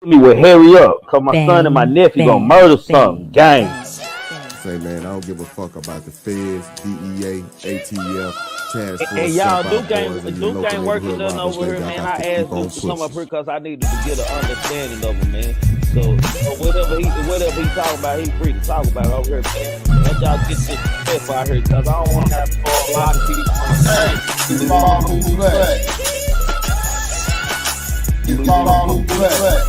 me would hurry up, cause my son and my nephew gonna murder something. Gang. Say, man, I don't give a fuck about the feds, DEA, ATF, task force. And y'all, do gang working done over here, man. I asked Duke to come up here because I needed to get an understanding of him, man. So whatever he talking about, he free to talk about it over here, man. Let y'all get this stuff out here, cause I don't want to have to call a lot of people. You follow who black. You follow who black.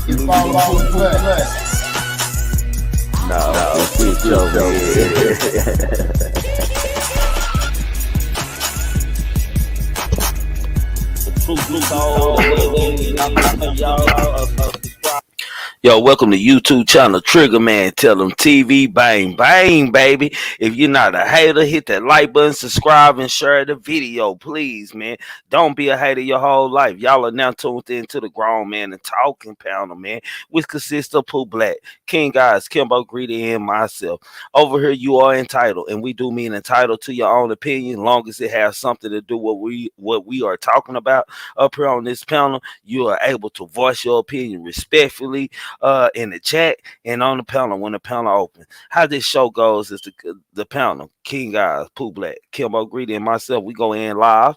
You follow who black. No, it's your man. Yo, welcome to YouTube channel Triggamantellemtv. Bang, bang, baby. If you're not a hater, hit that like button, subscribe, and share the video, please, man. Don't be a hater your whole life. Y'all are now tuned into the Grown Man and Talking panel, man, which consists of Pooh Black, King Guys, Kimbo Greedy, and myself. Over here, you are entitled, and we do mean entitled to your own opinion, long as it has something to do with what we are talking about. Up here on this panel, you are able to voice your opinion respectfully in the chat and on the panel when the panel opens. How this show goes is the panel, King Guys, Pooh Black, Kimbo Greedy, and myself, we go in live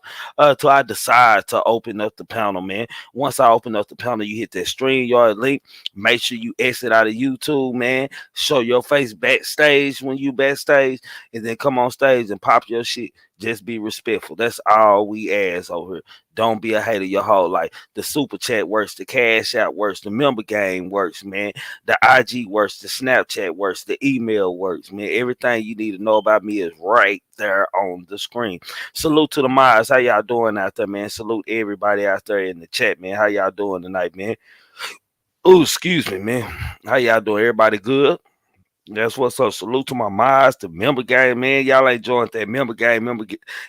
till I decide to open up the panel, man. Once I open up the panel, you hit that StreamYard link. Make sure you exit out of YouTube, man. Show your face backstage when you backstage, and then come on stage and pop your shit. Just be respectful. That's all we ask over here. Don't be a hater your whole life. The super chat works, the cash out works, the member game works, man. The IG works, the Snapchat works, the email works, man. Everything you need to know about me is right there on the screen. Salute to the mods. How y'all doing out there, man? Salute everybody out there in the chat, man. How y'all doing tonight, man? Oh, excuse me, man. How y'all doing? Everybody good? That's what's up. Salute to my mods, the member game, man. Y'all ain't joined that member game. Member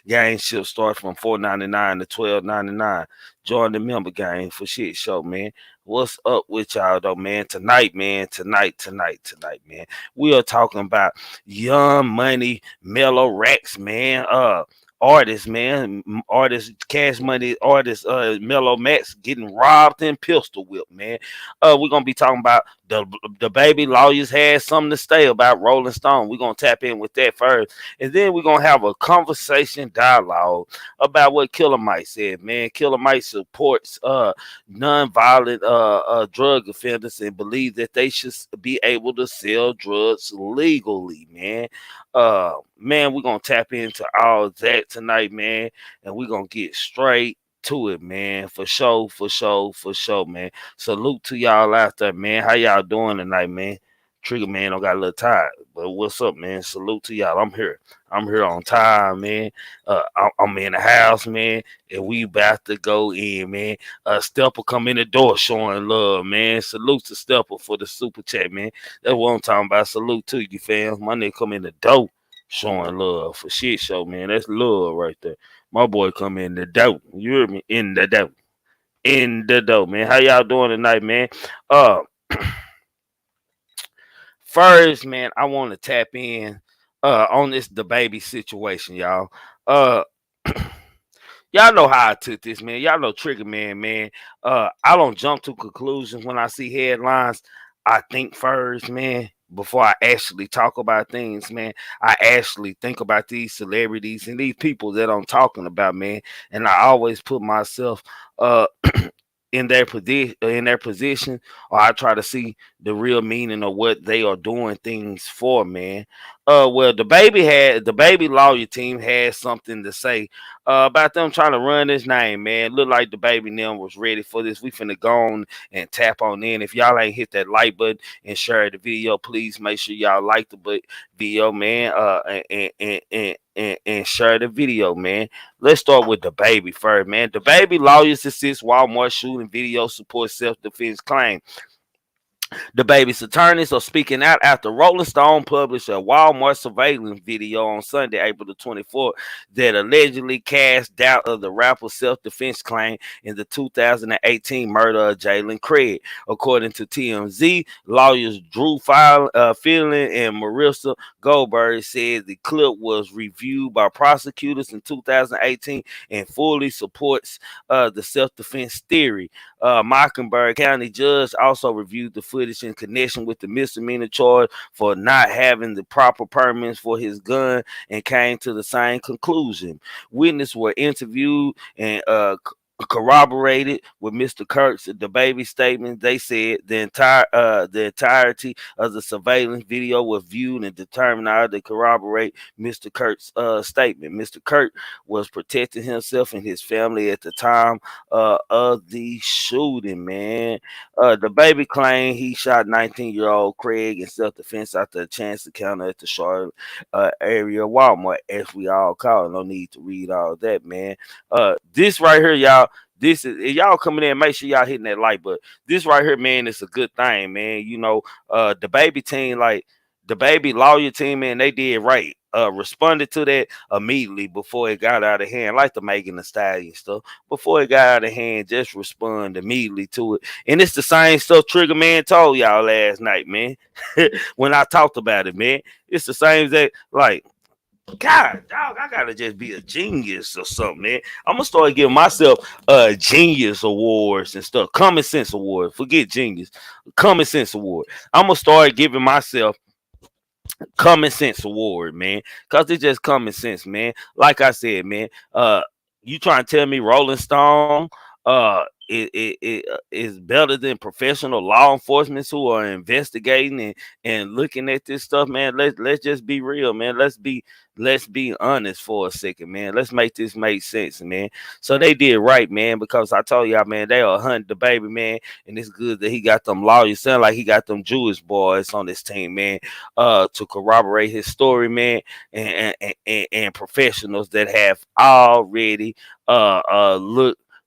game ship starts from $4.99 to $12.99. Join the member game for shit show, man. What's up with y'all though, man? Tonight, man. Tonight, man. We are talking about Young Money, Mello Racks, man. Artists, man, artists, Cash Money, artists, Mello Max getting robbed and pistol whipped, man. We're gonna be talking about the baby lawyers had something to say about Rolling Stone. We're gonna tap in with that first, and then we're gonna have a conversation dialogue about what Killer Mike said, man. Killer Mike supports non-violent drug offenders and believes that they should be able to sell drugs legally, man. Man, we're gonna tap into all that tonight, man, and we're gonna get straight to it, man. For sure, man. Salute to y'all out there, man. How y'all doing tonight, man? Trigger man, I got a little tired, but what's up, man? Salute to y'all. I'm here on time, man. I'm in the house, man, and we about to go in, man. Stepper come in the door showing love, man. Salute to Stepper for the super chat, man. That's what I'm talking about. Salute to you, fam. My nigga come in the door showing love for shit show, man. That's love right there. My boy come in the door. You hear me? In the door. In the door, man. How y'all doing tonight, man? First, man, I want to tap in on this the baby situation, y'all. Y'all know how I took this, man. Y'all know Trigger man. I don't jump to conclusions when I see headlines. I think first, man, before I actually talk about things, man. I actually think about these celebrities and these people that I'm talking about, man. And I always put myself in their position, or I try to see the real meaning of what they are doing things for, man. Well, the baby lawyer team had something to say about them trying to run this name, man. Look like the baby now was ready for this. We finna go on and tap on in. If y'all ain't hit that like button and share the video, please make sure y'all like the video, man. And share the video, man. Let's start with the baby first, man. The baby lawyers assist Walmart shooting video support self-defense claim. The baby's attorneys are speaking out after Rolling Stone published a Walmart surveillance video on Sunday, April the 24th, that allegedly cast doubt of the rapper's self-defense claim in the 2018 murder of Jalen Craig. According to TMZ, lawyers Drew Phelan and Marissa Goldberg said the clip was reviewed by prosecutors in 2018 and fully supports the self-defense theory. Mockingbird County judge also reviewed the footage in connection with the misdemeanor charge for not having the proper permits for his gun and came to the same conclusion. Witnesses were interviewed and corroborated with Mr. Kirk's the baby statement. They said the entirety of the surveillance video was viewed and determined how to corroborate Mr. Kirk's statement. Mr. Kirk was protecting himself and his family at the time of the shooting, man. The baby claimed he shot 19-year-old Craig in self-defense after a chance encounter at the Charlotte area Walmart, as we all call it. No need to read all that, man. This right here, y'all. This is if y'all coming in. Make sure y'all hitting that like button. This right here, man, it's a good thing, man. You know, the baby team, like the baby lawyer team, man, they did right. Responded to that immediately before it got out of hand, like the Megan Thee Stallion stuff. Before it got out of hand, just respond immediately to it. And it's the same stuff Trigger Man told y'all last night, man. When I talked about it, man, it's the same that like. God, dog, I gotta just be a genius or something, man. I'm gonna start giving myself genius awards and stuff. Common sense award. Forget genius. Common sense award. I'm gonna start giving myself common sense award, man. Cause it's just common sense, man. Like I said, man. You trying to tell me Rolling Stone it is better than professional law enforcement who are investigating and looking at this stuff, man. Let's just be real, man. Let's be honest for a second, man. Let's make this make sense, man. So they did right, man, because I told y'all, man, they are hunting the baby, man, and it's good that he got them lawyers. Sound like he got them Jewish boys on this team, man, to corroborate his story, man, and professionals that have already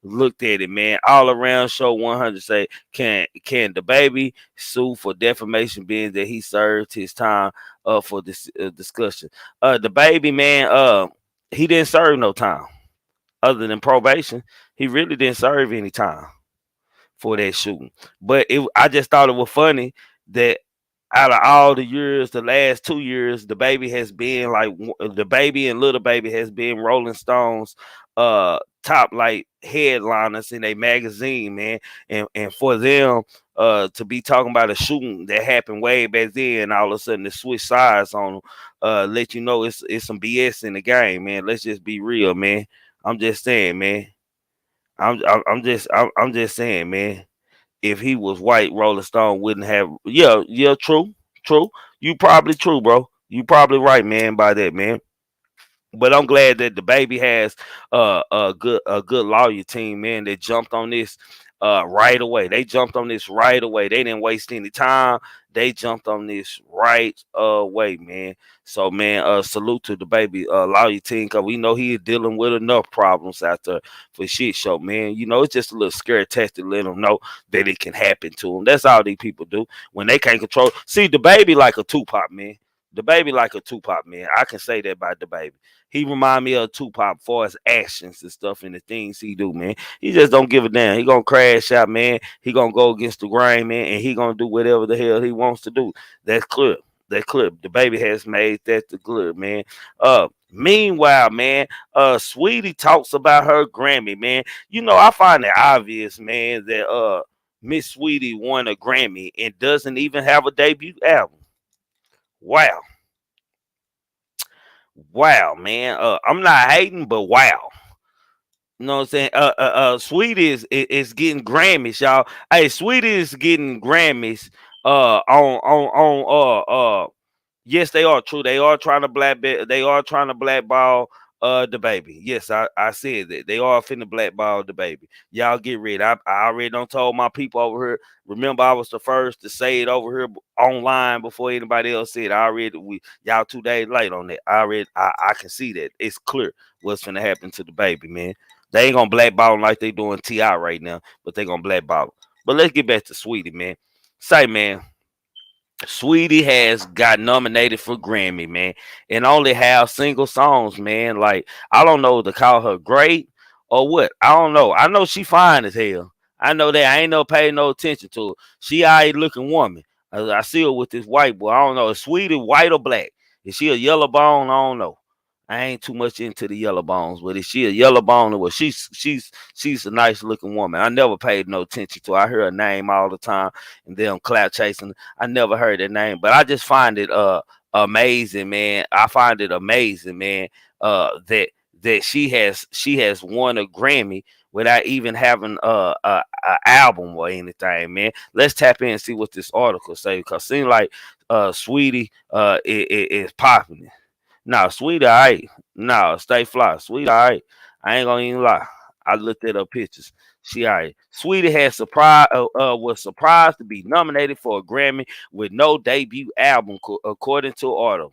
looked at it, man. All around show 100 say, can the baby sue for defamation, being that he served his time for this discussion? The baby, man, he didn't serve no time other than probation. He really didn't serve any time for that shooting. But I just thought it was funny that out of all the years, the last 2 years, the baby has been like the baby and little baby has been Rolling Stones top like headliners in a magazine, man. And for them to be talking about a shooting that happened way back then, all of a sudden to switch sides on them, let you know it's some BS in the game, man. Let's just be real, man. I'm just saying, man. I'm just saying, man. If he was white, Rolling Stone wouldn't have. Yeah, true. You probably true, bro. You probably right, man, by that, man. But I'm glad that the baby has a good lawyer team, man, that jumped on this right away. They jumped on this right away. They didn't waste any time. They jumped on this right away, man. So, man, salute to the baby lawyer team, because we know he is dealing with enough problems out there for shit show, man. You know, it's just a little scary test to let them know that it can happen to them. That's all these people do when they can't control. See, the baby like a Tupac, man. The baby like a Tupac, man. I can say that about the baby. He remind me of Tupac for his actions and stuff and the things he do, man. He just don't give a damn. He gonna crash out, man. He gonna go against the grain, man, and he gonna do whatever the hell he wants to do. That's clear. That clear. The baby has made that the clear, man. Meanwhile, man, Saweetie talks about her Grammy, man. You know, I find it obvious, man, that Miss Saweetie won a Grammy and doesn't even have a debut album. Wow. Wow, man. I'm not hating, but wow. You know what I'm saying? Sweetie is getting Grammys, y'all. Hey, Sweetie is getting Grammys on yes, they are true. They are trying to blackball the baby. Yes, I said that. They are finna blackball the baby. Y'all get ready. I already done told my people over here. Remember, I was the first to say it over here online before anybody else said it. Y'all 2 days late on that. I can see that. It's clear what's finna happen to the baby, man. They ain't gonna blackball him like they doing T.I. right now, but they gonna blackball him. But let's get back to Saweetie, man. Say, man, Saweetie has got nominated for Grammy, man, and only have single songs, man. Like, I don't know to call her great or what. I don't know. I know she fine as hell. I know that. I ain't no pay no attention to her. She alright looking woman. I see her with this white boy. I don't know. Is Saweetie white or black? Is she a yellow bone? I don't know. I ain't too much into the yellow bones, but if she a yellow bone, well, she's a nice looking woman. I never paid no attention to her. I hear her name all the time, and then clout chasing. I never heard her name, but I just find it amazing, man. I find it amazing, man. That she has won a Grammy without even having a album or anything, man. Let's tap in and see what this article say, because it seems like Saweetie is popping. No, Sweet alright. No, stay fly. Sweet alright. I ain't gonna even lie. I looked at her pictures. She alright. Sweetie had was surprised to be nominated for a Grammy with no debut album, according to Autumn.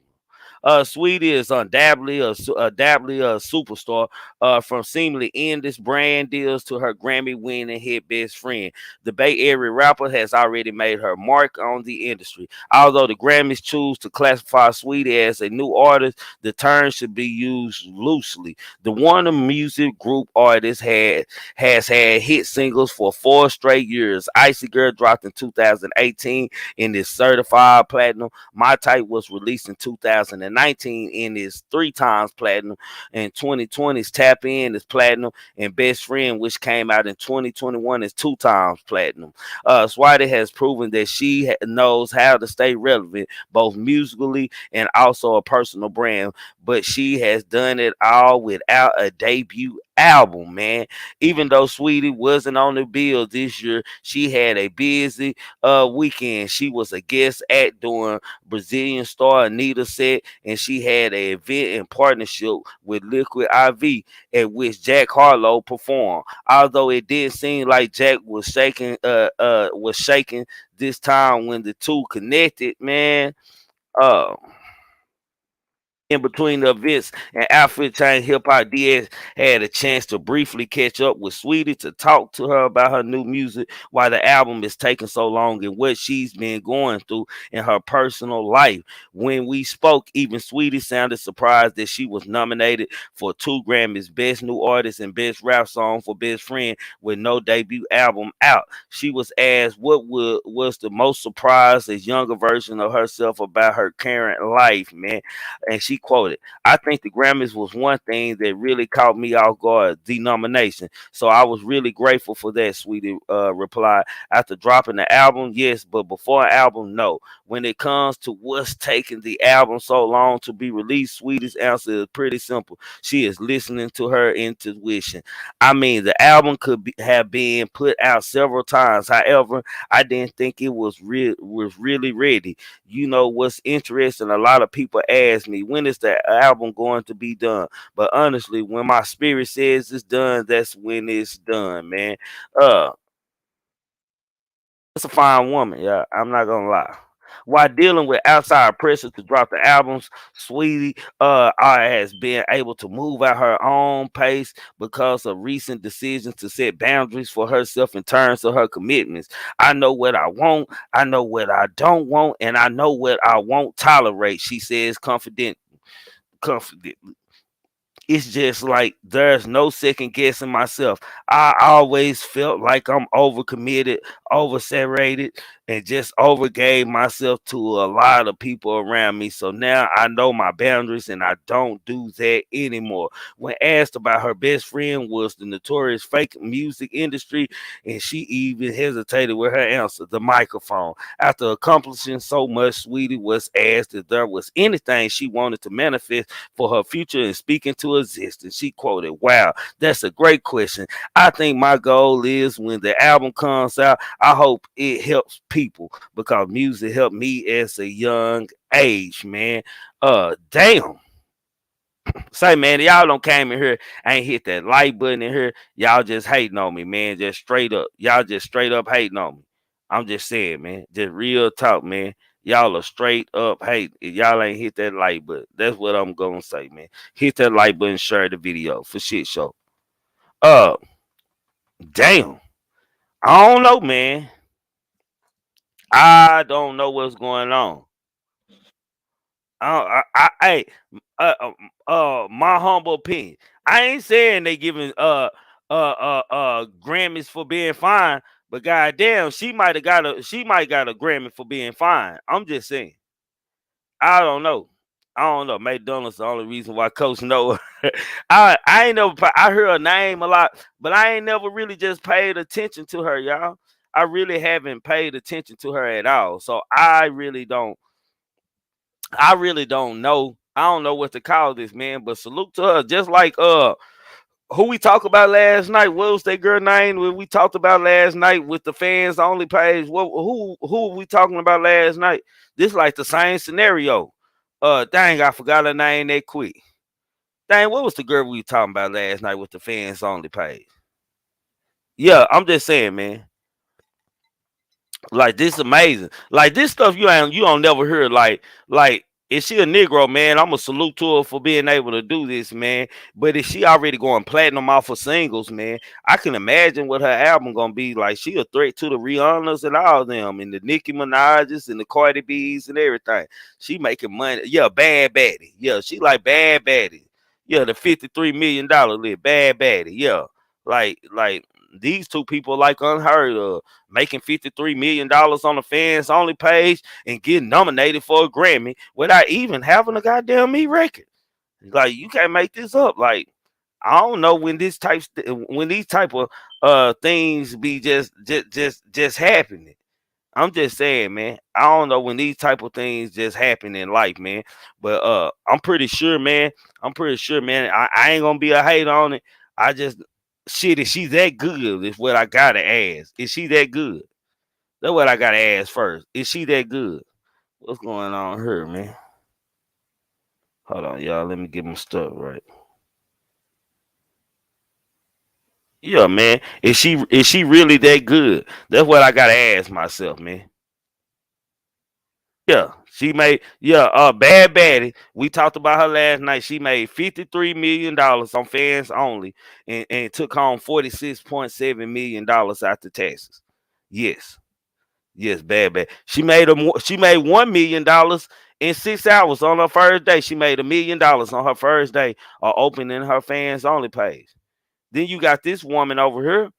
Sweetie is undoubtedly a superstar. From seemingly endless brand deals to her Grammy-winning hit "Best Friend," the Bay Area rapper has already made her mark on the industry. Although the Grammys choose to classify Sweetie as a new artist, the term should be used loosely. The Warner Music Group artist has had hit singles for 4 straight years. "Icy Girl" dropped in 2018 and is certified platinum. "My Type" was released in 2019 and is 3 times platinum. And 2020's "Tap In" is platinum, and "Best Friend," which came out in 2021, is 2 times platinum. Swati has proven that she knows how to stay relevant, both musically and also a personal brand, but she has done it all without a debut album, man. Even though Sweetie wasn't on the bill this year, she had a busy weekend. She was a guest act during Brazilian star Anita set, and she had an event in partnership with Liquid IV at which Jack Harlow performed. Although it did seem like Jack was shaking this time when the two connected, man. Uh in between the events and outfit change, Hip Hop DS had a chance to briefly catch up with Sweetie to talk to her about her new music, why the album is taking so long, and what she's been going through in her personal life. When we spoke, even Sweetie sounded surprised that she was nominated for 2 Grammys: Best New Artist and Best Rap Song for Best Friend, with no debut album out. She was asked was the most surprised as younger version of herself about her current life, man, and she quoted, "I think the Grammys was one thing that really caught me off guard, the nomination. So I was really grateful for that," Sweetie replied. "After dropping the album, yes, but before an album, no. When it comes to what's taking the album so long to be released, Sweetie's answer is pretty simple. She is listening to her intuition. I mean, the album have been put out several times. However, I didn't think it was really ready. You know what's interesting? A lot of people ask me, when is the album going to be done? But honestly, when my spirit says it's done, that's when it's done, man." Uh, it's a fine woman, yeah. I'm not gonna lie. While dealing with outside pressure to drop the albums, Sweetie has been able to move at her own pace because of recent decisions to set boundaries for herself in terms of her commitments. "I know what I want, I know what I don't want, and I know what I won't tolerate," she says confident. It's just like there's no second guessing myself. I always felt like I'm overcommitted, oversaturated, and just overgave myself to a lot of people around me. So now I know my boundaries and I don't do that anymore. When asked about her best friend was the notorious fake music industry, and she even hesitated with her answer, the microphone. After accomplishing so much, Sweetie was asked if there was anything she wanted to manifest for her future and speak into existence. She quoted, "Wow, that's a great question. I think my goal is when the album comes out, I hope it helps people because music helped me as a young age, man." Damn. Say, man, y'all don't came in here, ain't hit that like button in here. Y'all just hating on me, man. Just straight up. Y'all just straight up hating on me. I'm just saying, man. Just real talk, man. Y'all are straight up hate. If y'all ain't hit that like button, that's what I'm gonna say, man. Hit that like button, share the video for shit show. Uh, damn. I don't know, man. I don't know what's going on. Hey, my humble opinion. I ain't saying they giving Grammys for being fine, but goddamn, she might got a Grammy for being fine. I'm just saying. I don't know. I don't know. McDonald's the only reason why Coach know her. I ain't never. I heard her name a lot, but I ain't never really just paid attention to her, y'all. I really haven't paid attention to her at all. So I really don't. I really don't know. I don't know what to call this, man. But salute to her. Just like who we talked about last night. What was that girl name we talked about last night with the fans only page? What who were we talking about last night? This like the same scenario. Dang, I forgot her name that quick. Dang, what was the girl we were talking about last night with the fans only page? Yeah, I'm just saying, man. Like this amazing. Like this stuff you don't never hear. Like is she a Negro, man? I'm a salute to her for being able to do this, man. But is she already going platinum off of singles, man? I can imagine what her album gonna be like. She a threat to the Rihannas and all them, and the Nicki Minaj's and the Cardi B's and everything. She making money. Yeah, bad baddie. Yeah, she like bad baddie. Yeah, the $53 million list, bad baddie. Yeah, like these two people like unheard of, making $53 million on the fans only page and getting nominated for a Grammy without even having a goddamn me record. Like you can't make this up. Like I don't know when when these type of things be just happening. I'm just saying, man. I don't know when these type of things just happen in life, man. But I'm pretty sure, man. I'm pretty sure, man. I ain't gonna be a hater on it. I just shit. Is she that good? Is what I gotta ask. Is she that good? That's what I gotta ask first. Is she that good? What's going on here, man? Hold on, y'all. Let me get my stuff right. Yeah, man. Is she really that good? That's what I gotta ask myself, man. Yeah, she made Bad Baddie. We talked about her last night. She made $53 million on fans only, and took home $46.7 million after taxes. Yes, yes, bad. She made $1 million in 6 hours on her first day. She made $1 million on her first day of opening her fans only page. Then you got this woman over here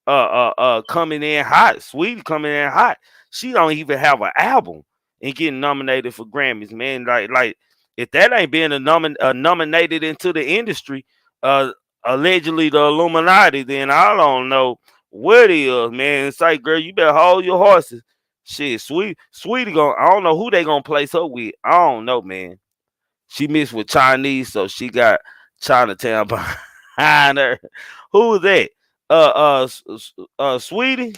coming in hot. Saweetie coming in hot. She don't even have an album and getting nominated for Grammys, man. Like if that ain't being nominated into the industry, uh allegedly the Illuminati, then I don't know what it is, man. It's like, girl, you better hold your horses. Shit, Sweetie gonna, I don't know who they gonna place her with. I don't know, man. She mixed with Chinese, so she got Chinatown behind her. Who is that? Sweetie.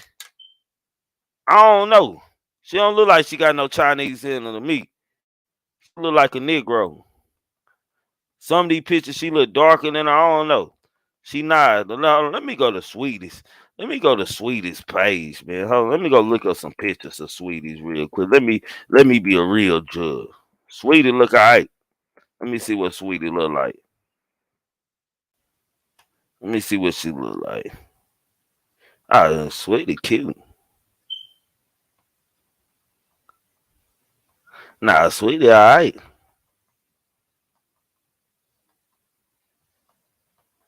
I don't know. She don't look like she got no Chinese in her to me. She look like a Negro. Some of these pictures she look darker than I don't know. She not. No, let me go to Sweetie's. Let me go to Sweetie's page, man. Hold on, let me go look up some pictures of Sweetie's real quick. Let me be a real judge. Sweetie look alright. Let me see what Sweetie look like. Let me see what she look like. Ah, Sweetie cute. Nah, Sweetie alright.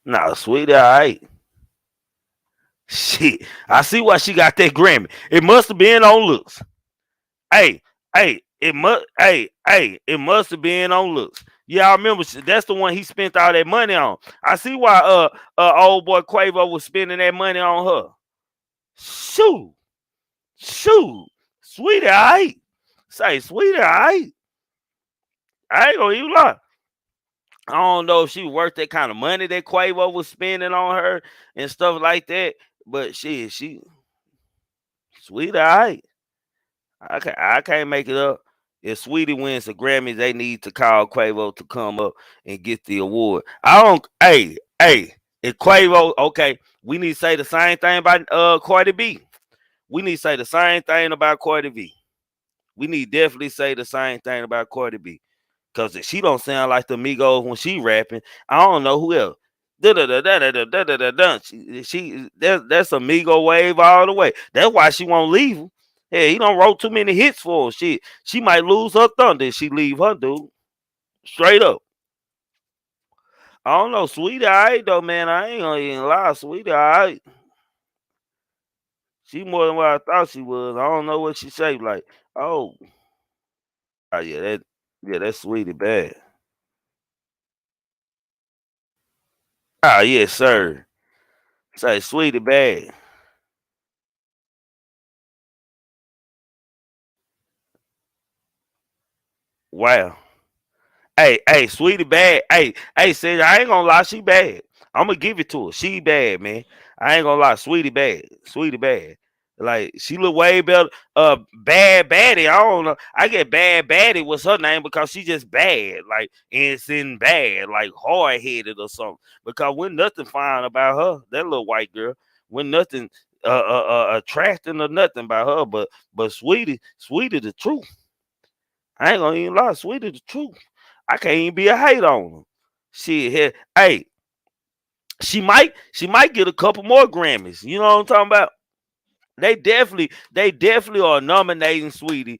Nah, Sweetie alright. Shit, I see why she got that Grammy. It must have been on looks. Hey, it must have been on looks. Yeah, I remember that's the one he spent all that money on. I see why old boy Quavo was spending that money on her. Shoot, shoot, sweetie, I say, sweetie, I ain't gonna even lie. I don't know if she worth that kind of money that Quavo was spending on her and stuff like that. But she sweetie, I can't make it up. If Sweetie wins the Grammys, they need to call Quavo to come up and get the award. I don't. Hey, if Quavo, okay, we need to say the same thing about Cardi B. We need to say the same thing about Cardi B. We need to definitely say the same thing about Cardi B. Cause she don't sound like the Migos when she rapping. I don't know who else. She that's a Migo wave all the way. That's why she won't leave him. Hey, he don't wrote too many hits for her. She might lose her thunder if she leave her dude. Straight up. I don't know, Sweetie, alright though, man. I ain't gonna even lie, Sweetie, alright. She more than what I thought she was. I don't know what she shaped like. Oh, yeah, that. Yeah, that's Sweetie bad. Ah, yes, sir. Say Sweetie bad. Wow. Hey, Sweetie bad. Hey, said I ain't gonna lie, she bad. I'm gonna give it to her. She bad, man. I ain't gonna lie, Sweetie bad. Sweetie bad. Like she look way better. Bad baddie. I don't know. I get bad baddie was her name because she just bad. Like instant bad, like hard headed or something. Because when nothing fine about her, that little white girl. When nothing attracting or nothing about her, but Sweetie the truth. I ain't gonna even lie, Sweetie the truth. I can't even be a hate on her. Shit, hey, she might get a couple more Grammys. You know what I'm talking about? They definitely are nominating Sweetie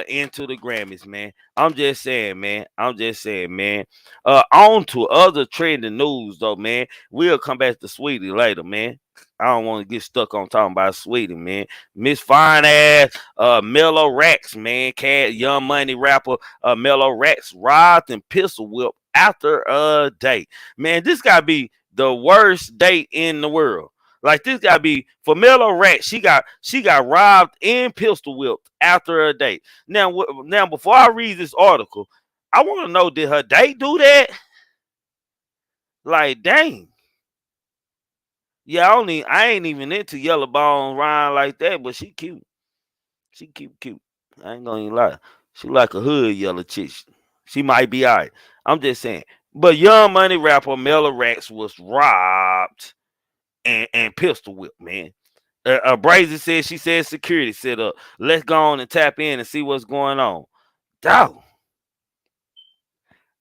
into the Grammys, man. I'm just saying, man. I'm just saying, man. On to other trending news though, man. We'll come back to Sweetie later, man. I don't want to get stuck on talking about Sweetie, man. Miss Fine Ass, Mello Racks, man. Cat Young Money rapper, Mello Racks robbed and pistol whipped after a date. Man, this gotta be the worst date in the world. Like this gotta be for Mello Rat. She got robbed and pistol whipped after a date. Now before I read this article, I want to know, did her date do that? Like dang, yeah. I ain't even into yellow bones rhyme like that, but she cute. She cute. I ain't gonna even lie. She like a hood yellow chick. She might be alright. I'm just saying. But Young Money rapper Mello Racks was robbed and pistol whipped, man. Brazy said she said security set up. Let's go on and tap in and see what's going on. Dog,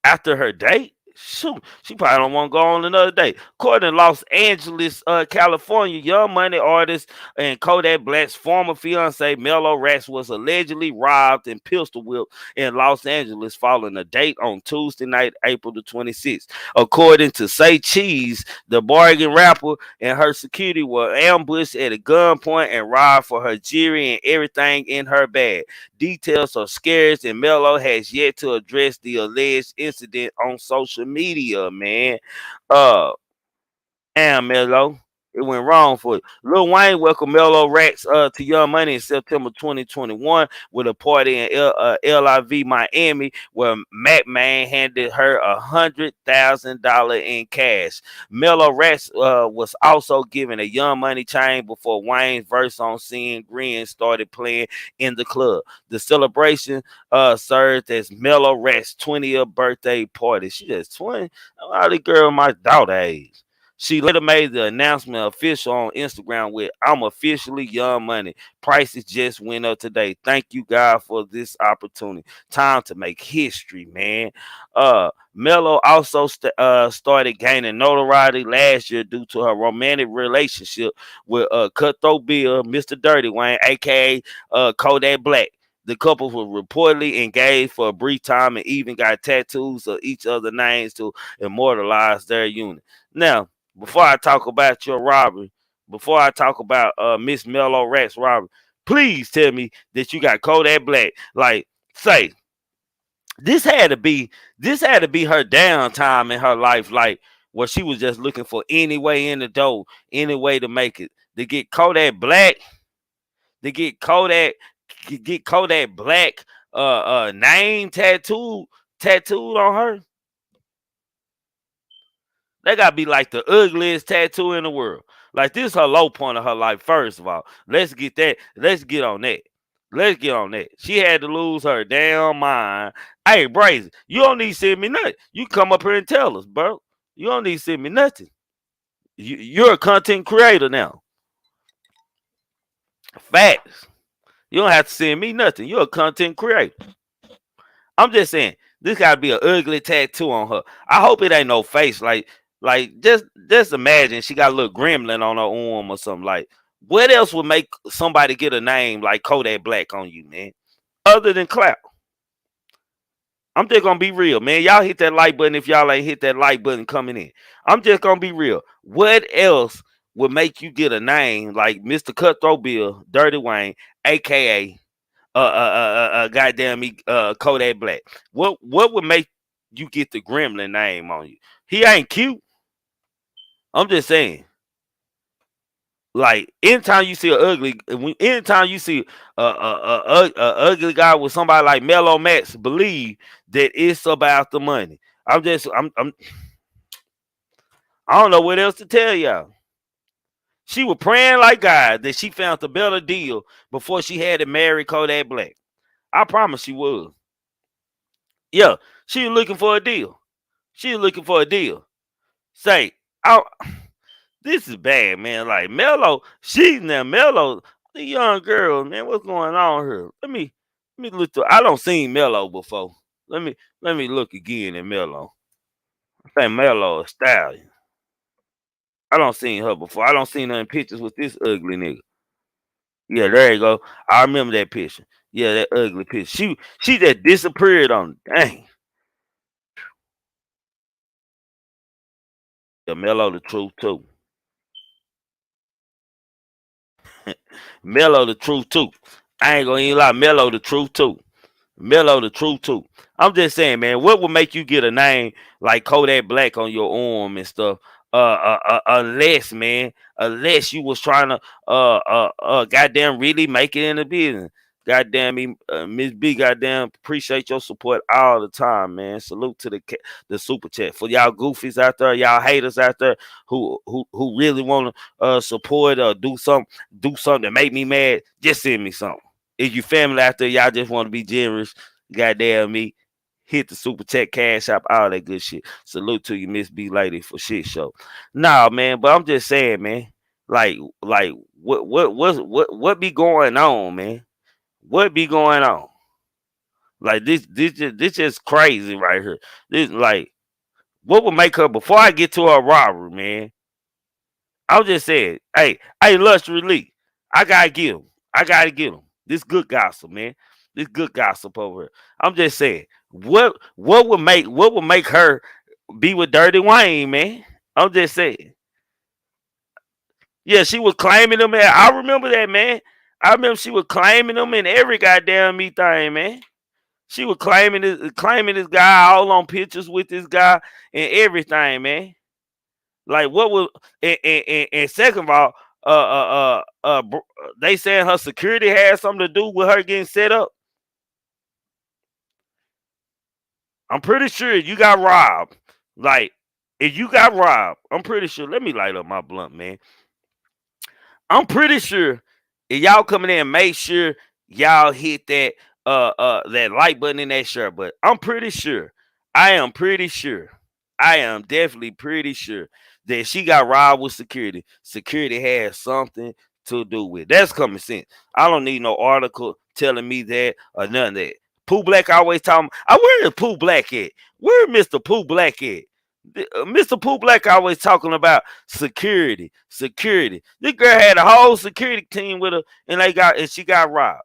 after her date, shoot, she probably don't want to go on another date. According to Los Angeles, California, Young Money artist and Kodak Black's former fiance Mello Racks was allegedly robbed and pistol whipped in Los Angeles following a date on Tuesday night, April the 26th. According to Say Cheese, the bargain rapper and her security were ambushed at a gunpoint and robbed for her jewelry and everything in her bag. Details are scarce, and Mello has yet to address the alleged incident on social media, man. Uh, Damn, Mello. It went wrong for you. Lil Wayne welcomed Mello Racks to Young Money in September 2021 with a party in LIV Miami where Mac Man handed her $100,000 in cash. Mello Racks was also given a Young Money chain before Wayne's verse on Seeing Green started playing in the club. The celebration served as Mello Racks' 20th birthday party. She just 20. All the girl my daughter age. She later made the announcement official on Instagram with "I'm officially Young Money. Prices just went up today. Thank you, God, for this opportunity. Time to make history, man." Mello also started gaining notoriety last year due to her romantic relationship with Cutthroat Bill, Mr. Dirty Wayne, aka Kodak Black. The couple were reportedly engaged for a brief time and even got tattoos of each other's names to immortalize their union. Now, before I talk about your robbery, before I talk about Miss Mello Rats robbery, please tell me that you got Kodak Black. Like, say this had to be her downtime in her life, like where she was just looking for any way in the door, any way to make it. To get Kodak Black, to get Kodak Black name tattooed on her. That gotta be like the ugliest tattoo in the world. Like this is her low point of her life. First of all, let's get that. Let's get on that. Let's get on that. She had to lose her damn mind. Hey, Brazen, you don't need to send me nothing. You come up here and tell us, bro. You don't need to send me nothing. You're a content creator now. Facts. You don't have to send me nothing. You're a content creator. I'm just saying, this gotta be an ugly tattoo on her. I hope it ain't no face. Like just imagine she got a little gremlin on her arm or something. Like, what else would make somebody get a name like Kodak Black on you, man? Other than clap. I'm just gonna be real, man. Y'all hit that like button if y'all ain't hit that like button coming in. I'm just gonna be real. What else would make you get a name like Mr. Cutthroat Bill, Dirty Wayne, aka goddamn me, Kodak Black. What would make you get the Gremlin name on you? He ain't cute. I'm just saying. Like anytime you see anytime you see a ugly guy with somebody like Mello Max, believe that it's about the money. I don't know what else to tell y'all. She was praying like God that she found the better deal before she had to marry Kodak Black. I promise she was. Yeah, she was looking for a deal. She was looking for a deal. Say, this is bad, man. Like Mello, she's now Mello, the young girl, man. What's going on here? Let me look through. I don't seen Mello before. Let me look again at Mello. I think Mello a stallion. I don't seen her before. I don't seen her in pictures with this ugly nigga. Yeah, there you go. I remember that picture. Yeah, that ugly picture. She just disappeared on. Dang. Yeah, Mello the truth too. Mello the truth too. I ain't gonna even lie. Mello the truth too. Mello the truth too. I'm just saying, man, what would make you get a name like Kodak Black on your arm and stuff? Unless, man, unless you was trying to goddamn really make it in the business. Goddamn me, Miss B, goddamn appreciate your support all the time, man. Salute to the super chat for y'all goofies out there, y'all haters out there who really want to support or do something that make me mad. Just send me something. If you family out there, y'all just want to be generous, goddamn me, hit the super chat, cash app, all that good shit. Salute to you, Miss B Lady, for shit show. Nah, man, but I'm just saying, man, like what be going on, man? What be going on? Like this just crazy right here. This like what would make her before I get to her robbery, man? I'm just saying, hey, Luxury Lee, I gotta get him. I gotta get him. This good gossip, man. This good gossip over here. I'm just saying, what would make her be with Dirty Wayne, man? I'm just saying. Yeah, she was claiming him, man. I remember that, man. I remember she was claiming him in every goddamn me thing, man. She was claiming this guy all on pictures with this guy and everything, man. Like what was and second of all, they saying her security had something to do with her getting set up. I'm pretty sure you got robbed. Like if you got robbed, I'm pretty sure. Let me light up my blunt, man. I'm pretty sure if y'all coming in, make sure y'all hit that like button in that shirt. But I'm pretty sure, I am pretty sure, I am definitely pretty sure that she got robbed with security. Security has something to do with it. That's common sense. I don't need no article telling me that or none of that. Pooh Black always talking. Where is Pooh Black at? Where Mr. Pooh Black at? Mr. Pooh Black always talking about security, security. This girl had a whole security team with her, and she got robbed.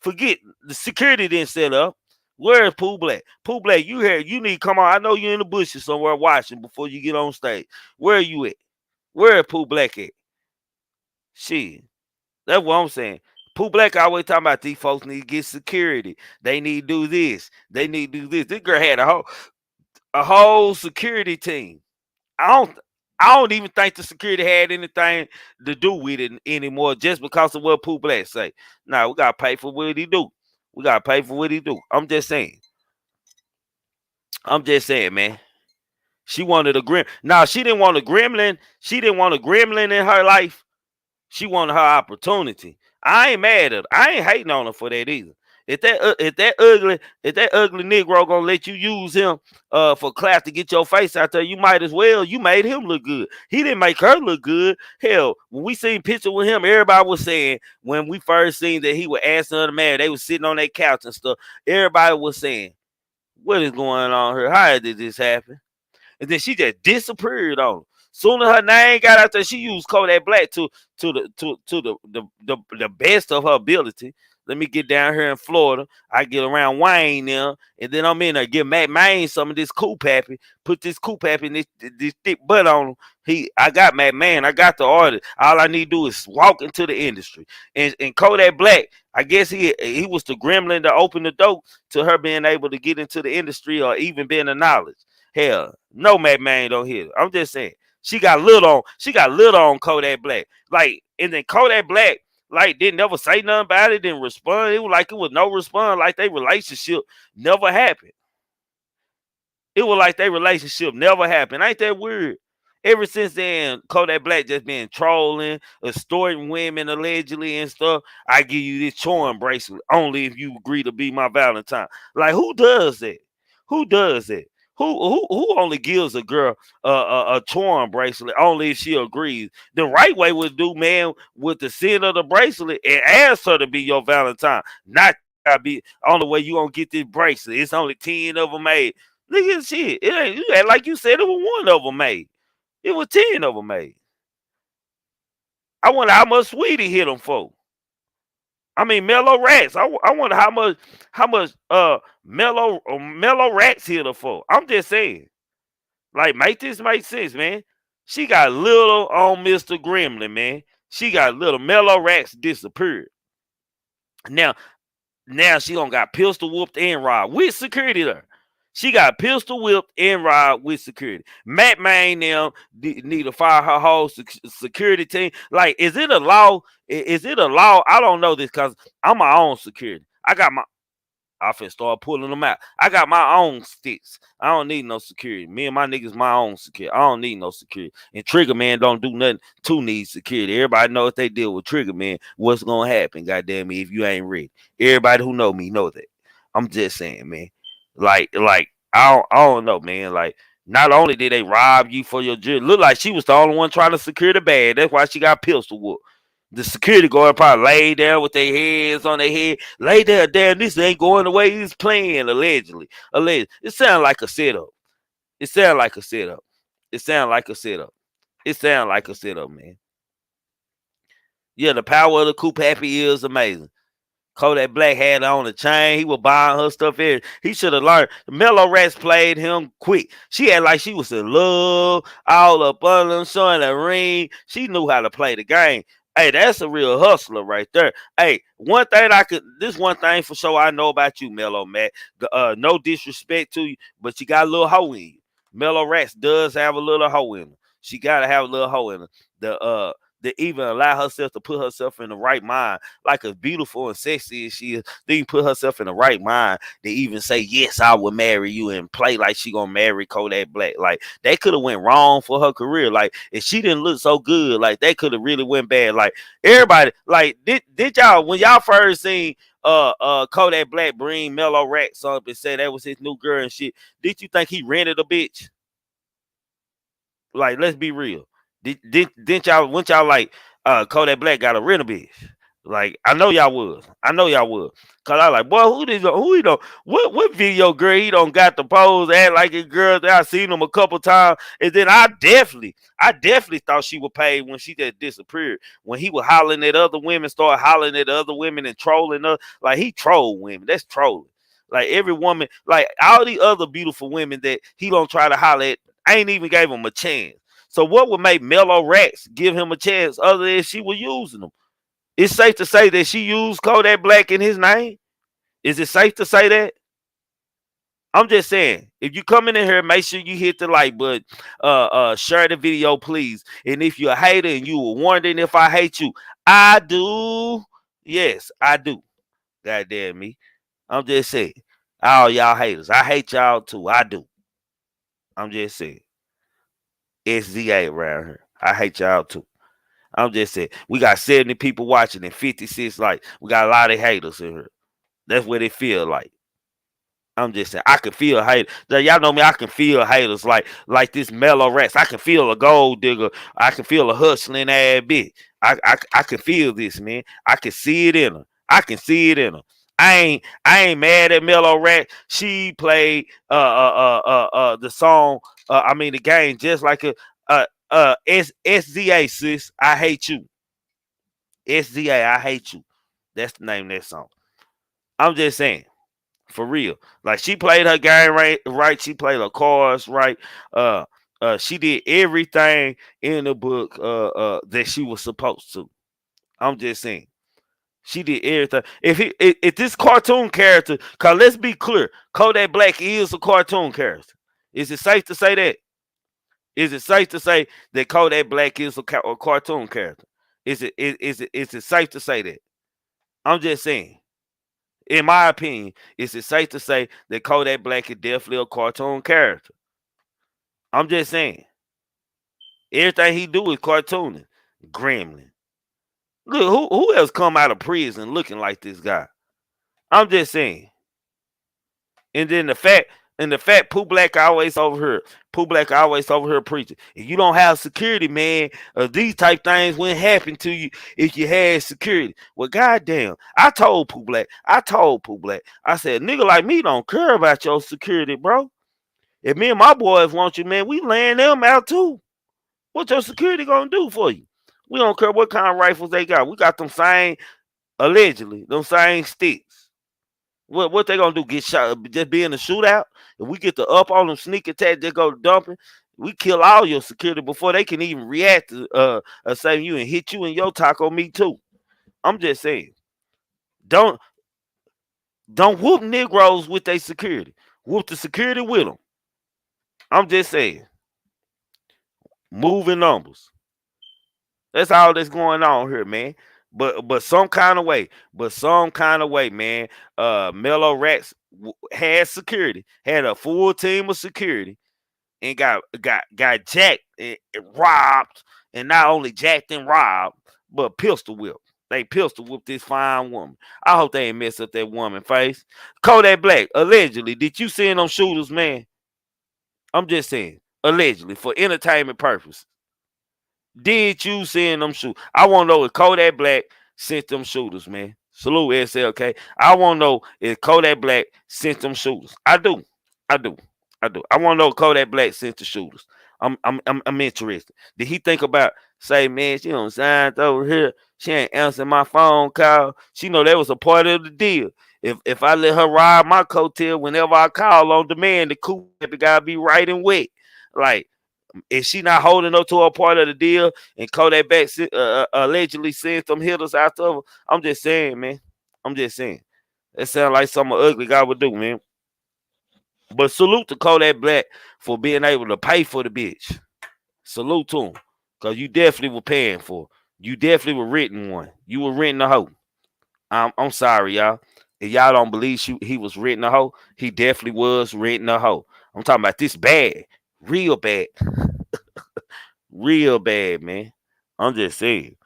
Forget the security didn't set up. Where is Pooh Black? Pooh Black, you here? You need to come on. I know you're in the bushes somewhere watching before you get on stage. Where are you at? Where is Pooh Black at? Shit, that's what I'm saying. Pooh Black always talking about these folks need to get security. They need to do this. They need to do this. This girl had a whole security team. I don't even think the security had anything to do with it anymore just because of what Pooh Black say. Nah, we gotta pay for what he do. We gotta pay for what he do. I'm just saying. I'm just saying, man. She wanted a grim. Now she didn't want a gremlin. She didn't want a gremlin in her life. She wanted her opportunity. I ain't mad at her. I ain't hating on her for that either. If that ugly Negro gonna let you use him for class to get your face out there, you might as well. You made him look good. He didn't make her look good. Hell, when we seen picture with him, everybody was saying when we first seen that he was asking her to marry, they was sitting on that couch and stuff. Everybody was saying, "What is going on here? How did this happen?" And then she just disappeared on him. Soon as her name got out there, she used Kodak Black to the best of her ability. Let me get down here in Florida. I get around Wayne now, and then I'm in there. Give Matt Main some of this cool pappy. Put this cool pappy and this thick butt on him. I got Matt Man. I got the artist. All I need to do is walk into the industry. And Kodak Black, I guess he was the gremlin to open the door to her being able to get into the industry or even being a knowledge. Hell, no Matt Man don't hit her. I'm just saying. She got lit on. She got lit on Kodak Black. Like, and then Kodak Black, like, didn't never say nothing about it, didn't respond. It was like it was no response, like their relationship never happened. It was like their relationship never happened. Ain't that weird? Ever since then, Kodak Black just been trolling, extorting women allegedly and stuff. I give you this charm bracelet only if you agree to be my Valentine. Like, who does that? Who does that? Who only gives a girl a charm bracelet only if she agrees? The right way would do, man, with the send of the bracelet and ask her to be your Valentine. Not be on the way you gonna get this bracelet. It's only 10 of them made. Look at shit. It ain't you act like you said it was one of them made. It was 10 of them made. I wonder how much Saweetie hit them for. I mean, Mello Racks. I wonder how much Mello Racks hit her for. I'm just saying. Like, make this make sense, man. She got little on Mr. Gremlin, man. She got little. Mello Racks disappeared. Now she done got pistol whooped and robbed with security there. She got pistol whipped and robbed with security. Matt Main now need to fire her whole security team. Like, is it a law? Is it a law? I don't know this because I'm my own security. I finna start pulling them out. I got my own sticks. I don't need no security. Me and my niggas my own security. I don't need no security. And Trigger Man don't do nothing to need security. Everybody know if they deal with Trigger Man, what's gonna happen, goddamn me, if you ain't ready. Everybody who know me know that. I'm just saying, man. Like I don't know, man. Like, not only did they rob you for your jewelry, look like she was the only one trying to secure the bag. That's why she got pistol whooped. The security guard probably laid down with their hands on their head. Lay there, damn, this ain't going the way he's playing, allegedly. It sounds like a setup. It sounds like a setup. It sounds like a setup. It sounds like a setup, man. Yeah, the power of the Coupe Happy is amazing. Kodak Black had on the chain. He was buying her stuff here. He should have learned. Mello Racks played him quick. She had like she was in love, all up on them, showing the ring. She knew how to play the game. Hey, that's a real hustler right there. Hey, this one thing for sure I know about you, Mello Matt. No disrespect to you, but you got a little hoe in you. Mello Racks does have a little hoe in her. She gotta have a little hoe in her. To even allow herself to put herself in the right mind, like as beautiful and sexy as she is, then put herself in the right mind to even say, yes, I will marry you, and play like she gonna marry Kodak Black. Like, they could have went wrong for her career. Like, if she didn't look so good, like, they could have really went bad. Like, everybody, like, did y'all, when y'all first seen Kodak Black bring Mello Racks up and say that was his new girl and shit, did you think he rented a bitch? Like, let's be real. Didn't y'all, weren't y'all like, Kodak Black got a rental bitch? Like, I know y'all was. Cause I like, boy, who he don't, what video girl he don't got the pose, act like a girl that I seen him a couple times. And then I definitely thought she would pay when she just disappeared. When he was hollering at other women, started hollering at other women and trolling her. Like, he trolled women. That's trolling. Like, every woman, like all the other beautiful women that he don't try to holler at, I ain't even gave him a chance. So what would make Mello Racks give him a chance other than she was using him? It's safe to say that she used Kodak Black in his name. Is it safe to say that? I'm just saying, if you coming in here, make sure you hit the like button. Share the video, please. And if you're a hater and you were wondering if I hate you, I do. Yes, I do. Goddamn me. I'm just saying. All y'all haters. I hate y'all too. I do. I'm just saying. SZA around here. I hate y'all too. I'm just saying. We got 70 people watching and 56 likes. We got a lot of haters in here. That's what it feel like. I'm just saying. I can feel haters. Y'all know me. I can feel haters like this Mello Racks. I can feel a gold digger. I can feel a hustling ass bitch. I can feel this, man. I can see it in her. I ain't mad at Mello Racks. She played the song. The game just like a SZA, sis. I hate you. SZA, I hate you. That's the name of that song. I'm just saying, for real. Like she played her game right. She played her cards right. Uh, she did everything in the book that she was supposed to. I'm just saying. She did everything. If this cartoon character, cause let's be clear, Kodak Black is a cartoon character. Is it safe to say that? Is it safe to say that Kodak Black is a cartoon character? Is it safe to say that? I'm just saying. In my opinion, is it safe to say that Kodak Black is definitely a cartoon character? I'm just saying. Everything he do is cartooning. Gremlin. Look, who else come out of prison looking like this guy? I'm just saying. And then the fact Pooh Black always over here preaching. If you don't have security, man, these type things wouldn't happen to you if you had security. Well, goddamn, I told Pooh Black, I said, nigga like me don't care about your security, bro. If me and my boys want you, man, we laying them out too. What your security gonna do for you? We don't care what kind of rifles they got. We got them same, allegedly, them same sticks. What they gonna do? Get shot? Just be in a shootout? If we get the up on them, sneak attack, they go dumping. We kill all your security before they can even react to saving you and hit you in your taco meat too. I'm just saying, don't don't whoop Negroes with their security. Whoop the security with them. I'm just saying, moving numbers. That's all that's going on here, man. But some kind of way, man. Mello Racks had security, had a full team of security, and got jacked and robbed, and not only jacked and robbed, but pistol whipped. They pistol whipped this fine woman. I hope they ain't mess up that woman face. Kodak Black, allegedly, did you send them shooters, man? I'm just saying, allegedly, for entertainment purposes. Did you send them shooters? I want to know if Kodak Black sent them shooters, man. Salute SLK. I want to know if Kodak Black sent them shooters. I do. I do. I do. I want to know if Kodak Black sent the shooters. I'm interested. Did he think about say, man, she don't sign over here. She ain't answering my phone call. She know that was a part of the deal. If I let her ride my coattail whenever I call on demand, the coop gotta be right and wet. Like, is she not holding up to a part of the deal and Kodak Black allegedly sent some hitters after her? I'm just saying, man. I'm just saying. That sounds like something an ugly guy would do, man. But salute to Kodak Black for being able to pay for the bitch. Salute to him. Because you definitely were paying for it. You definitely were renting one. You were renting a hoe. I'm sorry, y'all. If y'all don't believe he was renting a hoe, he definitely was renting a hoe. I'm talking about this bad. Real bad. Real bad, man. I'm just saying.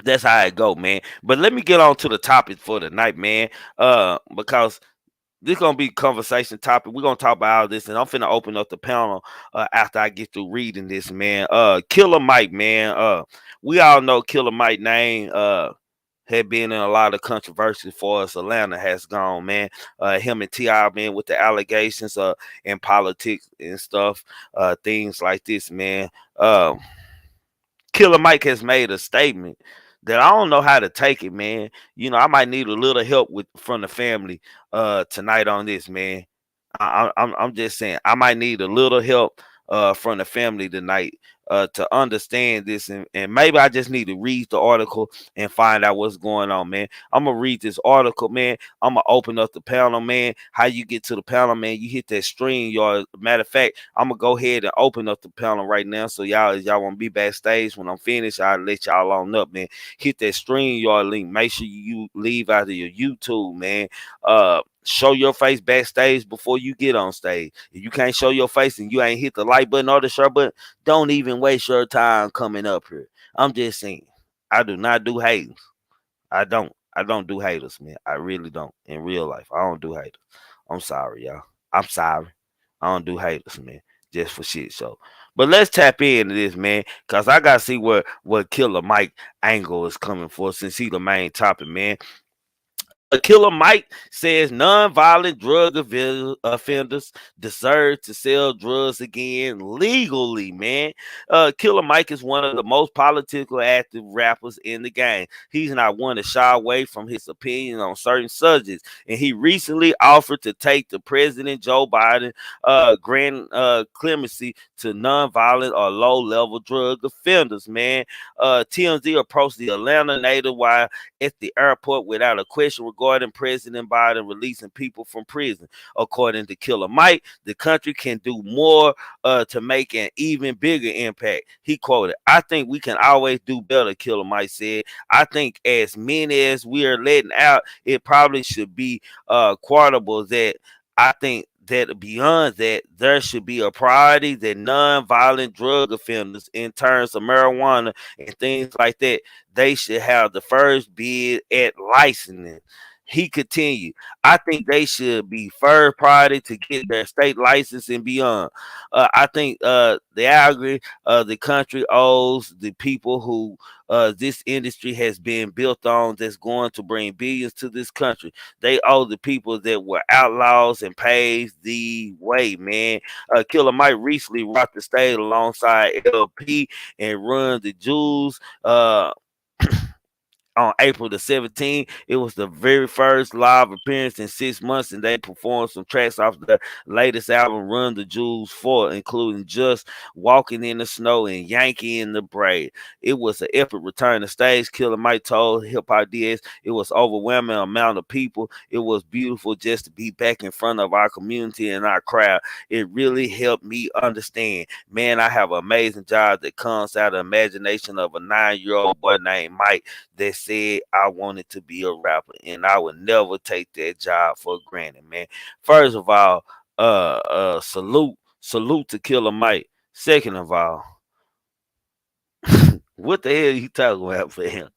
That's how it go, man. But let me get on to the topic for tonight, man. Because this gonna be conversation topic. We're gonna talk about all this, and I'm finna open up the panel after I get through reading this, man. Killer Mike, man. We all know Killer Mike name. Had been in a lot of controversy for us. Atlanta has gone, man. Him and T.I., man, with the allegations in politics and stuff, things like this, man. Killer Mike has made a statement that I don't know how to take it, man. You know, I might need a little help from the family tonight on this, man. I'm just saying I might need a little help from the family tonight to understand this, and maybe I just need to read the article and find out what's going on, man. I'm gonna read this article, man. I'm gonna open up the panel, man. How you get to the panel, man? You hit that stream, y'all. Matter of fact, I'm gonna go ahead and open up the panel right now. So y'all want to be backstage when I'm finished, I'll let y'all on up, man. Hit that stream, y'all link. Make sure you leave out of your YouTube, man. Show your face backstage before you get on stage. If you can't show your face and you ain't hit the like button or the share button, don't even waste your time coming up here. I'm just saying, I do not do haters. I don't do haters, man. I really don't. In real life, I don't do haters. I'm sorry, y'all. I'm sorry. I don't do haters, man. Just for shit show. But let's tap into this, man, because I gotta see where Killer Mike angle is coming for since he the main topic, man. Killer Mike says nonviolent drug offenders deserve to sell drugs again legally, man. Killer Mike is one of the most political active rappers in the game. He's not one to shy away from his opinion on certain subjects, and he recently offered to take the President Joe Biden grant clemency to nonviolent or low-level drug offenders, man. TMZ approached the Atlanta native while at the airport without a question regarding President Biden releasing people from prison. According to Killer Mike, the country can do more to make an even bigger impact. He quoted, "I think we can always do better," Killer Mike said. "I think as many as we are letting out, it probably should be quotable that I think that beyond that, there should be a priority that non-violent drug offenders in terms of marijuana and things like that, they should have the first bid at licensing." He continued, "I think they should be first priority to get their state license and beyond. I think the agree the country owes the people who this industry has been built on that's going to bring billions to this country. They owe the people that were outlaws and paved the way, man." Killer Mike recently rocked the stage alongside LP and Run the Jewels. On April the 17th. It was the very first live appearance in 6 months, and they performed some tracks off the latest album, Run the Jewels 4, including Just Walking in the Snow and Yankee in the Braid. It was an epic return to stage. Killer Mike told Hip Hop DS it was overwhelming amount of people. It was beautiful just to be back in front of our community and our crowd. It really helped me understand, man, I have an amazing job that comes out of the imagination of a 9-year-old boy named Mike that said I wanted to be a rapper, and I would never take that job for granted, man. First of all, salute to Killer Mike. Second of all, what the hell are you talking about for him?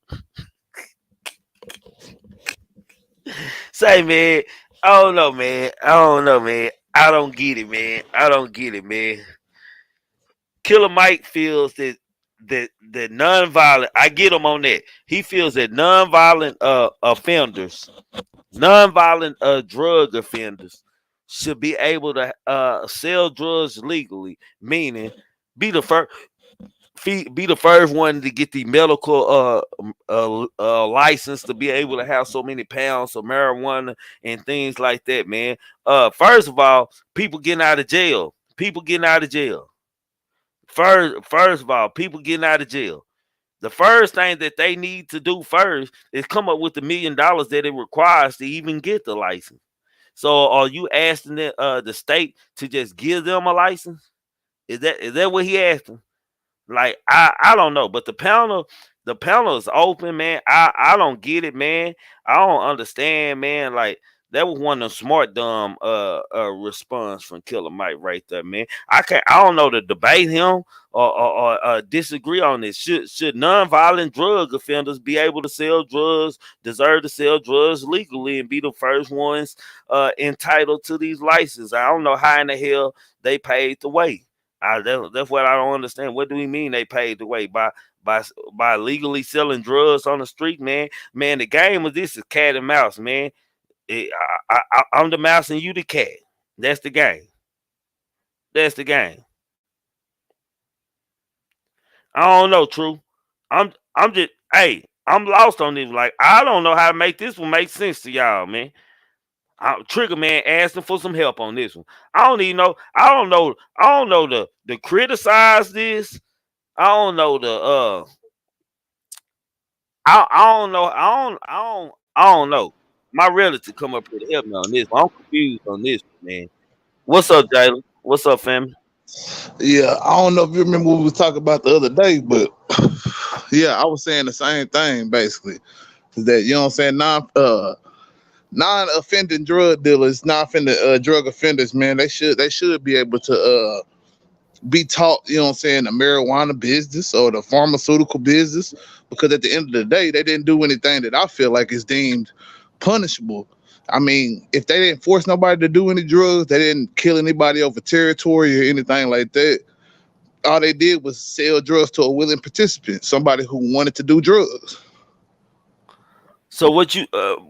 Say, man, I don't know, man. I don't know, man. I don't get it, man. I don't get it, man. Killer Mike feels that nonviolent. I get him on that. He feels that nonviolent offenders, nonviolent drug offenders, should be able to sell drugs legally. Meaning, be the first. Be the first one to get the medical license to be able to have so many pounds of marijuana and things like that, man. First of all, people getting out of jail. People getting out of jail. First of all, people getting out of jail. The first thing that they need to do first is come up with the $1 million that it requires to even get the license. So, are you asking the state to just give them a license? Is that what he asking? Like I don't know, but the panel is open, man. I don't get it, man. I don't understand, man. Like that was one of the smart dumb response from Killer Mike right there, man. I don't know to debate him or disagree on this. Should nonviolent drug offenders be able to sell drugs, deserve to sell drugs legally and be the first ones entitled to these licenses? I don't know how in the hell they paid the way. That's what I don't understand. What do we mean they paid the way by legally selling drugs on the street, man? Man, the game of this is cat and mouse, man. I'm the mouse and you the cat. That's the game. That's the game. I don't know, True. I'm just I'm lost on this. Like I don't know how to make this one make sense to y'all, man. Trigger Man asking for some help on this one. I don't even know. I don't know. I don't know the criticize this. I don't know the I don't know. I don't know. My relative come up here to help me on this one. I'm confused on this one, man. What's up, Jalen? What's up, family? Yeah, I don't know if you remember what we was talking about the other day, but yeah, I was saying the same thing basically. Is that you know what I'm saying? Non-offending drug dealers, non-offending drug offenders, man, they should be able to be taught, you know what I'm saying, the marijuana business or the pharmaceutical business, because at the end of the day, they didn't do anything that I feel like is deemed punishable. I mean, if they didn't force nobody to do any drugs, they didn't kill anybody over territory or anything like that. All they did was sell drugs to a willing participant, somebody who wanted to do drugs. So what you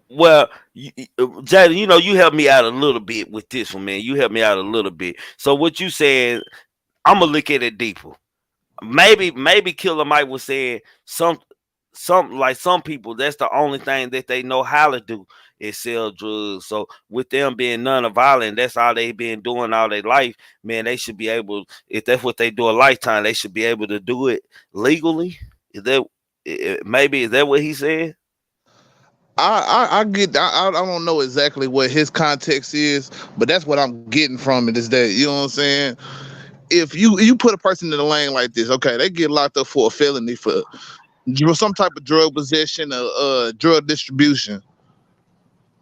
well, Jada, you know, you helped me out a little bit with this one, man. You helped me out a little bit. So what you saying? I'm gonna look at it deeper. Maybe Killer Mike was saying some like some people, that's the only thing that they know how to do is sell drugs. So with them being non-violent, that's all they been doing all their life. Man, they should be able, if that's what they do a lifetime, they should be able to do it legally. Is that maybe is that what he said? I get I don't know exactly what his context is, but that's what I'm getting from it is that, you know what I'm saying? If you put a person in the lane like this, okay, they get locked up for a felony for some type of drug possession or drug distribution.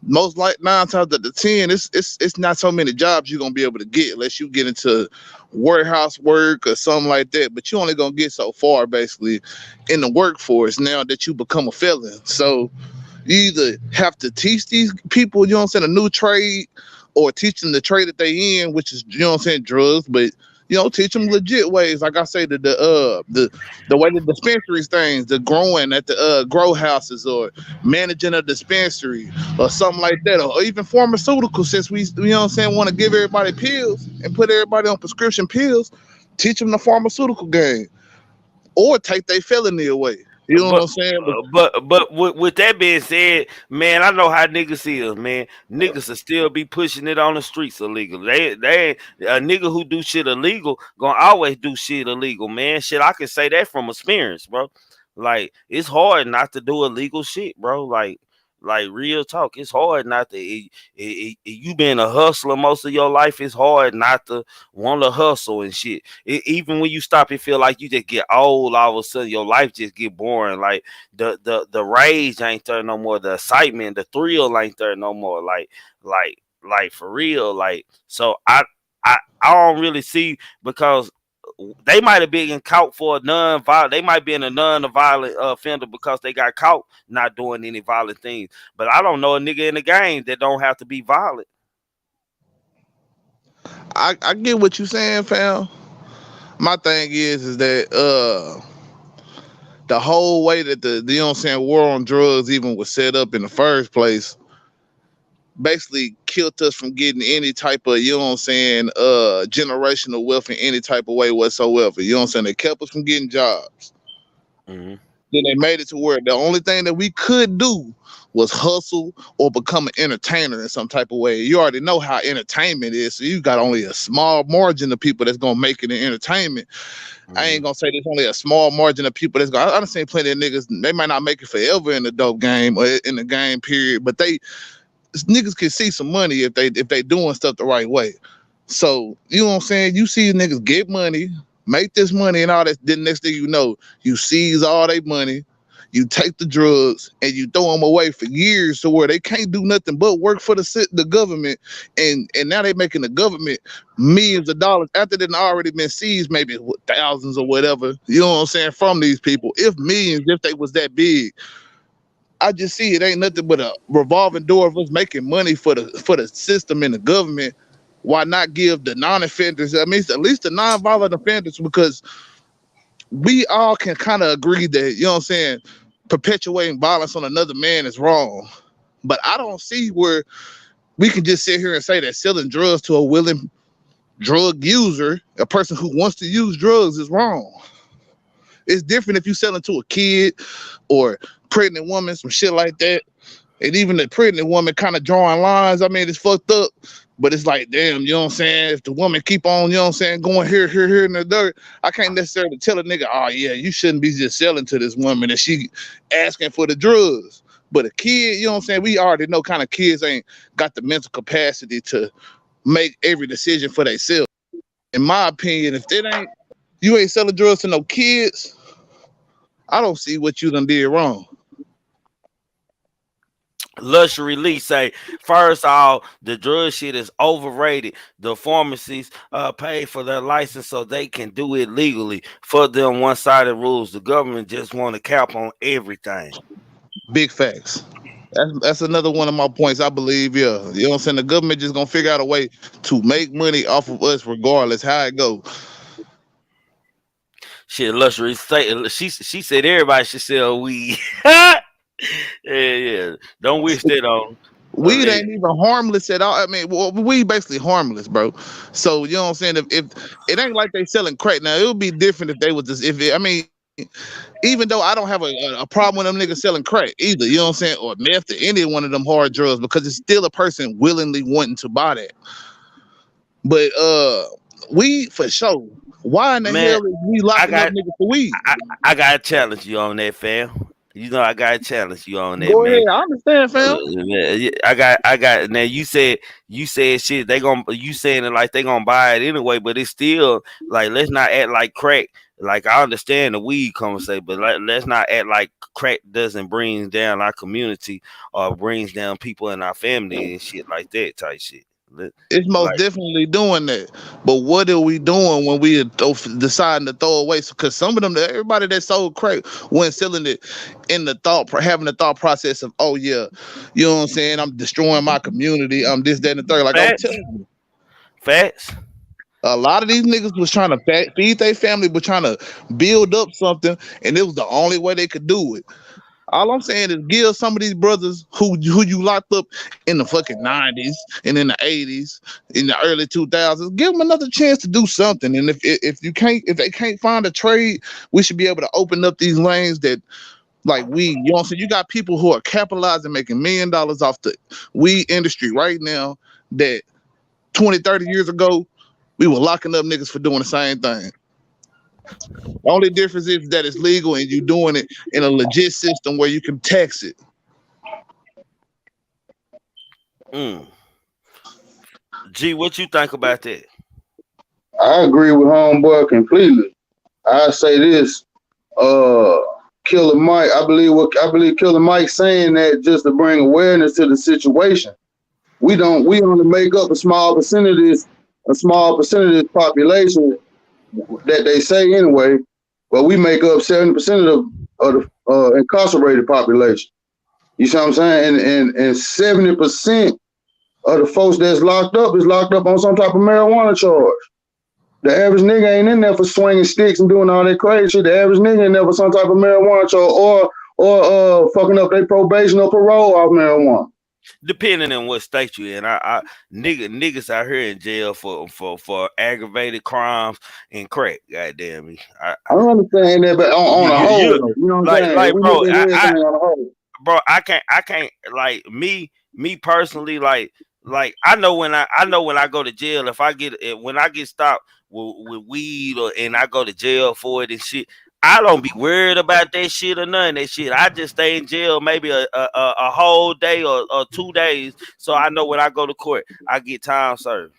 Most like 9 times out of 10, it's not so many jobs you're gonna be able to get unless you get into warehouse work or something like that. But you only gonna get so far basically in the workforce now that you become a felon. So you either have to teach these people, you know what I'm saying, a new trade, or teach them the trade that they in, which is, you know what I'm saying, drugs, but you know, teach them legit ways. Like I say, the way the dispensaries things, the growing at the grow houses, or managing a dispensary or something like that, or even pharmaceuticals, since we, you know what I'm saying, want to give everybody pills and put everybody on prescription pills, teach them the pharmaceutical game or take their felony away. You know what But I'm saying? But but with that being said, man, I know how niggas is, man. Niggas will still be pushing it on the streets illegal. They ain't a nigga who do shit illegal gonna always do shit illegal, man. Shit, I can say that from experience, bro. Like it's hard not to do illegal shit, bro. Like real talk, it's hard not to. You been a hustler most of your life. It's hard not to want to hustle and shit. Even when you stop, it feel like you just get old. All of a sudden, your life just get boring. Like the rage ain't there no more. The excitement, the thrill ain't there no more. Like for real. Like so, I don't really see because they might have been caught for a non-violent. They might be in a non-violent offender because they got caught not doing any violent things. But I don't know a nigga in the game that don't have to be violent. I get what you saying, fam. My thing is that the whole way that the, you know what I'm saying, war on drugs even was set up in the first place basically killed us from getting any type of, you know what I'm saying, generational wealth in any type of way whatsoever. You know what I'm saying? They kept us from getting jobs. Mm-hmm. Then they made it to where the only thing that we could do was hustle or become an entertainer in some type of way. You already know how entertainment is, so you got only a small margin of people that's gonna make it in entertainment. I Mm-hmm. ain't gonna say there's only a small margin of people that's gonna. I understand plenty of niggas. They might not make it forever in the dope game or in the game period, but niggas can see some money if they doing stuff the right way. So you know what I'm saying? You see niggas get money, make this money and all that. Then next thing you know, you seize all their money, you take the drugs and you throw them away for years to where they can't do nothing but work for the government. And now they making the government millions of dollars after they've already been seized, maybe thousands or whatever. You know what I'm saying, from these people. If millions, if they was that big. I just see it ain't nothing but a revolving door of us making money for the system and the government. Why not give the non-offenders, I mean, at least the non-violent offenders, because we all can kind of agree that, you know what I'm saying, perpetuating violence on another man is wrong. But I don't see where we can just sit here and say that selling drugs to a willing drug user, a person who wants to use drugs, is wrong. It's different if you selling to a kid or pregnant woman, some shit like that. And even the pregnant woman kind of drawing lines. I mean, it's fucked up, but it's like, damn, you know what I'm saying? If the woman keep on, you know what I'm saying, going here in the dirt, I can't necessarily tell a nigga, oh yeah, you shouldn't be just selling to this woman and she asking for the drugs. But a kid, you know what I'm saying, we already know kind of kids ain't got the mental capacity to make every decision for themselves. In my opinion, if you ain't selling drugs to no kids, I don't see what you done did wrong. Luxury Lee say, first off, the drug shit is overrated. The pharmacies pay for their license so they can do it legally. For them one-sided rules, the government just want to cap on everything. Big facts. That's another one of my points. I believe, yeah. You know what I'm saying? The government just gonna figure out a way to make money off of us regardless how it go. Shit, Luxury say she said everybody should sell weed. Yeah. Don't wish that on. Weed Hey, ain't even harmless at all. I mean, well, weed basically harmless, bro. So you know what I'm saying? If it ain't like they selling crack now, it would be different if they was just I mean, even though I don't have a problem with them niggas selling crack either, you know what I'm saying, or meth or any one of them hard drugs, because it's still a person willingly wanting to buy that. But weed for sure. Why in the man, hell is we I locking up got niggas for weed? I gotta challenge you on that, fam. You know I gotta challenge you on that, Go man. ahead, I understand, fam. Yeah, I got. Now you said shit. They gonna you saying it like they gonna buy it anyway, but it's still like let's not act like crack. Like I understand the weed conversation, but let's not act like crack doesn't bring down our community or brings down people in our family and shit like that type shit. It's most Like definitely doing that. But what are we doing when we deciding to throw away? Because some of them, everybody that sold crack when selling it in the having the thought process of, oh yeah, you know what I'm saying? I'm destroying my community. I'm this, that, and the third. Like I'm facts, telling you, facts. a lot of these niggas was trying to feed their family, but trying to build up something, and it was the only way they could do it. All I'm saying is give some of these brothers who you locked up in the fucking 90s and in the 80s, in the early 2000s, give them another chance to do something. And if they can't find a trade, we should be able to open up these lanes that like weed. You know what I'm saying? You got people who are capitalizing, making $1 million off the weed industry right now that 20, 30 years ago, we were locking up niggas for doing the same thing. The only difference is that it's legal and you doing it in a legit system where you can tax it. Mm. G, what you think about that? I agree with homeboy completely. I say this, uh, Killer Mike. I believe Killer Mike saying that just to bring awareness to the situation. We only make up a small percentage of this population that they say anyway, but we make up 70% of the incarcerated population. You see what I'm saying? And 70% of the folks that's locked up is locked up on some type of marijuana charge. The average nigga ain't in there for swinging sticks and doing all that crazy shit. The average nigga in there for some type of marijuana charge or fucking up their probation or parole off marijuana. Depending on what state you in, niggas out here in jail for aggravated crimes and crack. Goddamn me, I don't understand that, but on the whole, you know what I'm saying? like We bro, look at everything on the whole. bro, I can't like me personally, like I know when I go to jail, if I get when I get stopped with weed and I go to jail for it and shit, I don't be worried about that shit or none of that shit. I just stay in jail maybe a whole day or 2 days, so I know when I go to court, I get time served.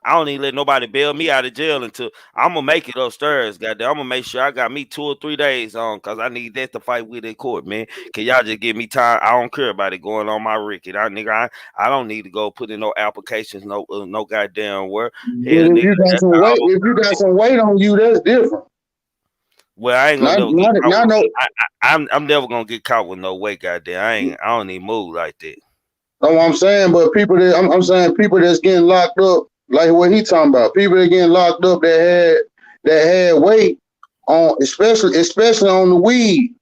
I don't even let nobody bail me out of jail until I'm gonna make it upstairs. Goddamn, I'm gonna make sure I got me 2 or 3 days on, cause I need that to fight with in court, man. Can y'all just give me time? I don't care about it going on my record. I don't need to go put in no applications, no goddamn where. But Hell, if nigga, you got that's some weight, all. if you got some weight on you, that's different. Well, I ain't gonna never get caught Not with, no. I'm never gonna get caught with no weight, goddamn. I don't even move like that. That's what I'm saying. But people that I'm saying people that's getting locked up, like what he talking about, people that getting locked up that had weight on, especially on the weed.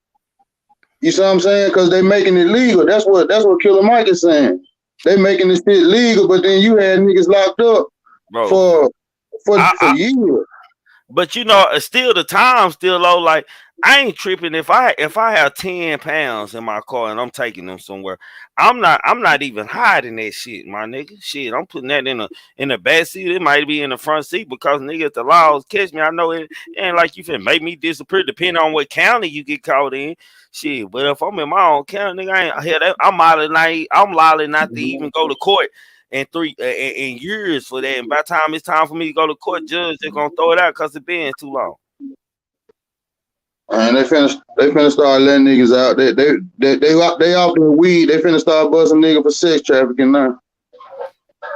You see what I'm saying? Because they making it legal. That's what Killer Mike is saying. They making this shit legal, but then you had niggas locked up Bro, for years. But you know, still the time still low. Like I ain't tripping if I have 10 pounds in my car and I'm taking them somewhere. I'm not even hiding that shit, my nigga. Shit, I'm putting that in the back seat. It might be in the front seat because nigga, if the laws catch me, I know it ain't like you finna make me disappear depending on what county you get caught in. Shit, but if I'm in my own county, nigga, I'm lolling not to even go to court and in years for that. And by the time it's time for me to go to court, judge they're gonna throw it out because it's been too long. And they finna start letting niggas out. They off the weed. They finna start busting niggas for sex trafficking now.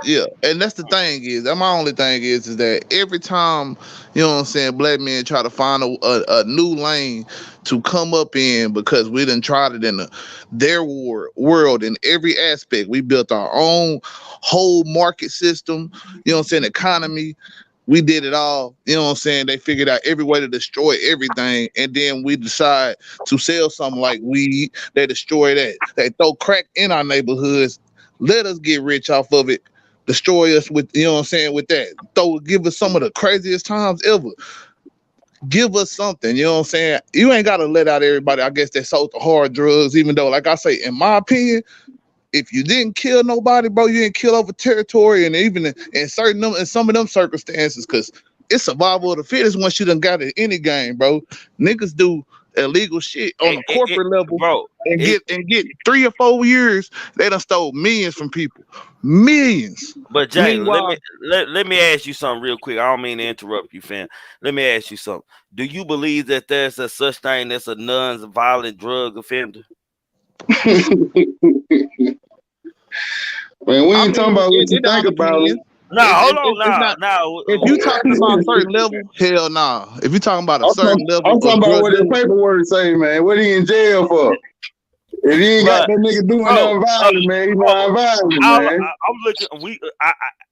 Yeah, and that's the thing is, that my only thing is that every time, you know what I'm saying, black men try to find a new lane to come up in because we done tried it in their world in every aspect. We built our own whole market system, you know what I'm saying, economy. We did it all. You know what I'm saying? They figured out every way to destroy everything. And then we decide to sell something like weed. They destroy that. They throw crack in our neighborhoods. Let us get rich off of it. Destroy us with, you know what I'm saying, with that. Give us some of the craziest times ever. Give us something, you know what I'm saying? You ain't got to let out everybody, I guess, that sold the hard drugs, even though, like I say, in my opinion, if you didn't kill nobody, bro, you didn't kill over territory, and even in some of them circumstances, because it's survival of the fittest once you done got it any game, bro. Niggas do illegal shit on a corporate level bro. and get 3 or 4 years. They done stole millions from people, millions. But Jalen, Meanwhile, let me ask you something real quick. I don't mean to interrupt you, fam. Let me ask you something. Do you believe that there's a such thing as a non-violent drug offender? Man, we I ain't talking mean, about what you it all think about depends. it. No, hold on, It's not. now. If you talking about a certain level, hell nah. If you talking about a certain level I'm talking of about drug what his dealing, paperwork say, man. What he in jail for? If he ain't got But that nigga doing non-violent, man, he non-violent, man. I'm looking.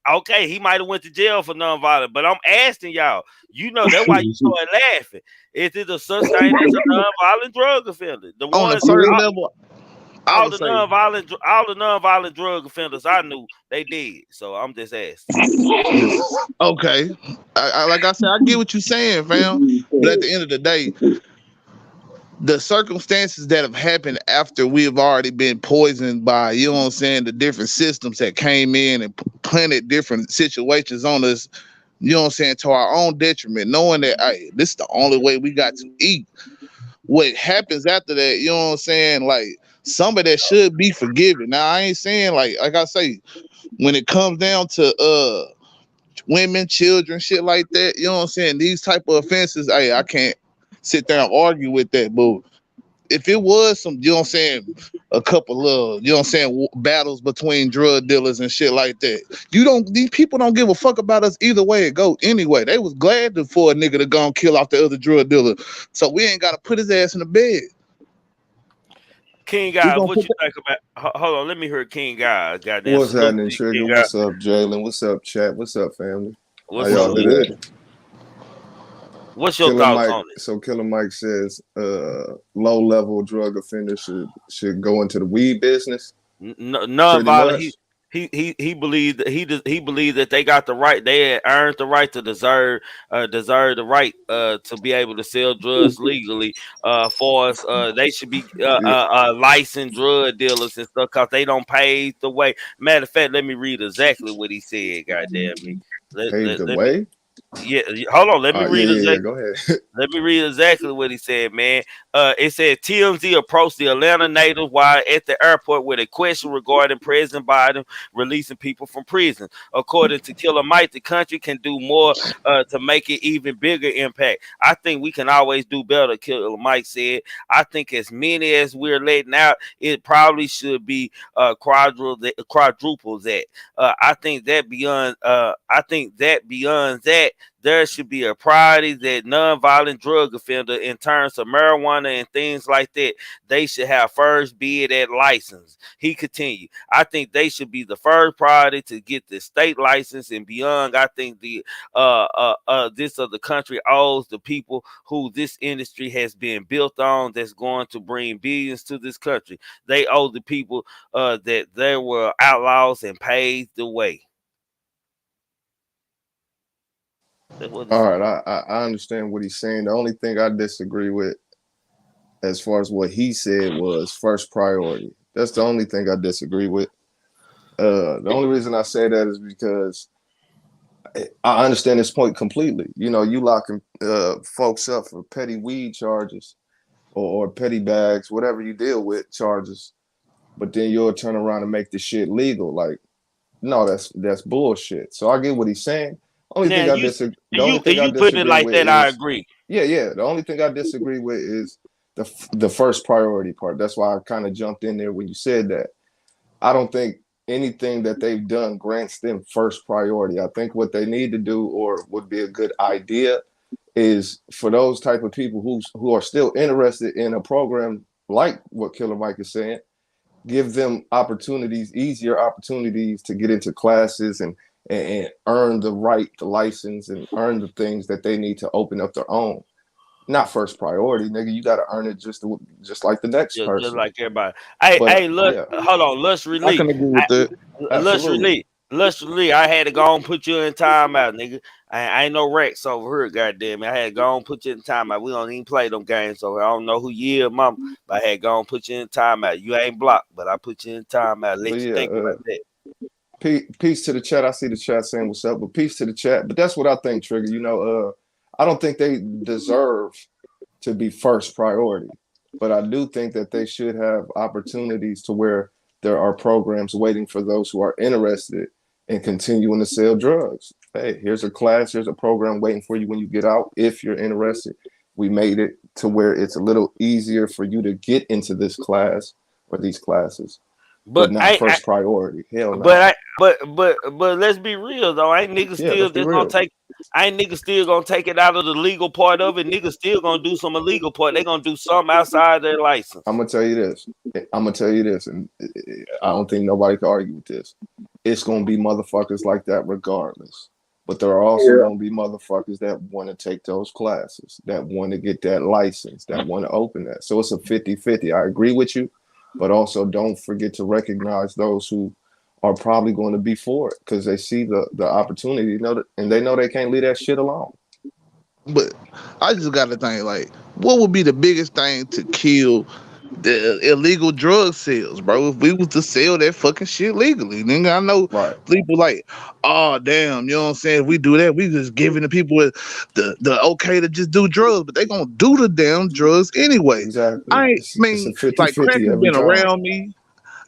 Okay. He might have went to jail for non-violent, but I'm asking y'all. You know that's why you started laughing. Is it a such thing as a non-violent drug offender? The on a ones, certain level, I all would the say, non-violent drug offenders I knew, they did. So I'm just asking. okay. Like I said, I get what you're saying, fam. But at the end of the day, the circumstances that have happened after we have already been poisoned by, you know what I'm saying, the different systems that came in and planted different situations on us, you know what I'm saying, to our own detriment, knowing that, hey, this is the only way we got to eat. What happens after that, you know what I'm saying, like, some of that should be forgiven. Now, I ain't saying, like I say, when it comes down to women, children, shit like that, you know what I'm saying, these type of offenses, hey, I can't sit there and argue with that, but if it was some, you know what I'm saying, a couple of, you know what I'm saying, battles between drug dealers and shit like that, these people don't give a fuck about us either way it go anyway. They was glad for a nigga to go and kill off the other drug dealer, so we ain't got to put his ass in the bed. King We guys, gonna what put you think about? Hold on, let me hear King guys. Goddamn, What's salute happening, to you, Trigger? King guys. What's up, Jalen? What's up, chat? What's up, family? How What's y'all up? today? What's your Killer thoughts Mike. on it? So Killer Mike says low-level drug offenders should go into the weed business. Pretty Non-violent. much. He believed that he believed that they got the right. They had earned the right to deserve the right to be able to sell drugs legally. For us, they should be Yeah, licensed drug dealers and stuff because they don't pay the way. Matter of fact, let me read exactly what he said. Goddamn me. paved the Let me. way. Yeah, hold on. Let me Yeah, read yeah, exactly. yeah. Go ahead. Let me read exactly what he said, man. It said TMZ approached the Atlanta native while at the airport with a question regarding President Biden releasing people from prison. According to Killer Mike, the country can do more to make it even bigger impact. I think we can always do better, Killer Mike said. I think as many as we're letting out, it probably should be quadruple that. I think that beyond that, there should be a priority that non-violent drug offender in terms of marijuana and things like that, they should have first bid at license. He continued, I think they should be the first priority to get the state license and beyond. I think the this of the country owes the people who this industry has been built on, that's going to bring billions to this country. They owe the people that they were outlaws and paved the way. That's what he All said. right, I understand what he's saying. The only thing I disagree with, as far as what he said, was first priority. That's the only thing I disagree with. The only reason I say that is because I understand this point completely. You know, you locking folks up for petty weed charges or petty bags, whatever you deal with charges, but then you'll turn around and make the shit legal. Like, no, that's bullshit. So I get what he's saying. Only Now thing I disagree. The only thing I you putting it disagree like with that, I is, agree. yeah. The only thing I disagree with is the first priority part. That's why I kind of jumped in there when you said that. I don't think anything that they've done grants them first priority. I think what they need to do, or would be a good idea, is for those type of people who are still interested in a program like what Killer Mike is saying, give them opportunities, easier opportunities to get into classes and and earn the right, the license, and earn the things that they need to open up their own. Not first priority, nigga. You got to earn it just like the next just person. like everybody. Hey, But hey, yeah, hold on, Lust I Relief. can agree with that. Lust absolutely. Relief. Lust Relief. I had to go and put you in timeout, nigga. I ain't no Rex over here, goddamn it. I had to go and put you in timeout. We don't even play them games over here. I don't know who you is, mama, but I had to go and put you in timeout. You ain't blocked, but I put you in timeout. But Let you yeah, think about that. peace to the chat. I see the chat saying what's up, but peace to the chat. But that's what I think, Trigger. I don't think they deserve to be first priority, but I do think that they should have opportunities to where there are programs waiting for those who are interested in continuing to sell drugs. Hey, here's a class, here's a program waiting for you when you get out. If you're interested, we made it to where it's a little easier for you to get into this class or these classes, but But not first priority. Hell no. but let's be real though. Ain't niggas Yeah, still let's be just gonna real. take? Ain't niggas still gonna take it out of the legal part of it? Niggas still gonna do some illegal part. They gonna do something outside their license. I'm gonna tell you this. And I don't think nobody can argue with this. It's gonna be motherfuckers like that regardless. But there are also gonna be motherfuckers that want to take those classes, that want to get that license, that want to open that. So it's a 50-50. I agree with you, but also don't forget to recognize those who are probably going to be for it because they see the opportunity, and they know they can't leave that shit alone. But I just got to think, like, what would be the biggest thing to kill the illegal drug sales, bro? If we was to sell that fucking shit legally, nigga, I know Right. people like, oh damn, you know what I'm saying? If we do that, we just giving the people the okay to just do drugs, but they gonna do the damn drugs anyway. Exactly. I It's a mean, like crack 50-50 has every been time. around me.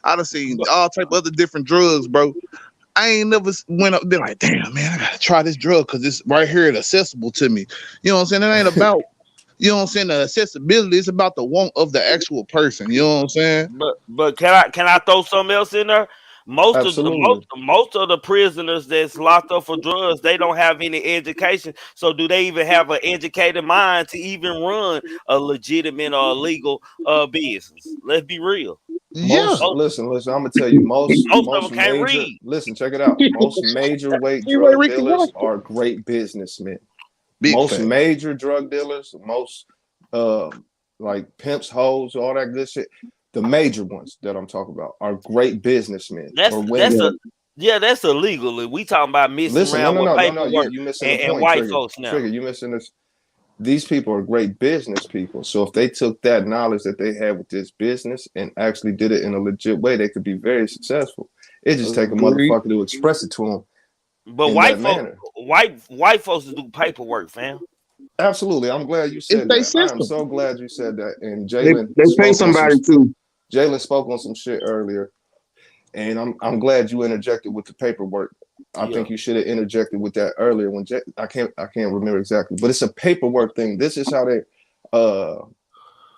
I done seen all type of other different drugs, bro. I ain't never went up and been like, damn, man, I gotta try this drug because it's right here and accessible to me. You know what I'm saying? It ain't about, you know what I'm saying, the accessibility. It's about the want of the actual person. You know what I'm saying? But can I throw something else in there? Absolutely. Most of the prisoners that's locked up for drugs, they don't have any education. So do they even have an educated mind to even run a legitimate or legal business? Let's be real. Yeah. Listen, I'm gonna tell you, most Most of them can't major, read. listen, check it out. Most major weight You ain't drug Ricky dealers Martin. are great businessmen. Big Most fan. major drug dealers, most like pimps, hoes, all that good shit. The major ones that I'm talking about are great businessmen or women. That's illegal. We talking about messing Listen, no, around no, with no, no, no. paperwork You missing the and point, white Trigger. folks now. Trigger, you missing this. These people are great business people. So if they took that knowledge that they had with this business and actually did it in a legit way, they could be very successful. It just take a Agreed. motherfucker to express it to them But in that manner. white folks do paperwork, fam. Absolutely. I'm glad you It's said their that. I am system. so glad you said that. And They pay somebody to. Jalen spoke on some shit earlier. And I'm glad you interjected with the paperwork. I think you should have interjected with that earlier when I can't remember exactly, but it's a paperwork thing. This is how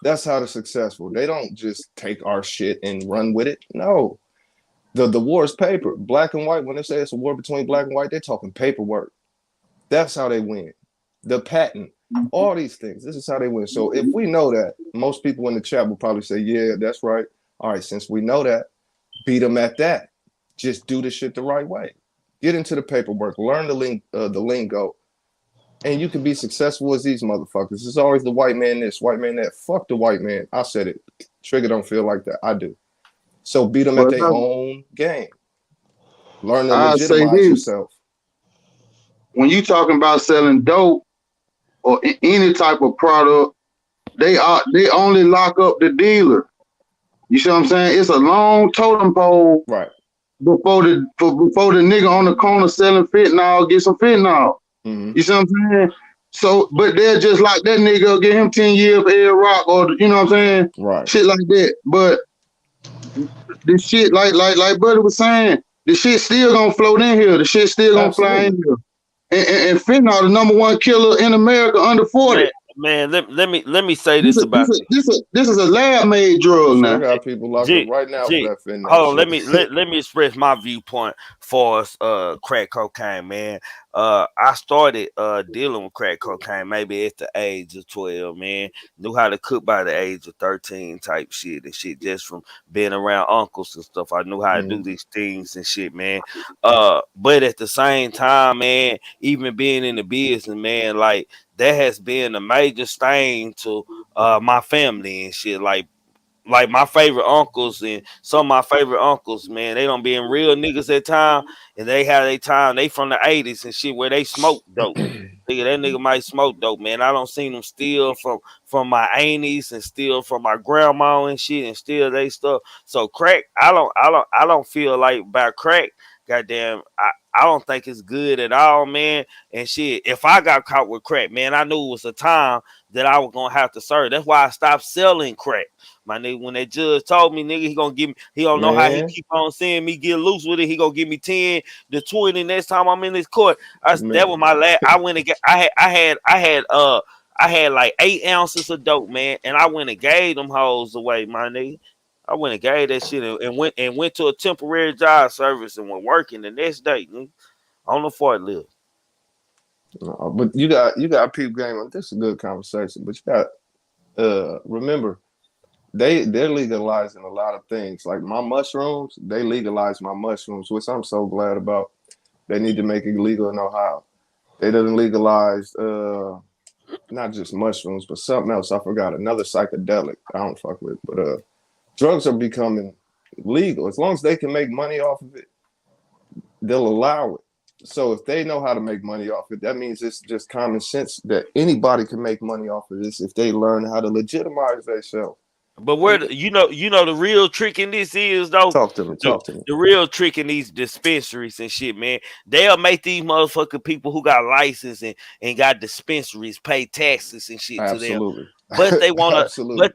that's how they're successful. They don't just take our shit and run with it. No. The war is paper. Black and white, when they say it's a war between black and white, they're talking paperwork. That's how they win. The patent, all these things. This is how they win. So if we know that, most people in the chat will probably say, yeah, that's right. All right, since we know that, beat them at that. Just do the shit the right way. Get into the paperwork, learn the lingo, and you can be successful as these motherfuckers. It's always the white man this, white man that. Fuck the white man. I said it. Trigger don't feel like that. I do. So beat them at their own game. Learn to I say legitimize this: yourself. when you talking about selling dope or any type of product, they only lock up the dealer. You see what I'm saying? It's a long totem pole, right, before the nigga on the corner selling fentanyl get some fentanyl. Mm-hmm. You see what I'm saying? So, but they're just like that nigga get him 10 years of Air Rock, or you know what I'm saying? Right. Shit like that. But the shit, like Buddy was saying, the shit still gonna float in here. The shit still gonna fly in here. And fentanyl, the #1 killer in America under 40. Man, let me say This this is about this is a lab made drug Shit, I now. got people locked up G right now for G. that fentanyl Hold on, let shit. me let me express my viewpoint for us crack cocaine, man. I started dealing with crack cocaine maybe at the age of 12, man. Knew how to cook by the age of 13 type shit and shit just from being around uncles and stuff. I knew how to do Mhm. these things and shit, man. But at the same time, man, even being in the business, man, like that has been a major stain to my family and shit. Like my favorite uncles and some of my favorite uncles, man, they don't being real niggas at time, and they have their time. They from the '80s and shit where they smoke dope. Nigga, that nigga might smoke dope, man. I don't seen them steal from my aunties and steal from my grandma and shit and steal they stuff. So crack, I don't feel like about crack. Goddamn, I don't think it's good at all, man. And shit, if I got caught with crack, man, I knew it was a time that I was gonna have to serve. That's why I stopped selling crack. My nigga, when that judge told me, nigga, he gonna give me, he don't know how he Man, keep on seeing me get loose with it. He gonna give me 10 to 20 next time I'm in this court. That man, was my last. I went and get, I had like 8 ounces of dope, man, and I went and gave them hoes away, my nigga. I went and gave that shit and went to a temporary job service and went working the next day, nigga, on the forklift. no, but you got people game. This is a good conversation, but you got remember they're legalizing a lot of things. Like my mushrooms, they legalized my mushrooms, which I'm so glad about. They need to make it legal in Ohio. They didn't legalize not just mushrooms, but something else. I forgot another psychedelic. I don't fuck with, but drugs are becoming legal as long as they can make money off of it. They'll allow it. So if they know how to make money off it, that means it's just common sense that anybody can make money off of this if they learn how to legitimize themselves. But And you know the real trick in this is though. talk to me, The, talk to me. the real trick in these dispensaries and shit, man. They'll make these motherfucking people who got license and got dispensaries pay taxes and shit to them. Absolutely. But they wanna Absolutely.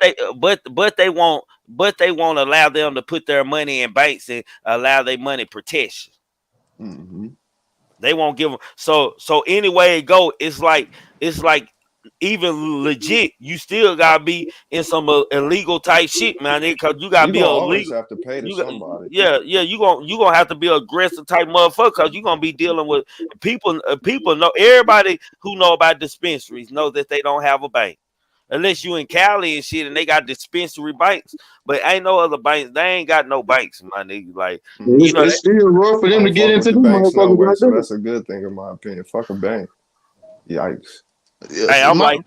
but they won't allow them to put their money in banks and allow their money protection. Hmm. They won't give them so anyway it go, it's like even legit, you still gotta be in some illegal type shit, man. Because you gotta You're be gonna a always legal. have to pay to You got, somebody. yeah, you gonna have to be aggressive type motherfucker because you gonna be dealing with people. People know everybody who know about dispensaries know that they don't have a bank unless you in Cali and shit and they got dispensary banks, but ain't no other banks. They ain't got no banks, my nigga. Like Hmm. you know, It's still rough for I them to don't get fuck with into the them banks no motherfuckers way, like so that. that's a good thing in my opinion. Fuck a bank. Yikes. hey, Yes, I'm my like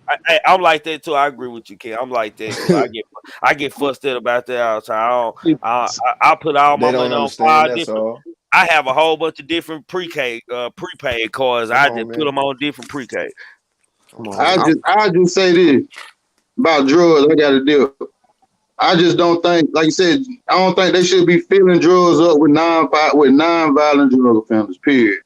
I'm like that too. I agree with you, Ken. I'm like that too. I get frustrated about that all the time. I put all my They don't money on understand. 5 That's different. all. I have a whole bunch of different prepaid cards. Come I on, just put man. them on different prepaid. Come on, I man. just I just say this about drugs. I got to deal. I just don't think, like you said, I don't think they should be filling drugs up with non-violent drug offenders. Period.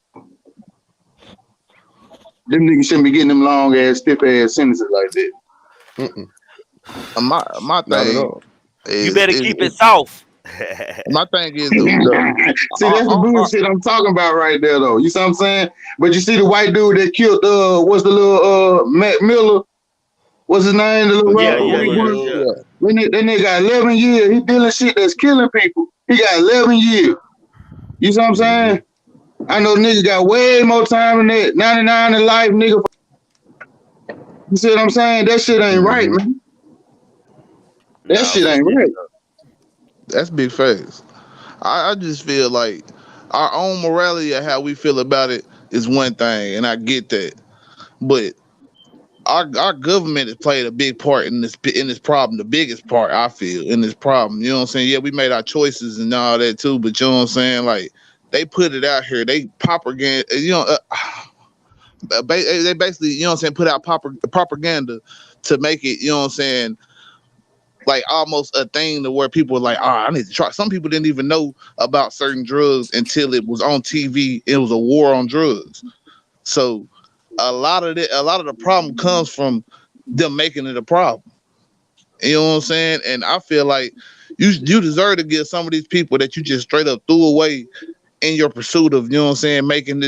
Them niggas shouldn't be getting them long ass, stiff ass sentences like that. Mm-mm. my Not at thing all. You is better is, keep is it soft. my thing is the See, that's the bullshit I'm talking about right there, though. You see what I'm saying? But you see the white dude that killed what's the little Matt Miller? What's his name? The little The Yeah, rapper, drug yeah, white dealer yeah, boy. dude. yeah. yeah. That nigga got 11 years. He dealing shit that's killing people. He got 11 years. You see what I'm Hmm. saying? I know nigga got way more time than that. 99 in life, nigga. You see what I'm saying? That shit ain't right, Hmm. man. That No, shit for ain't real. right. That's big facts. I just feel like our own morality of how we feel about it is one thing, and I get that. But our government has played a big part in this problem, the biggest part I feel in this problem. You know what I'm saying? Yeah, we made our choices and all that too, but you know what I'm saying? Like they put it out here, they propaganda, they basically, you know what I'm saying, put out propaganda to make it, you know what I'm saying, like almost a thing to where people were like, I need to try. Some people didn't even know about certain drugs until it was on TV. It was a war on drugs. So a lot of the problem comes from them making it a problem. You know what I'm saying? And I feel like you deserve to get some of these people that you just straight up threw away in your pursuit of, you know what I'm saying, making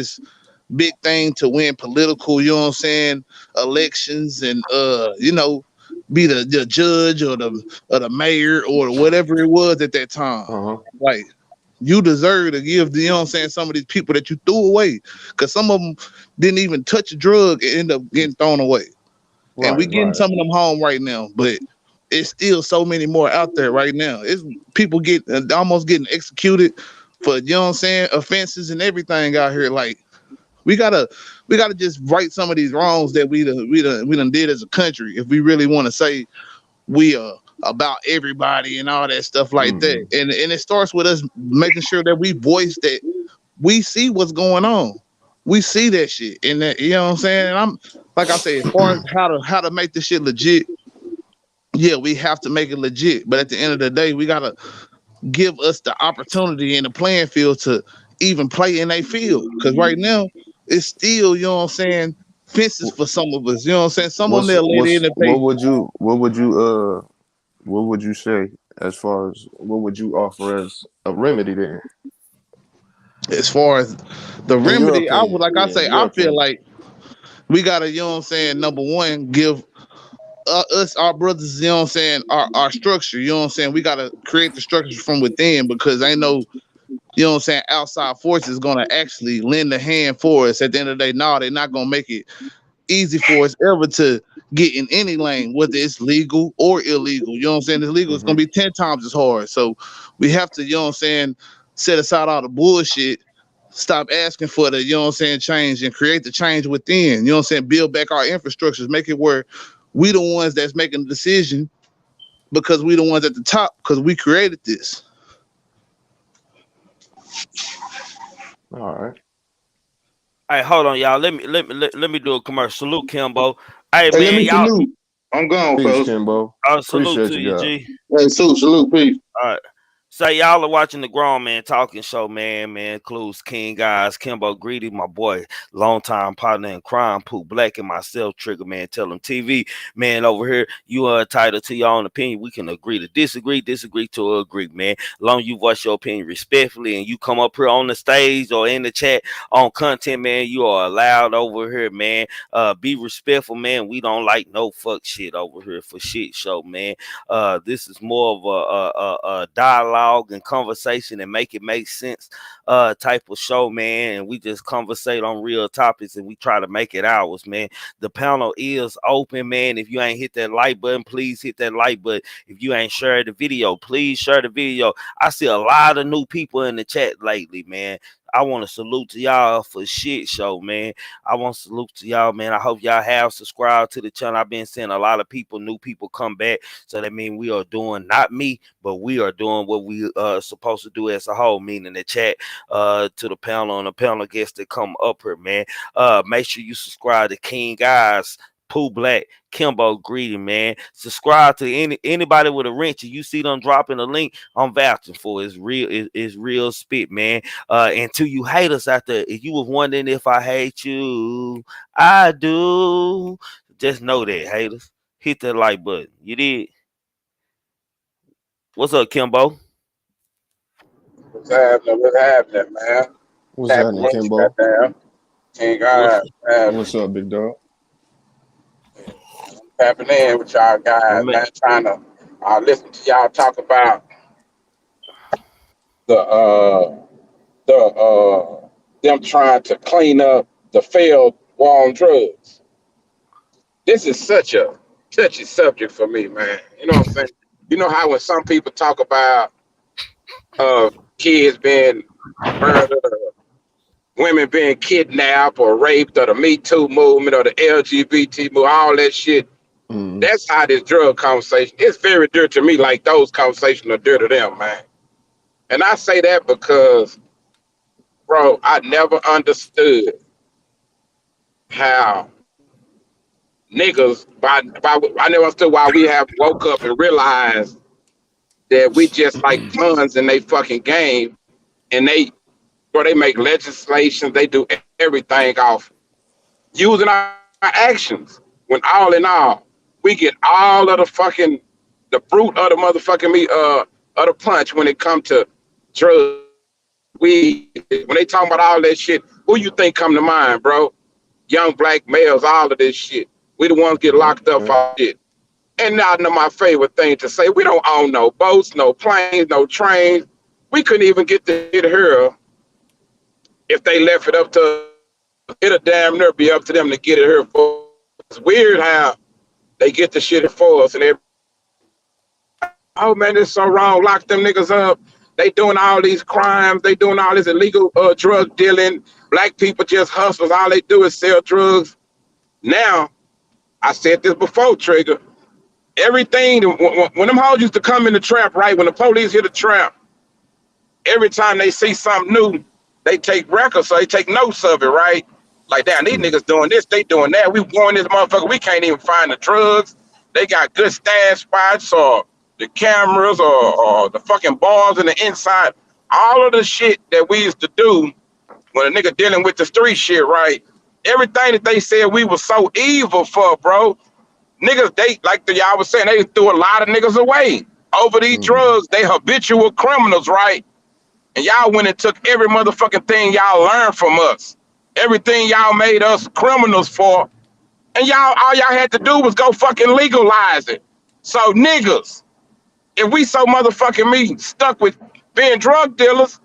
big thing to win political, you know what I'm saying, elections and be the judge or the mayor or whatever it was at that time. Like you deserve to give the, you know what I'm saying, some of these people that you threw away. Cause some of them didn't even touch a drug and end up getting thrown away. And we getting some of them home right now, but it's still so many more out there right now. It's people almost getting executed for, you know what I'm saying, offenses and everything out here. Like we gotta just right some of these wrongs that we done did as a country if we really want to say we are about everybody and all that stuff like that. And it starts with us making sure that we voice that we see what's going on. We see that shit. And that, you know what I'm saying? And I'm like I said, as far as how to make this shit legit, yeah, we have to make it legit. But at the end of the day, we gotta give us the opportunity in the playing field to even play in a field. Because right now, it's still, you know what I'm saying, fences for some of us. You know what I'm saying? Some of them they'll let in and pay. What would you say as far as what would you offer as a remedy then? As far as the remedy, I would I feel like we gotta, you know what I'm saying, number one, give us, our brothers, you know what I'm saying, our structure, you know what I'm saying. We gotta create the structure from within because ain't no, you know what I'm saying, outside forces gonna actually lend a hand for us. At the end of the day, no, they're not gonna make it easy for us ever to get in any lane, whether it's legal or illegal. You know what I'm saying? It's legal, it's gonna be 10 times as hard. So we have to, you know what I'm saying, set aside all the bullshit, stop asking for the, you know what I'm saying, change and create the change within. You know what I'm saying? Build back our infrastructures, make it where we the ones that's making the decision because we the ones at the top because we created this. All right. Hey, hold on, y'all. Let me do a commercial. Salute, Kimbo. Hey, Hey, let man, me y'all. salute. I'm gone, Peace, fellas. Kimbo. Salute Appreciate to you, you, guys. G. Hey, salute, peace. All right. So y'all are watching the Grown Man Talking Show, man. Includes King Guys, Kimbo Greedy, my boy, longtime partner in crime, Pooh Black, and myself, Triggamantellemtv. Man, over here, you are entitled to your own opinion. We can agree to disagree to agree, man. As long as you voice your opinion respectfully and you come up here on the stage or in the chat on content, man, you are allowed over here, man. Be respectful, man. We don't like no fuck shit over here for shit show, man. This is more of a dialogue and conversation and make it make sense type of show, man. And we just conversate on real topics and we try to make it ours, man. The panel is open, man. If you ain't hit that like button, please hit that like button. If you ain't shared the video, please share the video. I see a lot of new people in the chat lately, man. I want to salute to y'all for shit show, man. I want to salute to y'all, man. I hope y'all have subscribed to the channel. I've been seeing a lot of people, new people come back. So that means we are doing, not me, but we are doing what we supposed to do as a whole, meaning the chat to the panel and the panel guests that come up here, man. Make sure you subscribe to King Guys, Pooh Black, Kimbo Greedy, man. Subscribe to anybody with a wrench. You see them dropping a link, I'm vouching for. It's real, it's real spit, man. And to you haters out there, if you was wondering if I hate you, I do. Just know that, haters. Hit that like button. You did. What's up, Kimbo? What's happening? What's happening, man? What's happening, Kimbo? Goddamn. King God. What's up, big dog? Happening with y'all guys, man. Trying to listen to y'all talk about them trying to clean up the failed war on drugs. This is such a touchy subject for me, man. You know what I'm saying? You know how when some people talk about kids being murdered or women being kidnapped or raped or the Me Too movement or the LGBT movement, all that shit. That's how this drug conversation, it's very dear to me, like those conversations are dear to them, man. And I say that because, bro, I never understood how niggas, I never understood why we have woke up and realized that we just like pawns in they fucking game, and they make legislation, they do everything off using our actions. When all in all, we get all of the fruit of the motherfucking meat, of the punch when it comes to drugs. When they talk about all that shit, Who you think come to mind, bro? Young black males, all of this shit. We the ones get locked up for shit. And now my favorite thing to say, we don't own no boats, no planes, no trains. We couldn't even get the shit here if they left it up to, it'll damn near be up to them to get it here for us. It's weird how they get the shit for us and oh man, it's so wrong. Lock them niggas up. They doing all these crimes. They doing all this illegal drug dealing. Black people just hustlers. All they do is sell drugs. Now, I said this before, Trigger. Everything, when them hoes used to come in the trap, right? When the police hit the trap, every time they see something new, they take records, so they take notes of it, right? Like, damn, these niggas doing this, they doing that. We going this motherfucker. We can't even find the drugs. They got good stash spots or the cameras or the fucking bars in the inside. All of the shit that we used to do when a nigga dealing with the street shit, right? Everything that they said we was so evil for, bro. Niggas, they, like y'all was saying, they threw a lot of niggas away over these drugs. They habitual criminals, right? And y'all went and took every motherfucking thing y'all learned from us. Everything y'all made us criminals for. And y'all, all y'all had to do was go fucking legalize it. So niggas, if we so motherfucking stuck with being drug dealers,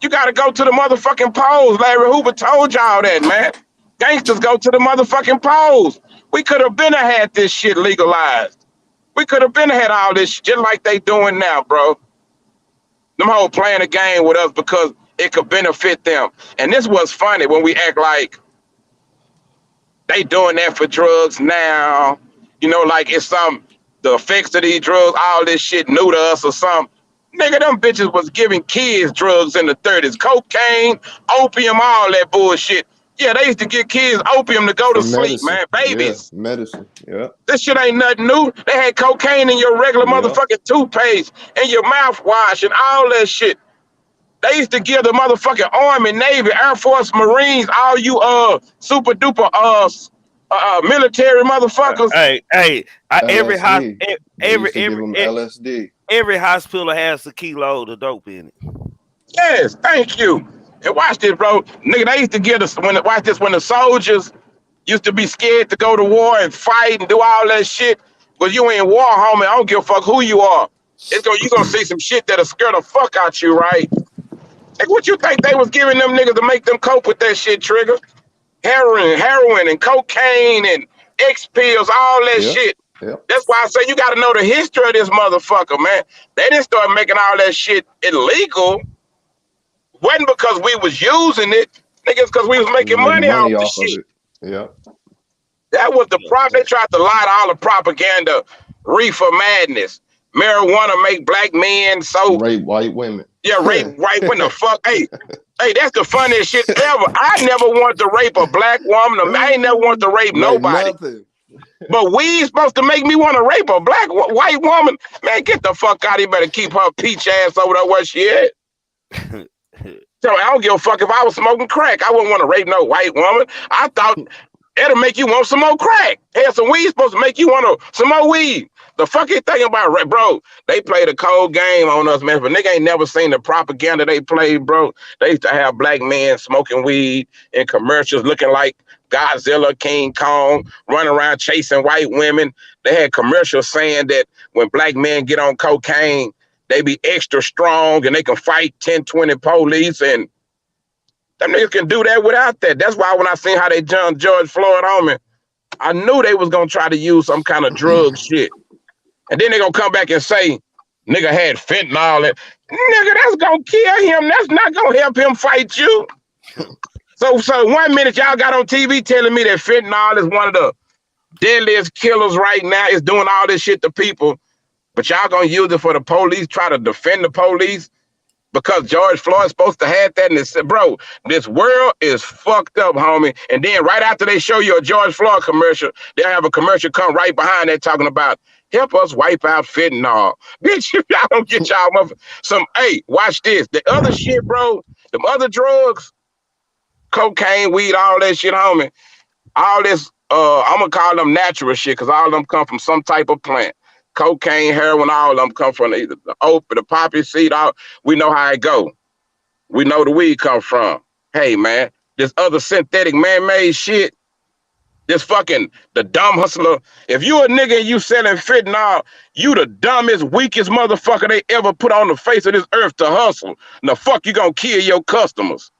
you gotta go to the motherfucking polls. Larry Hoover told y'all that, man. Gangsters go to the motherfucking polls. We could have been had this shit legalized. We could have been had all this shit just like they doing now, bro. Them whole playing a game with us because it could benefit them. And this was funny when we act like they doing that for drugs now. You know, like it's the effects of these drugs, all this shit new to us or something. Nigga, them bitches was giving kids drugs in the 30s. Cocaine, opium, all that bullshit. Yeah, they used to give kids opium to go to sleep, man. Babies. Yeah, medicine, yeah. This shit ain't nothing new. They had cocaine in your regular motherfucking toothpaste and your mouthwash and all that shit. They used to give the motherfucking Army, Navy, Air Force, Marines, all you super duper military motherfuckers. Every LSD. Every hospital has a kilo of dope in it. Yes, thank you. And watch this, bro. Nigga, they used to give us when the soldiers used to be scared to go to war and fight and do all that shit. But you ain't war, homie. I don't give a fuck who you are. You gonna see some shit that'll scare the fuck out you, right? Like, what you think they was giving them niggas to make them cope with that shit, Trigger? Heroin and cocaine and X pills, all that shit. Yep. That's why I say you got to know the history of this motherfucker, man. They didn't start making all that shit illegal. Wasn't because we was using it, niggas, because we was making money off the shit. Yeah. That was the problem. They tried to lie to all the propaganda, reefer madness, marijuana make black men so rape white women. Yeah, rape white women. The fuck, hey, that's the funniest shit ever. I never wanted to rape a black woman. I ain't never wanted to rape nobody. Nothing. But we supposed to make me want to rape a white woman? Man, get the fuck out of here. Better keep her peach ass over there where she at. So I don't give a fuck if I was smoking crack. I wouldn't want to rape no white woman. I thought it'll make you want some more crack. Hell, some weed supposed to make you want some more weed. The fucking thing about rape, bro, they played a cold game on us, man. But nigga ain't never seen the propaganda they played, bro. They used to have black men smoking weed in commercials looking like Godzilla, King Kong, running around chasing white women. They had commercials saying that when black men get on cocaine, they be extra strong and they can fight 10, 20 police, and them niggas can do that without that. That's why when I seen how they jumped George Floyd on me, I knew they was gonna try to use some kind of drug shit. And then they gonna come back and say, nigga had fentanyl. And, nigga, that's gonna kill him. That's not gonna help him fight you. So 1 minute y'all got on TV telling me that fentanyl is one of the deadliest killers right now. It's doing all this shit to people. But y'all gonna use it for the police, try to defend the police because George Floyd's supposed to have that. And it said, bro, this world is fucked up, homie. And then right after they show you a George Floyd commercial, they'll have a commercial come right behind that talking about, help us wipe out fentanyl. Bitch, if y'all don't get y'all hey, watch this. The other shit, bro, them other drugs, cocaine, weed, all that shit, homie. All this, I'm gonna call them natural shit because all of them come from some type of plant. Cocaine, heroin, all of them come from either the opium, the poppy seed. We know how it go. We know the weed come from. Hey, man, this other synthetic man-made shit. This fucking the dumb hustler. If you a nigga and you selling fentanyl, you the dumbest, weakest motherfucker they ever put on the face of this earth to hustle. And the fuck you gonna kill your customers?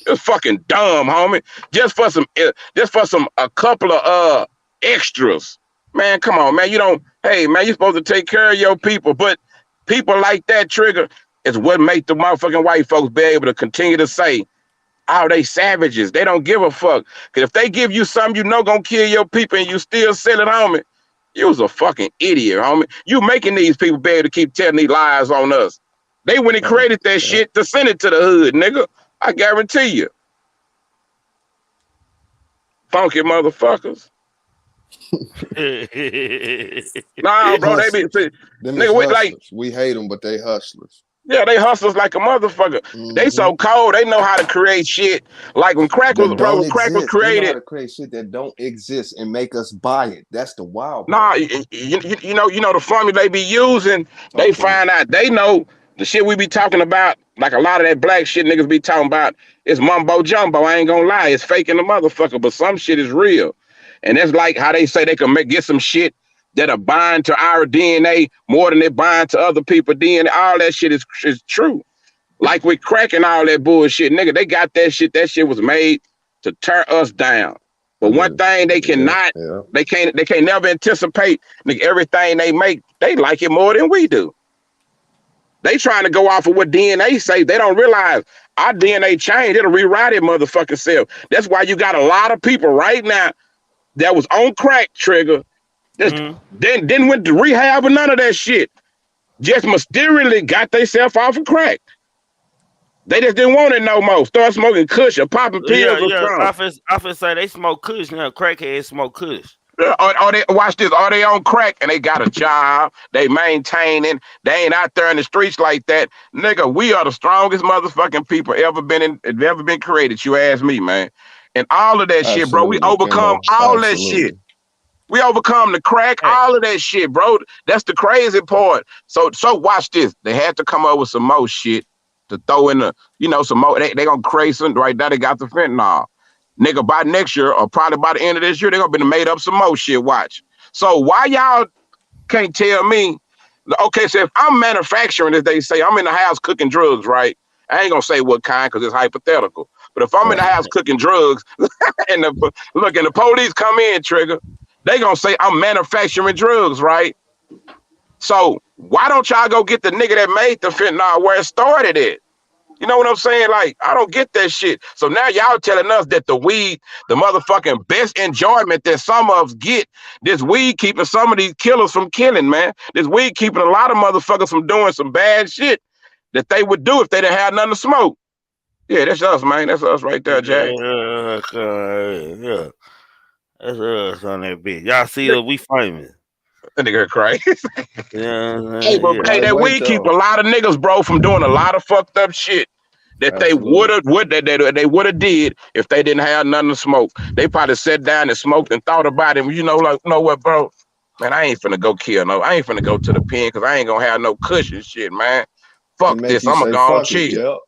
It's fucking dumb, homie. Just for a couple of extras. Man, come on, man. Hey man, you supposed to take care of your people, but people like that Trigger is what make the motherfucking white folks be able to continue to say, oh, they savages. They don't give a fuck. Because if they give you something you know gonna kill your people and you still sell it, homie, you was a fucking idiot, homie. You making these people be able to keep telling these lies on us. They went and created that shit to send it to the hood, nigga. I guarantee you. Funky motherfuckers. Nah, bro, they be nigga, like we hate them, but they hustlers. Yeah, they hustlers like a motherfucker. They so cold, they know how to create shit. Like when crack was created. They know how to create shit that don't exist and make us buy it. That's the wild part. Nah, you know the formula they be using. They find out, they know the shit we be talking about. Like a lot of that black shit niggas be talking about. It's mumbo jumbo. I ain't gonna lie, it's faking the motherfucker, but some shit is real. And that's like how they say they can get some shit that'll bind to our DNA more than they bind to other people's DNA. All that shit is true. Like with crack and all that bullshit, nigga, they got that shit. That shit was made to tear us down. But one thing they cannot, they can't never anticipate, nigga, everything they make, they like it more than we do. They trying to go off of what DNA say. They don't realize our DNA change. It'll rewrite it motherfucking self. That's why you got a lot of people right now that was on crack, Trigger, then went to rehab and none of that shit. Just mysteriously got themselves off of crack. They just didn't want it no more. Start smoking kush or popping pills or something. I say they smoke kush now. Crackheads smoke kush. Or they watch this. Are they on crack and they got a job? They maintaining. They ain't out there in the streets like that, nigga. We are the strongest motherfucking people ever been created. You ask me, man. And all of that shit, bro. We overcome all that shit. We overcome the crack, all of that shit, bro. That's the crazy part. So watch this. They had to come up with some more shit to throw in some more. They gonna create something right now. They got the fentanyl. Nigga, by next year, or probably by the end of this year, they're gonna be made up some more shit. Watch. So why y'all can't tell me, okay, so if I'm manufacturing, as they say, I'm in the house cooking drugs, right? I ain't gonna say what kind because it's hypothetical. But if I'm in the house cooking drugs and the police come in, Trigger, they gonna say I'm manufacturing drugs, right? So why don't y'all go get the nigga that made the fentanyl where it started at? You know what I'm saying? Like, I don't get that shit. So now y'all telling us that the weed, the motherfucking best enjoyment that some of us get, this weed keeping some of these killers from killing, man. This weed keeping a lot of motherfuckers from doing some bad shit that they would do if they didn't have nothing to smoke. Yeah, that's us, man. That's us right there, Jack. Yeah. That's us on that bitch. Y'all see us, we famous. That nigga crazy. Hey, that weed keep a lot of niggas, bro, from doing a lot of fucked up shit that they would have did if they didn't have nothing to smoke. They probably sat down and smoked and thought about it. You know what, bro? Man, I ain't finna go kill no. I ain't finna go to the pen because I ain't gonna have no cushion shit, man. Fuck this. I'm gonna go chill.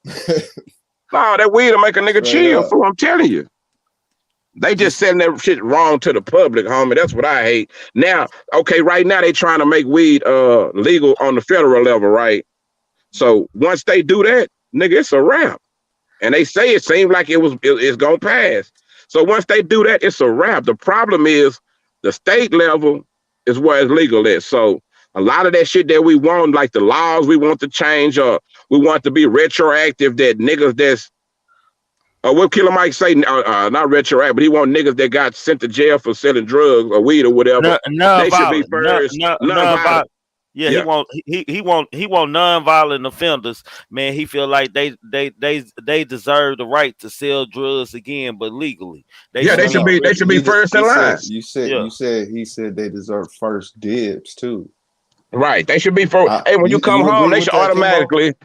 Nah, that weed will make a nigga chill. Fool, I'm telling you. They just selling that shit wrong to the public, homie. That's what I hate. Now, okay, right now they trying to make weed legal on the federal level, right? So once they do that, nigga, it's a wrap. And they say it seems like it's gonna pass. So once they do that, it's a wrap. The problem is the state level is where it's legal at. So a lot of that shit that we want, like the laws we want to change, or we want to be retroactive, that niggas that's what Killer Mike say, not retroactive, but he want niggas that got sent to jail for selling drugs or weed or whatever. They should be first. Yeah, he want non-violent offenders. Man, he feel like they deserve the right to sell drugs again, but legally. They should be first in line. He said they deserve first dibs too. Right, they should be first. Hey, when you come home, they should automatically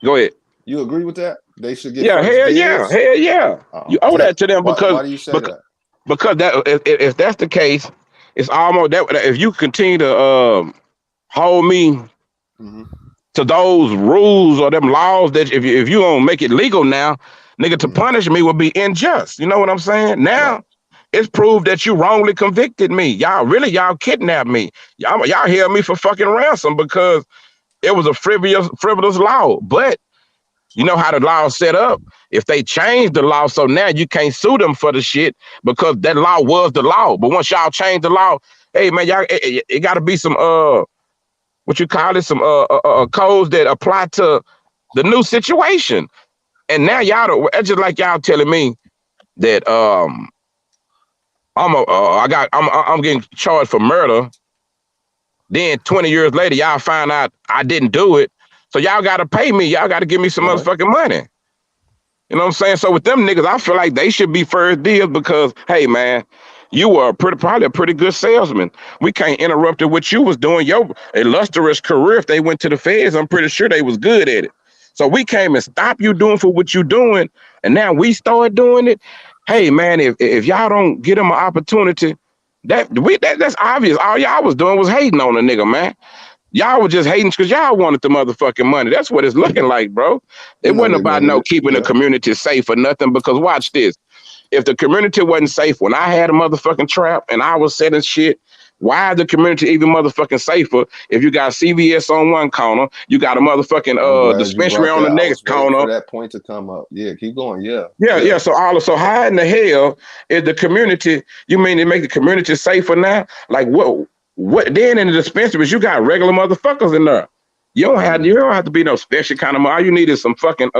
go ahead. You agree with that? They should get hell yeah. You owe that to them because why do you say that? Because that if that's the case, it's almost that if you continue to hold me to those rules or them laws that if you don't make it legal now, nigga, to punish me would be unjust. You know what I'm saying? Right. Now it's proved that you wrongly convicted me. Y'all kidnapped me. Y'all held me for fucking ransom because it was a frivolous law. But you know how the law is set up. If they change the law, so now you can't sue them for the shit because that law was the law. But once y'all change the law, hey man, y'all it got to be some what you call it, some codes that apply to the new situation. And now it's just like y'all telling me that I'm getting charged for murder. Then 20 years later, y'all find out I didn't do it. So y'all gotta pay me. Y'all gotta give me some Right. motherfucking money. You know what I'm saying? So with them niggas, I feel like they should be first deals because, hey man, you were probably a pretty good salesman. We can't interrupt what you was doing. Your illustrious career, if they went to the feds, I'm pretty sure they was good at it. So we came and stopped you doing for what you doing, and now we start doing it. Hey man, if y'all don't get them an opportunity, that's obvious. All y'all was doing was hating on a nigga, man. Y'all were just hating because y'all wanted the motherfucking money. That's what it's looking like, bro. It You know wasn't they about wanted no it. keeping the Yeah. community safe or nothing. Because watch this. If the community wasn't safe when I had a motherfucking trap and I was selling shit, why is the community even motherfucking safer if you got CVS on one corner, you got a motherfucking I'm glad you dispensary brought on the that. I was next waiting for corner? that point to come up. Yeah, keep going. Yeah. Yeah, Yeah. yeah. So how in the hell is the community? You mean to make the community safer now? Like what? What? Then in the dispensaries, you got regular motherfuckers in there. You don't have to be no special kind of. All you need is some fucking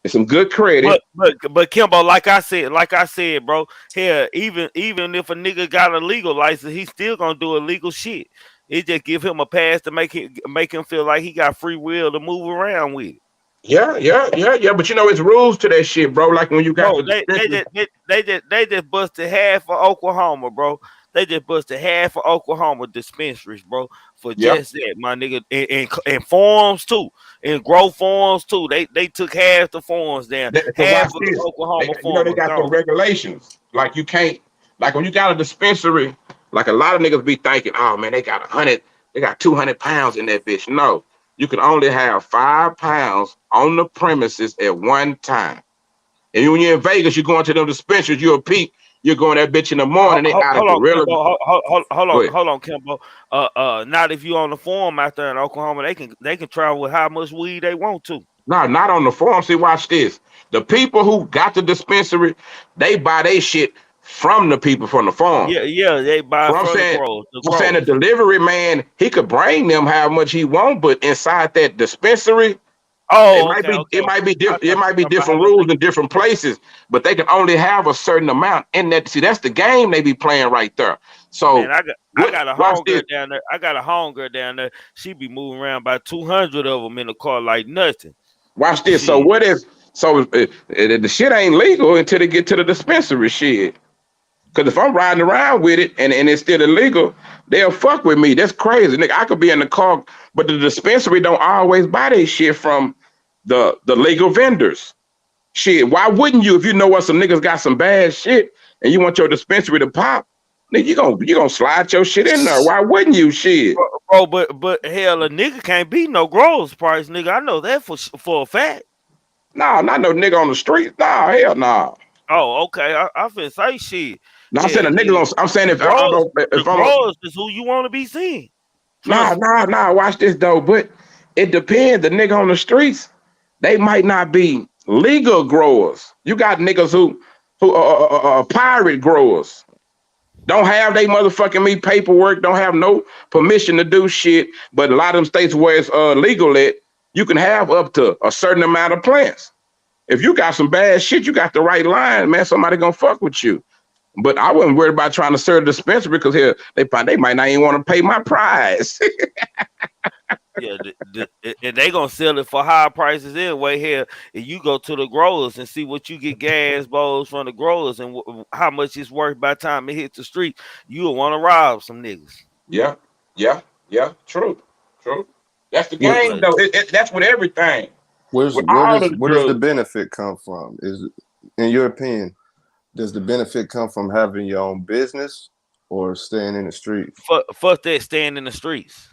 some good credit. But Kimbo, like I said, bro. Hell, even if a nigga got a legal license, he still gonna do illegal shit. It just give him a pass to make him feel like he got free will to move around with it. Yeah. But you know, it's rules to that shit, bro. Like when you got Bro, the dispensary. they just busted half of Oklahoma, bro. They just busted half of Oklahoma dispensaries, bro, for Yeah. just that, my nigga. And farms too, and grow farms too. They took half the farms down. So Half watch of the this. Oklahoma They farmers got some gone. regulations. Like you can't, like when you got a dispensary, like a lot of niggas be thinking, oh man, they got 100, they got 200 pounds in that bitch. No, you can only have 5 pounds on the premises at one time. And when you're in Vegas, you're going to them dispensaries, you're a peak, you're going that bitch in the morning, they out of Hold on, gorilla. Kimbo. Go ahead. Hold on, Kimbo. Not if you on the farm out there in Oklahoma, they can travel with how much weed they want to. No, not on the farm. See, watch this. The people who got the dispensary, they buy their shit from the people from the farm. Yeah, they buy So I'm from the saying, growers. The I'm saying the growers. delivery man, he could bring them how much he want, but inside that dispensary, it Oh, might okay, be okay. I different. It thought you might be talking about how different much rules they. in different places, but they can only have a certain amount in that. See, that's the game they be playing right there. Man, So I got a watch homegirl this. down there. I got a homegirl down there. She be moving around by 200 of them in the car like nothing. Watch this. So Shit. what if the shit ain't legal until they get to the dispensary shit? Because if I'm riding around with it and it's still illegal, they'll fuck with me. That's crazy. Nigga, I could be in the car, but the dispensary don't always buy their shit from the legal vendors. Shit, why wouldn't you if you know what some niggas got some bad shit and you want your dispensary to pop? Nigga, you gonna slide your shit in there. Why wouldn't you shit? Bro, but hell, a nigga can't beat no growers price, nigga. I know that for a fact. Nah, not no nigga on the street. Nah, hell nah. Oh, okay. I finna say shit. Nah, I'm saying Hell, a nigga nigga. on, I'm saying The if I growers, don't the if I'm a, growers is who you want to be seeing. nah, Trust me. nah, nah, watch this though. But it depends. The nigga on the streets, they might not be legal growers. You got niggas who pirate growers. Don't have they motherfucking me paperwork, don't have no permission to do shit. But a lot of them states where it's legal at, you can have up to a certain amount of plants. If you got some bad shit, you got the right line, man. Somebody gonna fuck with you. But I wasn't worried about trying to serve the dispensary because here they might not even want to pay my price. Yeah, and they gonna sell it for higher prices anyway. Here, and you go to the growers and see what you get gas bowls from the growers and how much it's worth by the time it hits the street. You'll want to rob some niggas. Yeah, yeah, yeah. True. That's the What game, But though. That's with everything, with all of the where does the drugs. benefit come from? Is, in your opinion, does the benefit come from having your own business or staying in the streets? fuck that, staying in the streets.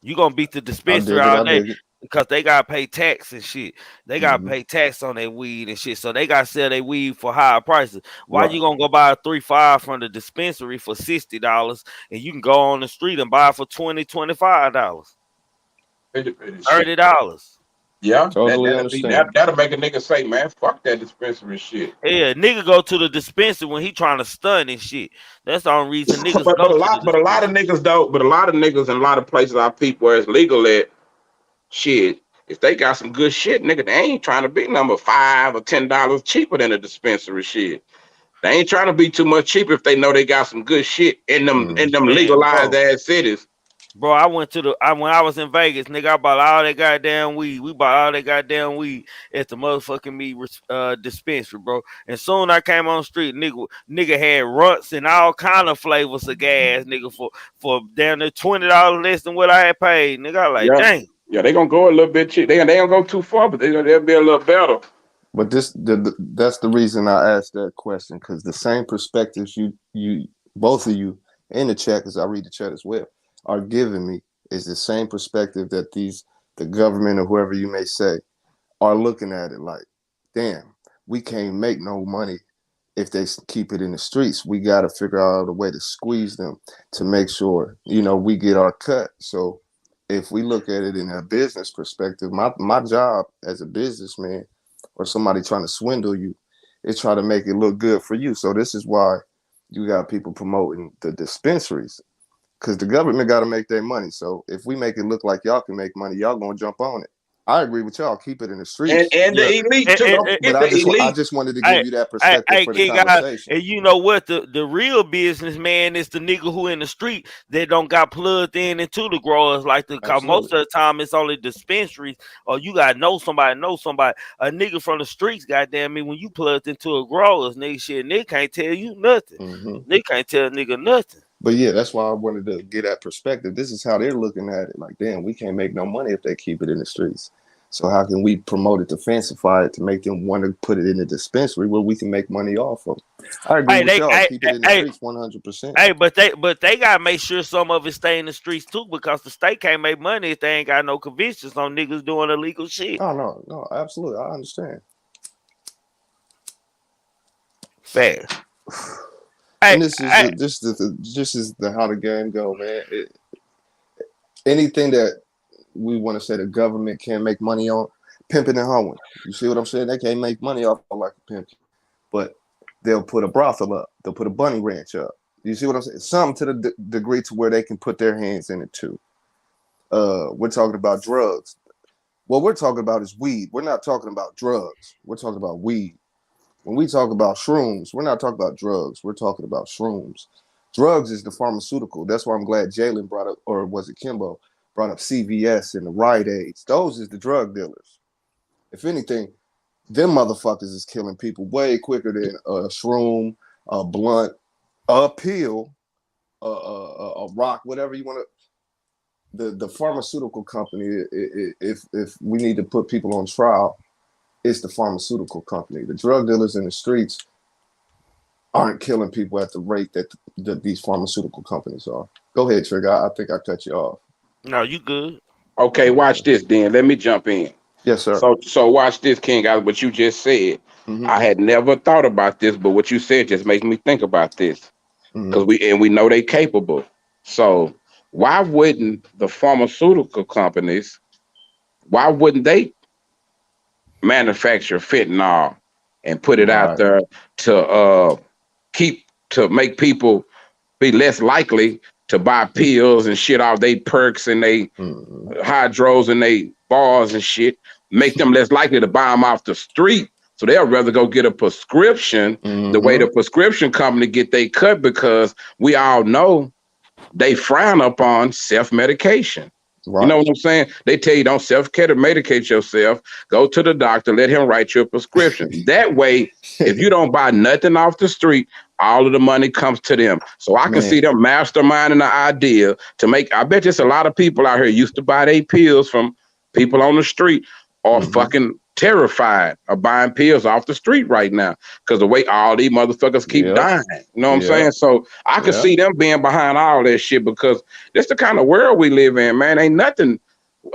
You gonna beat the I dispensary dig it. all I day. dig it. because they gotta pay tax and shit. They gotta Hmm. pay tax on their weed and shit. So they gotta sell their weed for higher prices. Why Right. you gonna go buy a 3-5 from the dispensary for $60 and you can go on the street and buy it for $20, $25, Shit. $30? Yeah, Totally understand. that'll make a nigga say, man, fuck that dispensary shit. Yeah, nigga go to the dispensary when he trying to stun and shit. That's the only reason niggas but go a to the lot but a lot of dispensary. niggas though, but a lot of niggas in a lot of places I peep where it's legal at shit. If they got some good shit, nigga, they ain't trying to be number $5 or $10 cheaper than a dispensary shit. They ain't trying to be too much cheaper if they know they got some good shit in them Man, legalized bro. ass cities. Bro, I went to when I was in Vegas, nigga. I bought all that goddamn weed. We bought all that goddamn weed at the motherfucking dispensary, bro. And soon I came on the street, nigga had runts and all kind of flavors of gas, nigga, for down there $20 less than what I had paid, nigga. I was like, Yeah. dang. Yeah, they gonna go a little bit cheap. They don't go too far, but they'll be a little better. But that's the reason I asked that question, because the same perspectives you both of you in the chat, because I read the chat as well, are giving me is the same perspective that the government or whoever you may say are looking at it like, damn, we can't make no money if they keep it in the streets. We got to figure out a way to squeeze them to make sure, we get our cut. So if we look at it in a business perspective, my job as a businessman or somebody trying to swindle you is try to make it look good for you. So this is why you got people promoting the dispensaries, because the government got to make their money. So if we make it look like y'all can make money, y'all gonna jump on it. I agree with y'all. Keep it in the streets. And Yeah. the elite too. Don't But forget the I elite. just wanted to give Hey, you that perspective for the King guy, conversation. and you know what? The real businessman is the nigga who in the street that don't got plugged in into the growers like the. Cause most Absolutely. of the time it's only dispensaries, or you gotta know somebody. A nigga from the streets, goddamn me, when you plugged into a growers, nigga, shit, nigga can't tell you nothing. Hmm. Nigga can't tell a nigga nothing. But yeah, that's why I wanted to get that perspective. This is how they're looking at it. Like, damn, we can't make no money if they keep it in the streets. So how can we promote it to fancify it to make them want to put it in the dispensary where we can make money off of? I agree with y'all. Keep it in the streets 100%. Hey, but they gotta make sure some of it stay in the streets too, because the state can't make money if they ain't got no convictions on niggas doing illegal shit. Oh no, absolutely, I understand. Fact. And this is the how the game go, man. Anything that we want to say the government can't make money on, pimping and hoeing. You see what I'm saying? They can't make money off of like a pimp, but they'll put a brothel up. They'll put a bunny ranch up. You see what I'm saying? Something to the degree to where they can put their hands in it too. We're talking about drugs. What we're talking about is weed. We're not talking about drugs. We're talking about weed. When we talk about shrooms, we're not talking about drugs. We're talking about shrooms. Drugs is the pharmaceutical. That's why I'm glad Jalen brought up, or was it Kimbo, brought up CVS and the Rite Aids. Those is the drug dealers. If anything, them motherfuckers is killing people way quicker than a shroom, a blunt, a pill, a rock, whatever you want to. The pharmaceutical company, if we need to put people on trial, it's the pharmaceutical company. The drug dealers in the streets aren't killing people at the rate that these pharmaceutical companies are. Go ahead, Trigger. I think I cut you off. No, you good. Okay, watch this then. Let me jump in. Yes, sir. So watch this, King. What you just said. Mm-hmm. I had never thought about this, but what you said just makes me think about this. Because we know they capable. So why wouldn't the pharmaceutical companies, why wouldn't they manufacture fentanyl and put it out there to make people be less likely to buy pills and shit off they perks and they hydros and they bars and shit, make them less likely to buy them off the street. So they'll rather go get a prescription the way the prescription company get they cut, because we all know they frown upon self-medication. Right. You know what I'm saying? They tell you don't self-medicate yourself. Go to the doctor, let him write you a prescription. That way, if you don't buy nothing off the street, all of the money comes to them. So I can see them masterminding the idea to make, I bet there's a lot of people out here used to buy their pills from people on the street or fucking terrified of buying pills off the street right now because the way all these motherfuckers keep dying. You know what I'm saying? So I can see them being behind all that shit, because that's the kind of world we live in, man. Ain't nothing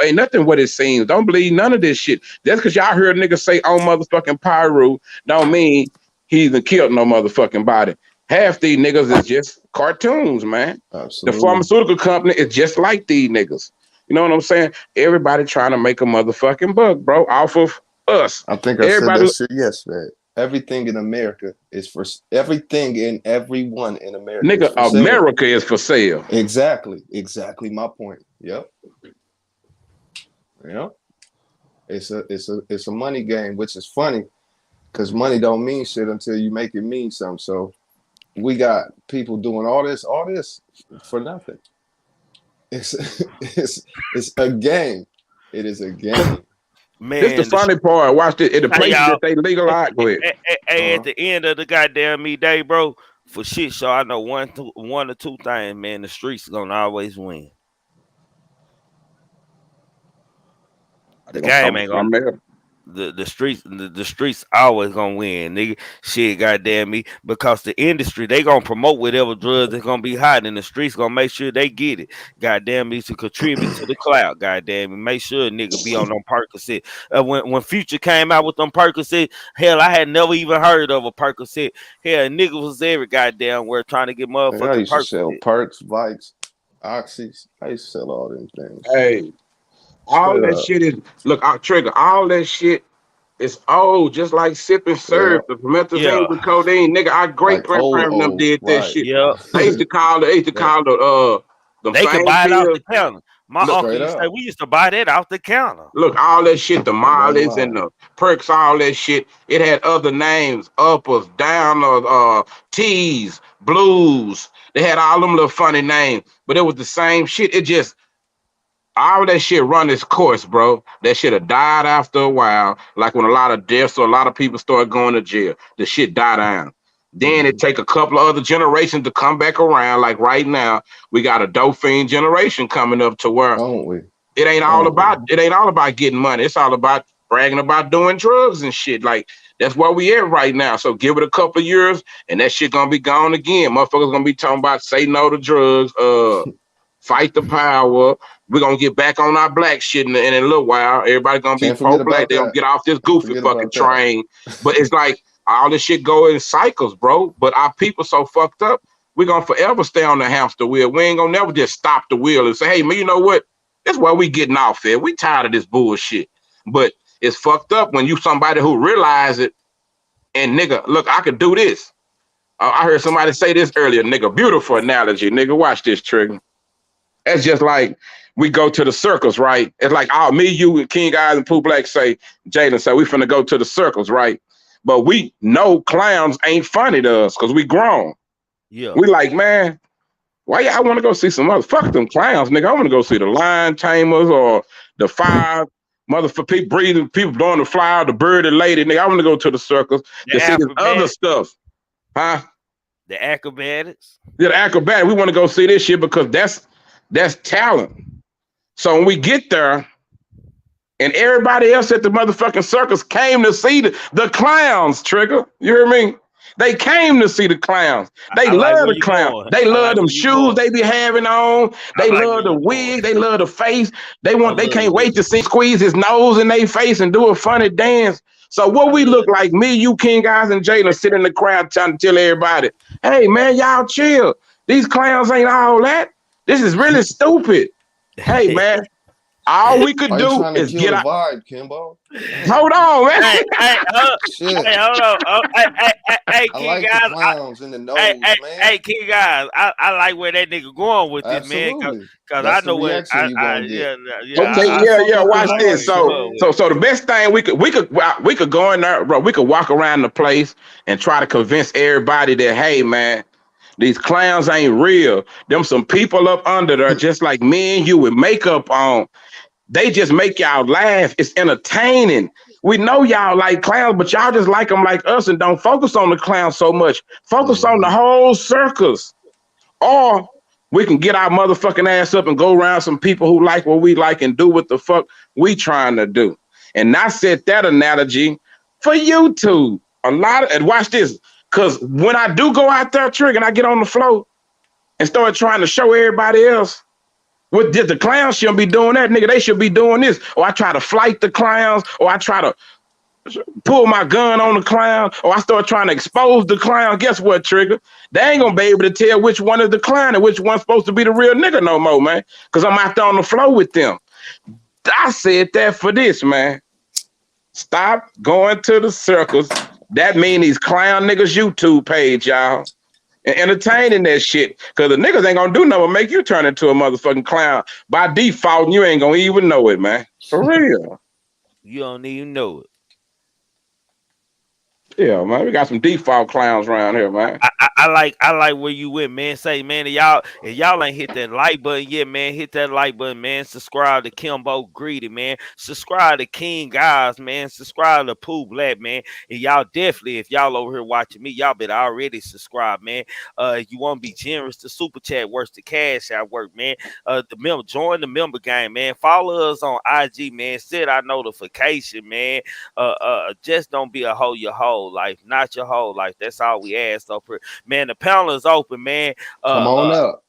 Ain't nothing what it seems. Don't believe none of this shit. Just because y'all heard niggas say on motherfucking Pyro, don't mean he even killed no motherfucking body. Half these niggas is just cartoons, man. The Absolutely. pharmaceutical company is just like these niggas. You know what I'm saying? Everybody trying to make a motherfucking buck, bro, off of us. I think I Everybody, said that shit yesterday. Everything in America is for everything and everyone in America. nigga, Is for sale. America is for sale. Exactly my point. Yep. It's a money game, which is funny because money don't mean shit until you make it mean something. So we got people doing all this for nothing. It's a game. It is a game. Man, This the funny part. Watch this. In the places that they legalize with. At the end of the goddamn day, bro, for shit show, I know one or two things, man. The streets gonna always win. The game ain't gonna. The streets always gonna win, nigga. Shit, goddamn me, because the industry they gonna promote whatever drugs that's gonna be hot, and the streets gonna make sure they get it. Goddamn me, to contribute to the cloud. Goddamn me, make sure a nigga be on them Percocet. When Future came out with them Percocet, hell, I had never even heard of a Percocet. Hell, nigga was every goddamn where trying to get motherfucking I used to sell Percocet. Perks, Vikes, Oxys. I used to sell all them things. Hey, all that shit is look. Trigger. All that shit is old, just like sipping syrup, the promethazine with codeine. Nigga, our great grandparents them did that shit. Yeah, they used to call the they could buy it off the counter. My uncle straight used to up. say we used to buy that off the counter. Look, all that shit, the Mollies and the Perks, all that shit. It had other names, uppers, downers, teas, blues. They had all them little funny names, but it was the same shit. It just all that shit run its course, bro. That shit have died after a while. Like when a lot of deaths or a lot of people start going to jail, the shit die down. Then it take a couple of other generations to come back around. Like right now, we got a dope fiend generation coming up to where it ain't all about getting money. It's all about bragging about doing drugs and shit. Like that's where we at right now. So give it a couple of years, and that shit gonna be gone again. Motherfuckers gonna be talking about say no to drugs, fight the power. We're gonna get back on our black shit in a little while. Everybody gonna be pro-black. They gonna get off this goofy fucking train. But it's like all this shit go in cycles, bro. But our people so fucked up, we're gonna forever stay on the hamster wheel. We ain't gonna never just stop the wheel and say, hey man, you know what? That's why we getting off here. We tired of this bullshit. But it's fucked up when you somebody who realize it and nigga, look, I could do this. I heard somebody say this earlier, nigga. Beautiful analogy, nigga. Watch this, Trigger. It's just like we go to the circles, right? It's like me, you, and King Eyes and Pooh Black say, Jalen say, we finna go to the circles, right? But we know clowns ain't funny to us because we grown. Yeah. We like, man, why y'all want to go see some other? Fuck them clowns, nigga. I want to go see the lion tamers or the five motherfucker people breathing, people blowing the flower, the birdie lady, nigga. I want to go to the circles to see this other stuff. Huh? The acrobatics. Yeah, the acrobatic. We want to go see this shit because that's talent. So when we get there, and everybody else at the motherfucking circus came to see the clowns, Trigger. You hear me? They came to see the clowns. They love the clowns. They love them shoes they be having on. They love the wig. They love the face. They can't wait to see squeeze his nose in their face and do a funny dance. So what we look like, me, you, King Guys, and Jalen sit in the crowd trying to tell everybody, hey man, y'all chill. These clowns ain't all that. This is really stupid. Hey man, all we could do is get out. Vibe, Kimbo. Hold on, man. Hey, hold on. Hey, King like Guys. The clowns in the nose, man. Hey, King Guys. I like where that nigga going with this, man. Because I know what. Yeah. Watch this. So the best thing we could go in there, bro. We could walk around the place and try to convince everybody that, hey, man, these clowns ain't real. Them some people up under there, just like me and you with makeup on. They just make y'all laugh. It's entertaining. We know y'all like clowns, but y'all just like them like us and don't focus on the clowns so much. Focus on the whole circus. Or we can get our motherfucking ass up and go around some people who like what we like and do what the fuck we trying to do. And I said that analogy for YouTube. And watch this. Because when I do go out there, Trig, and I get on the floor and start trying to show everybody else What did the clowns shouldn't be doing that, nigga? They should be doing this. Or I try to flight the clowns, or I try to pull my gun on the clown, or I start trying to expose the clown. Guess what, Trigger? They ain't gonna be able to tell which one is the clown and which one's supposed to be the real nigga no more, man. Cause I'm out there on the floor with them. I said that for this, man. Stop going to the circles. That mean these clown niggas YouTube page, y'all. And entertaining that shit. Cause the niggas ain't gonna do nothing but make you turn into a motherfucking clown. By default, you ain't gonna even know it, man. For real. You don't even know it. Yeah, man. We got some default clowns around here, man. I like where you went, man. Say, man, if y'all ain't hit that like button yet, man, hit that like button, man. Subscribe to Kimbo Greedy, man. Subscribe to King Guys, man. Subscribe to Pooh Black, man. And y'all definitely, if y'all over here watching me, y'all better already subscribe, man. If you want to be generous, the super chat works, the cash out work, man. Join the member game, man. Follow us on IG, man. Set our notification, man. Just don't be a hoe your whole life, not your whole life. That's all we ask up here. Man, the panel is open, man. Come on up.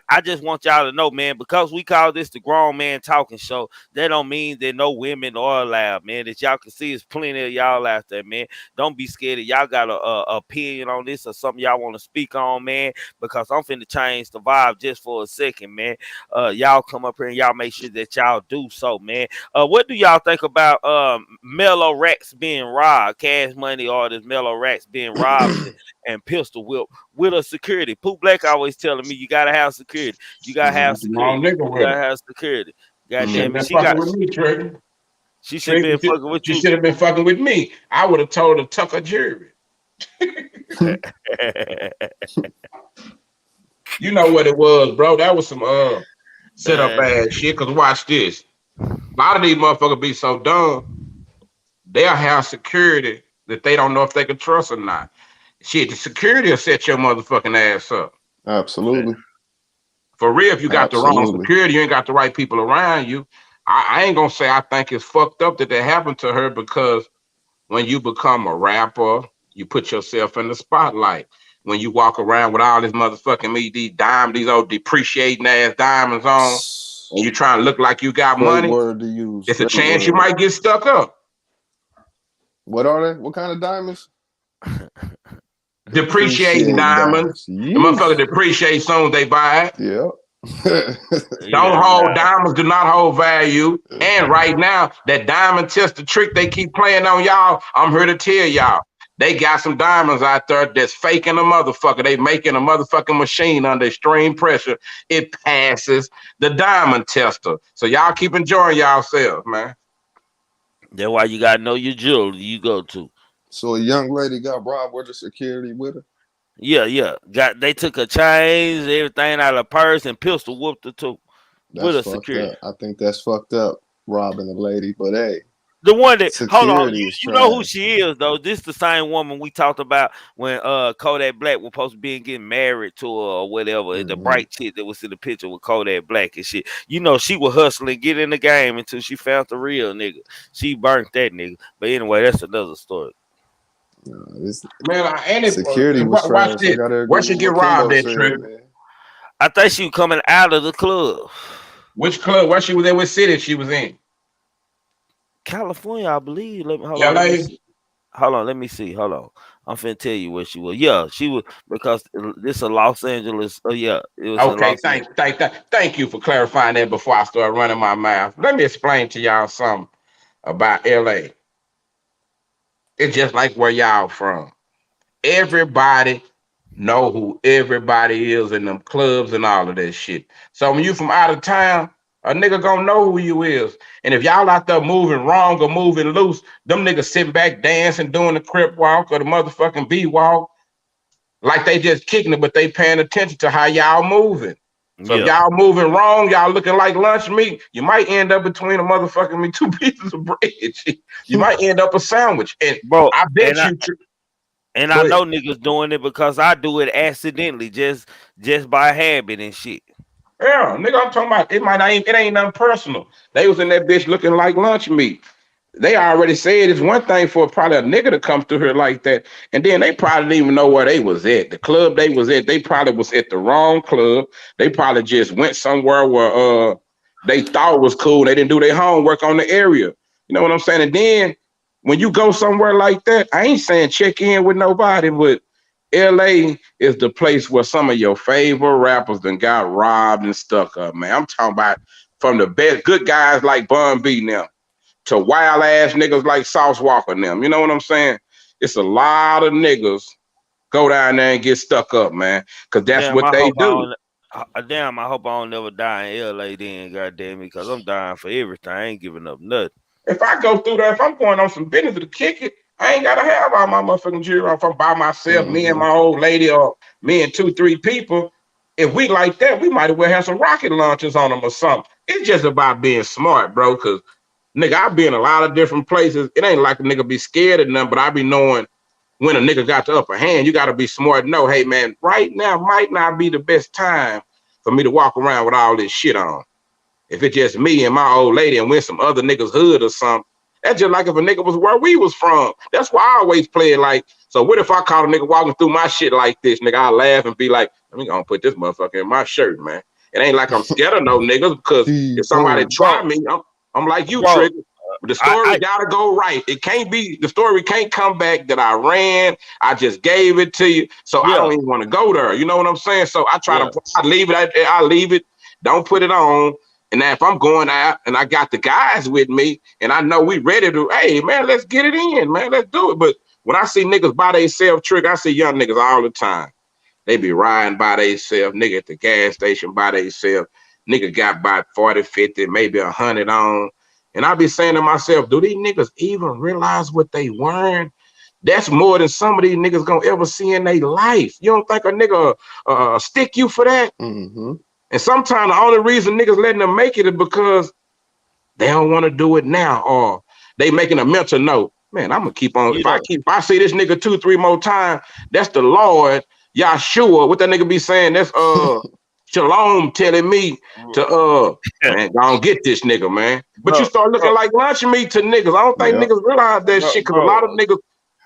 I just want y'all to know, man, because we call this the grown man talking show, that don't mean that no women are allowed, man. That y'all can see there's plenty of y'all out there, man. Don't be scared if y'all got a opinion on this or something y'all want to speak on, man, because I'm finna change the vibe just for a second, man. Y'all come up here and y'all make sure that y'all do so, man. What do y'all think about Mello Racks being robbed? Cash Money artist Mello Racks being robbed and pistol whipped with a security. Pooh Black always telling me you gotta have security. You gotta have security. You gotta have security. Goddamn it, she should have been fucking with you. She should have been fucking with me. I would have told her to tuck her jury. You know what it was, bro? That was some set up ass shit. Cause watch this. A lot of these motherfuckers be so dumb. They'll have security that they don't know if they can trust or not. Shit, the security will set your motherfucking ass up. Absolutely. For real, if you got the wrong security, you ain't got the right people around you. I ain't gonna say I think it's fucked up that happened to her, because when you become a rapper, you put yourself in the spotlight. When you walk around with all this motherfucking these old depreciating ass diamonds on, and you trying to look like you got money, word to use. It's a chance you might get stuck up. What are they? What kind of diamonds? Depreciating diamonds. The motherfucker depreciate soon as they buy it. Yeah. Don't hold diamonds, do not hold value. And right now, that diamond tester trick they keep playing on y'all, I'm here to tell y'all, they got some diamonds out there that's faking a motherfucker. They making a motherfucking machine under extreme pressure. It passes the diamond tester. So y'all keep enjoying yourselves, man. That's why you gotta know your jewelry you go to. So a young lady got robbed with the security with her? Yeah. They took her chains, everything out of her purse, and pistol whooped her too. With a security. Up. I think that's fucked up, robbing a lady. But hey, the one that hold on, you know who trash. she is though. This the same woman we talked about when Kodak Black was supposed to be getting married to her or whatever. The bright chick that was in the picture with Kodak Black and shit. You know, she was hustling, get in the game until she found the real nigga. She burnt that nigga. But anyway, that's another story. Man, security was watch this. Where she get robbed at, Trip? I think she was coming out of the club. Which club? Where she was in? What city she was in? California, I believe. Hold on, let me see. Hold on. I'm finna tell you where she was. Yeah, she was, because this is Los Angeles. Oh yeah, it was. Okay, thank you for clarifying that before I start running my mouth. Let me explain to y'all something about LA. It's just like where y'all from. Everybody know who everybody is in them clubs and all of that shit. So when you from out of town, a nigga gonna know who you is. And if y'all out there moving wrong or moving loose, them niggas sitting back dancing, doing the crip walk or the motherfucking B walk, like they just kicking it, but they paying attention to how y'all moving. So if y'all moving wrong, y'all looking like lunch meat, you might end up between a motherfucking two pieces of bread. You might end up a sandwich. And bro, I bet you. And I know niggas doing it because I do it accidentally, just by habit and shit. Yeah, nigga, I'm talking about it ain't nothing personal. They was in that bitch looking like lunch meat. they already said it's one thing for probably a nigga to come through here like that, and then they probably didn't even know where they was at. The club they was at, they probably was at the wrong club. They probably just went somewhere where they thought was cool. They didn't do their homework on the area. You know what I'm saying? And then when you go somewhere like that, I ain't saying check in with nobody, but LA is the place where some of your favorite rappers done got robbed and stuck up, man. I'm talking about from the best good guys like Bun B now to wild ass niggas like Sauce Walker and them. You know what I'm saying? It's a lot of niggas go down there and get stuck up, man, because that's Damn, what they do. Damn, I hope I don't never die in LA then, goddamn me, because I'm dying for everything. I ain't giving up nothing. If I go through there, if I'm going on some business to kick it, I ain't gotta have all my motherfucking jewelry. If I'm by myself, me and my old lady, or me and 2-3 people, if we like that, we might as well have some rocket launchers on them or something. It's just about being smart, bro, because nigga, I be in a lot of different places. It ain't like a nigga be scared of them, but I be knowing when a nigga got the upper hand. You got to be smart and know, hey, man, right now might not be the best time for me to walk around with all this shit on. If it's just me and my old lady and win some other nigga's hood or something, that's just like if a nigga was where we was from. That's why I always play it like, so what if I caught a nigga walking through my shit like this, nigga? I laugh and be like, let me gonna put this motherfucker in my shirt, man. It ain't like I'm scared of no niggas, because if somebody try me, I'm like you, Trigger. But the story gotta go right. It can't be, the story can't come back that I ran. I just gave it to you. So I don't even want to go there. You know what I'm saying? So I try to, I leave it. Don't put it on. And now if I'm going out and I got the guys with me and I know we ready to, hey man, let's get it in, man. Let's do it. But when I see niggas by themselves, Trigger, I see young niggas all the time. They be riding by themselves, nigga at the gas station by themselves. Nigga got about 40, 50, maybe 100 on. And I be saying to myself, do these niggas even realize what they wearing? That's more than some of these niggas gonna ever see in their life. You don't think a nigga stick you for that? Mm-hmm. And sometimes the only reason niggas letting them make it is because they don't want to do it now, or they making a mental note. Man, I'm gonna keep on. If I see this nigga 2-3 more times, that's the Lord Yahshua. What that nigga be saying? That's Shalom telling me to man, don't get this nigga, man. But you start looking like lunch meat to niggas. I don't think niggas realize that shit, because a lot of niggas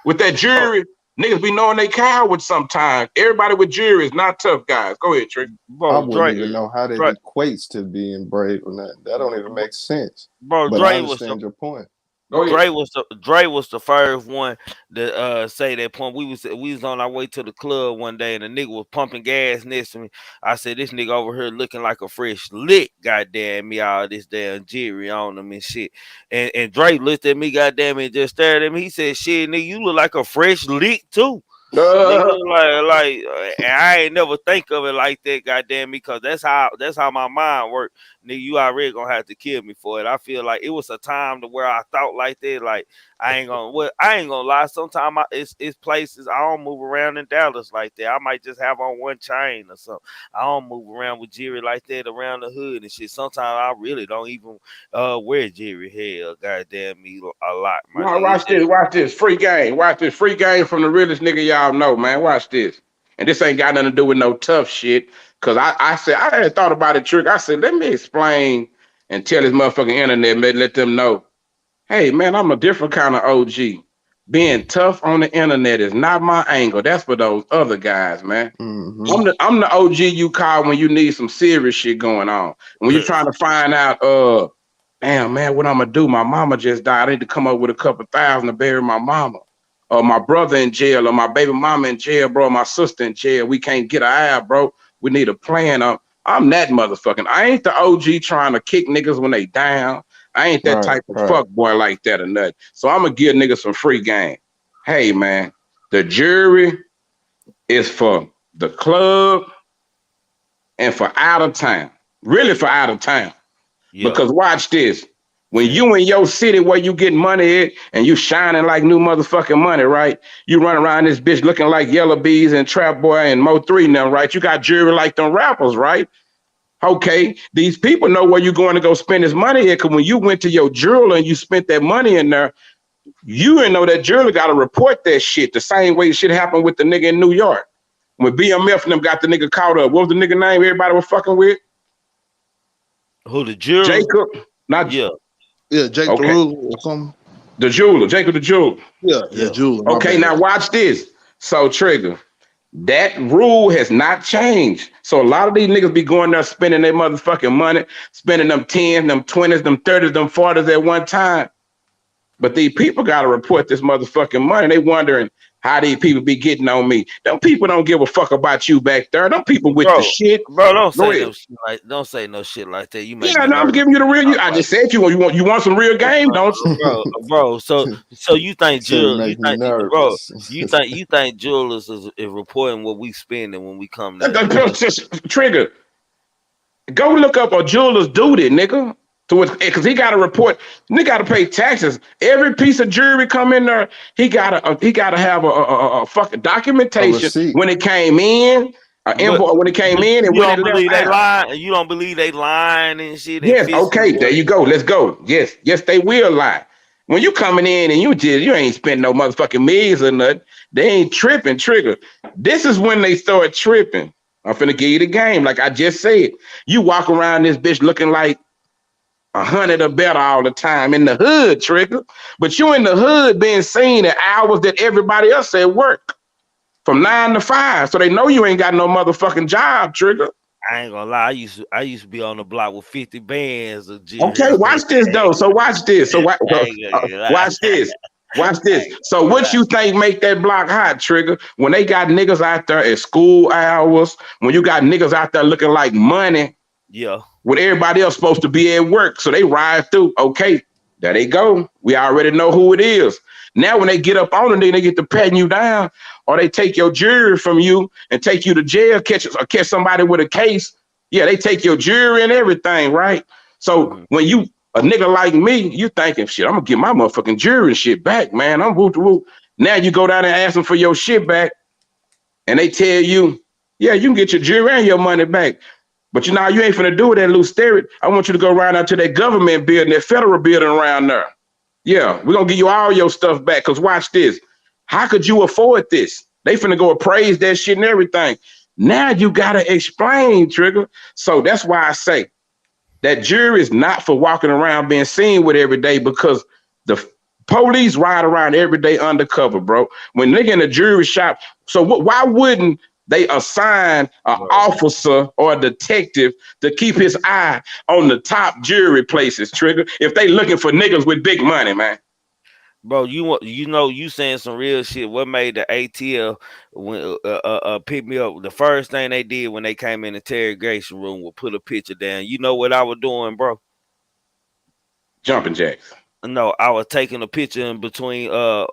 with that jewelry, niggas be knowing they cowards sometimes. Everybody with jewelry is not tough guys. Go ahead, Trick. I wouldn't even know how that equates to being brave or nothing. That don't even make sense. But I understand your point. Dre was the first one to say that point. We was on our way to the club one day and the nigga was pumping gas next to me. I said, this nigga over here looking like a fresh lick, goddamn me, all this damn jewelry on him and shit. And Dre looked at me, goddamn it, and just stared at me. He said, shit, nigga, you look like a fresh lick too. Nigga, and I ain't never think of it like that, goddamn me, because that's how my mind works. Nigga, you already gonna have to kill me for it. I feel like it was a time to where I thought like that. Like I ain't gonna lie. Sometimes it's places I don't move around in Dallas like that. I might just have on one chain or something. I don't move around with jewelry like that around the hood and shit. Sometimes I really don't even wear jewelry. Hell, goddamn me, a lot. No, watch this free game. Watch this free game from the realest nigga y'all know, man. Watch this. And this ain't got nothing to do with no tough shit. Cause I said, I had thought about it, Trick. I said, let me explain and tell this motherfucking internet, man, let them know. Hey man, I'm a different kind of OG. Being tough on the internet is not my angle. That's for those other guys, man. Mm-hmm. I'm the OG you call when you need some serious shit going on. When you're trying to find out, damn man, what I'm gonna do? My mama just died. I need to come up with a couple $1,000 to bury my mama. Or my brother in jail, or my baby mama in jail, bro. My sister in jail. We can't get her out, bro. We need a plan. I'm that motherfucking. I ain't the OG trying to kick niggas when they down. I ain't that type of fuck boy like that or nothing. So I'm gonna give niggas some free game. Hey man, the jury is for the club and for out of town. Really for out of town. Yeah. Because watch this. When you in your city where you getting money at and you shining like new motherfucking money, right? You run around this bitch looking like Yellow Bees and Trap Boy and Mo 3 now, right? You got jewelry like them rappers, right? Okay, these people know where you're going to go spend this money at, because when you went to your jeweler and you spent that money in there, you didn't know that jeweler got to report that shit the same way shit happened with the nigga in New York. When BMF and them got the nigga caught up, what was the nigga name everybody was fucking with? Who, the jeweler? Jacob? Not Yeah, Jake the Ruler or something. The jeweler, Jacob the jeweler. Yeah, Yeah. jeweler. My Okay, bad. now watch this. So Trigger, that rule has not changed. So a lot of these niggas be going there spending their motherfucking money, spending them 10s, them 20s, them 30s, them 40s at one time. But these people got to report this motherfucking money. They wondering how these people be getting on me. Them people don't give a fuck about you back there. Them people with the Bro, shit. bro, don't Go say ahead. no shit like don't say no shit like that. You make Yeah, me no, I'm nervous. giving you the real. Talk I about just said you want some real game, don't you? bro. So you think Say you Jill? You make me think, bro? nervous. You think jewelers is reporting what we spending when we come there? Just Trigger. Go look up a jeweler's duty, nigga. Because he got to report, nigga got to pay taxes. Every piece of jewelry come in there, he gotta have a fucking A documentation receipt. when it came in, an But invoice when it came in, and you when it don't left believe they out. lying? You don't believe they lying and shit and Yes, fixing okay, the there money? you go. Let's go. Yes, they will lie. When you coming in and you ain't spending no motherfucking millions or nothing, they ain't tripping, Trigger. This is when they start tripping. I'm finna give you the game, like I just said. You walk around this bitch looking like 100 or better all the time in the hood, Trigger. But you in the hood being seen at hours that everybody else at work from 9 to 5. So they know you ain't got no motherfucking job, Trigger. I ain't gonna lie. I used to be on the block with 50 bands of Okay, jewelry. watch this though. So watch this. So I ain't gonna lie. watch this. Watch I this. ain't So gonna what lie. you think make that block hot, Trigger? When they got niggas out there at school hours, when you got niggas out there looking like money, Yeah. when everybody else supposed to be at work. So they ride through. Okay, there they go. We already know who it is. Now when they get up on it, they get to patting you down, or they take your jewelry from you and take you to jail, catch somebody with a case. Yeah, they take your jewelry and everything, right? So Mhm. when you a nigga like me, you thinking shit, I'm gonna get my motherfucking jewelry and shit back, man. I'm woo woo. Now you go down and ask them for your shit back, and they tell you, yeah, you can get your jewelry and your money back. But you know, you ain't finna do it at Loose Sterrett. I want you to go around out to that government building, that federal building around there. Yeah, we're gonna give you all your stuff back. Cause watch this. How could you afford this? They finna go appraise that shit and everything. Now you gotta explain, Trigger. So that's why I say that jury is not for walking around being seen with every day, because the police ride around every day undercover, bro. When they in a jury shop, so why wouldn't they assign an Bro, officer or a detective to keep his eye on the top jury places, Trigger, if they looking for niggas with big money, man? bro, you saying some real shit. What made the ATL when pick me up? The first thing they did when they came in the interrogation room was put a picture down. You know what I was doing, bro? Jumping jacks. No, I was taking a picture in between bro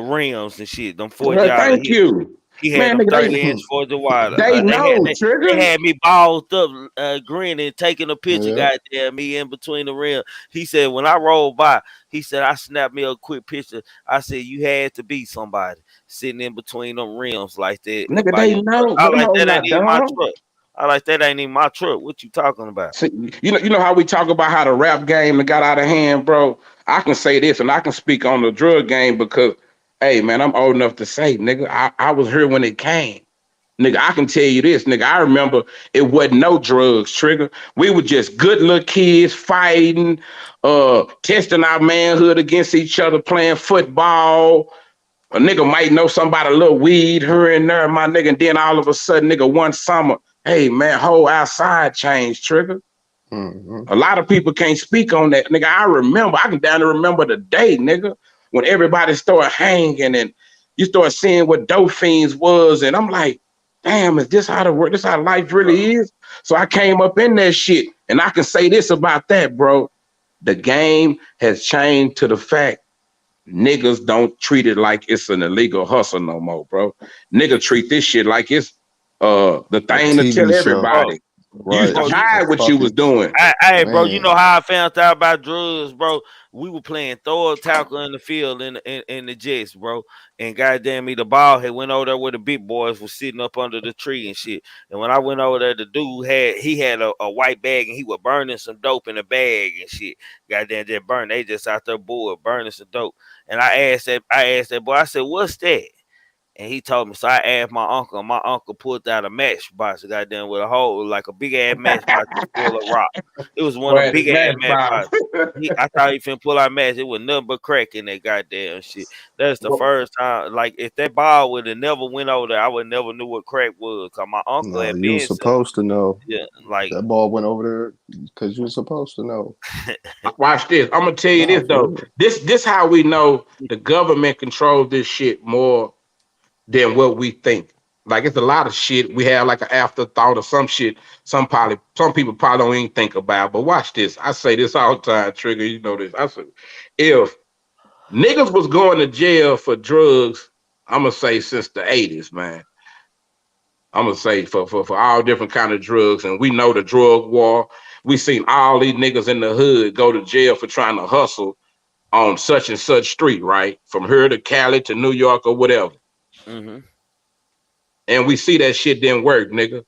rims and shit. Them 40 yard Thank hit. you. He had Man, them nigga, 30 inch 40 wide. they know, They Trigger. had me balled up, grinning, taking a picture. Yeah. Goddamn, me in between the rim. He said when I rolled by, he said I snapped me a quick picture. I said you had to be somebody sitting in between them rims like that Nigga, by they your truck. know. I But like hold that ain't on, even my dog. truck. I like that ain't even my truck. What you talking about? See, you know how we talk about how the rap game got out of hand, bro. I can say this, and I can speak on the drug game because, hey, man, I'm old enough to say, nigga, I was here when it came. Nigga, I can tell you this, nigga. I remember it wasn't no drugs, Trigger. We were just good little kids fighting, testing our manhood against each other, playing football. A nigga might know somebody a little weed here and there, my nigga, and then all of a sudden, nigga, one summer, hey man, whole outside changed, Trigger. Mm-hmm. A lot of people can't speak on that, nigga. I can down to remember the day, nigga, when everybody started hanging and you start seeing what dope fiends was, and I'm like, damn, is this how the work? This how life really is? So I came up in that shit, and I can say this about that, bro. The game has changed to the fact niggas don't treat it like it's an illegal hustle no more, bro. Nigga treat this shit like it's the A thing to tell TV show. Bro, everybody. You used Right. to bro, A hide what you was fucking doing. hey, bro, you know man. how I found out about drugs, bro? We were playing throw a tackle in the field in the Jets, bro. And goddamn me, the ball had went over there where the big boys was sitting up under the tree and shit. And when I went over there, the dude had a white bag and he was burning some dope in a bag and shit. Goddamn, just burn. They just out there bored burning some dope. And I asked that boy, I said, what's that? And he told me, so I asked my uncle. My uncle pulled out a matchbox, goddamn, with a hole, like a big ass matchbox full of rock. It was one of Boy, them big ass man, matchboxes. I thought he finna pull out match. It was nothing but crack in that goddamn shit. That's the first time. Like if that ball would have never went over there, I would never knew what crack was. Cause my uncle No, had you were been supposed to know. yeah, like That ball went over there because you were supposed to know. watch this. I'm gonna tell you Nah, this for though. real. This how we know the government controls this shit more than what we think. Like it's a lot of shit we have like an afterthought or some shit. Some people probably don't even think about. But watch this. I say this all the time, Trigger. You know this. I say if niggas was going to jail for drugs, I'm gonna say since the 80s, man. I'm gonna say for all different kind of drugs, and we know the drug war. We seen all these niggas in the hood go to jail for trying to hustle on such and such street, right? From here to Cali to New York or whatever. mm-hmm. And we see that shit didn't work, nigga.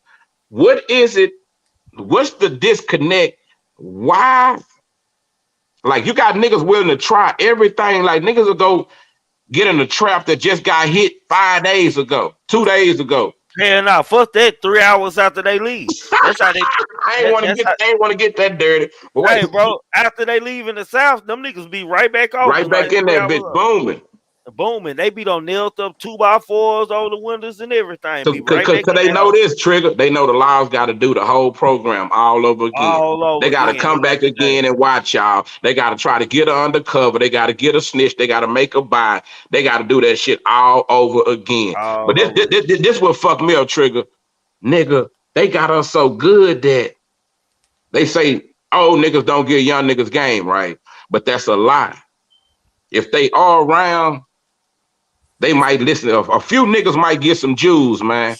What is it? What's the disconnect? Why? Like you got niggas willing to try everything. Like niggas will go get in a trap that just got hit 5 days ago, 2 days ago. Hell nah, fuck that. 3 hours after they leave. That's how they. I ain't want to get that dirty. But wait, Hey, bro, after they leave in the South, them niggas be right back open. right back like in that bitch, booming. Booming. They be done nailed up 2x4s over the windows and everything. Be right Cause back in they that know house. this, Trigger. They know the laws got to do the whole program all over again. All over They got to again, come each back and every again day. and watch y'all. They got to try to get her undercover. They got to get a snitch. They got to make a buy. They got to do that shit all over again. But All over. this what fucked me up, Trigger. Nigga, they got us so good that they say, oh, niggas don't give young niggas game, right? But that's a lie. If they are around, they might listen. A few niggas might get some Jews, man.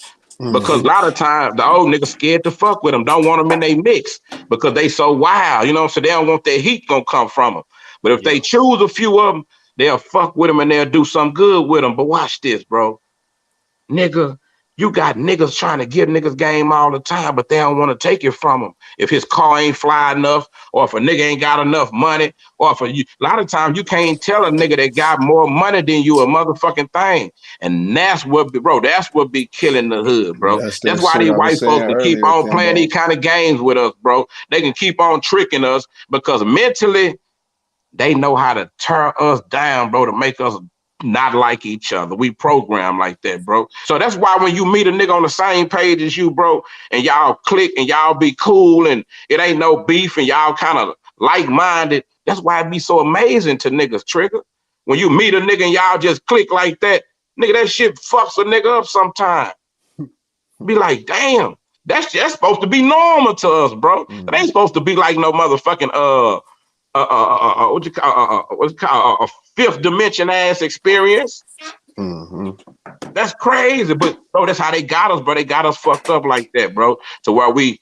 Because a lot of times the old niggas scared to fuck with them, don't want them in their mix because they so wild, you know, so they don't want that heat gonna come from them. But if they choose a few of them, they'll fuck with them and they'll do some good with them. But watch this, bro. Nigga, you got niggas trying to give niggas game all the time, but they don't want to take it from them. If his car ain't fly enough, or if a nigga ain't got enough money, or if a lot of times you can't tell a nigga that got more money than you a motherfucking thing. And that's what be killing the hood, bro. That's that That's why shit these I was white saying folks can keep earlier, on playing Kimbo. these kind of games with us, bro. They can keep on tricking us because mentally they know how to tear us down, bro, to make us not like each other. We program like that, bro. So that's why when you meet a nigga on the same page as you, bro, and y'all click and y'all be cool and it ain't no beef and y'all kind of like-minded, that's why it be so amazing to niggas, Trigger. When you meet a nigga and y'all just click like that, nigga, that shit fucks a nigga up sometime. Be like, damn, that's supposed to be normal to us, bro. It ain't supposed to be like no motherfucking what you call what's called a fifth dimension ass experience. That's crazy, but bro, that's how they got us, bro. They got us fucked up like that, bro. To where we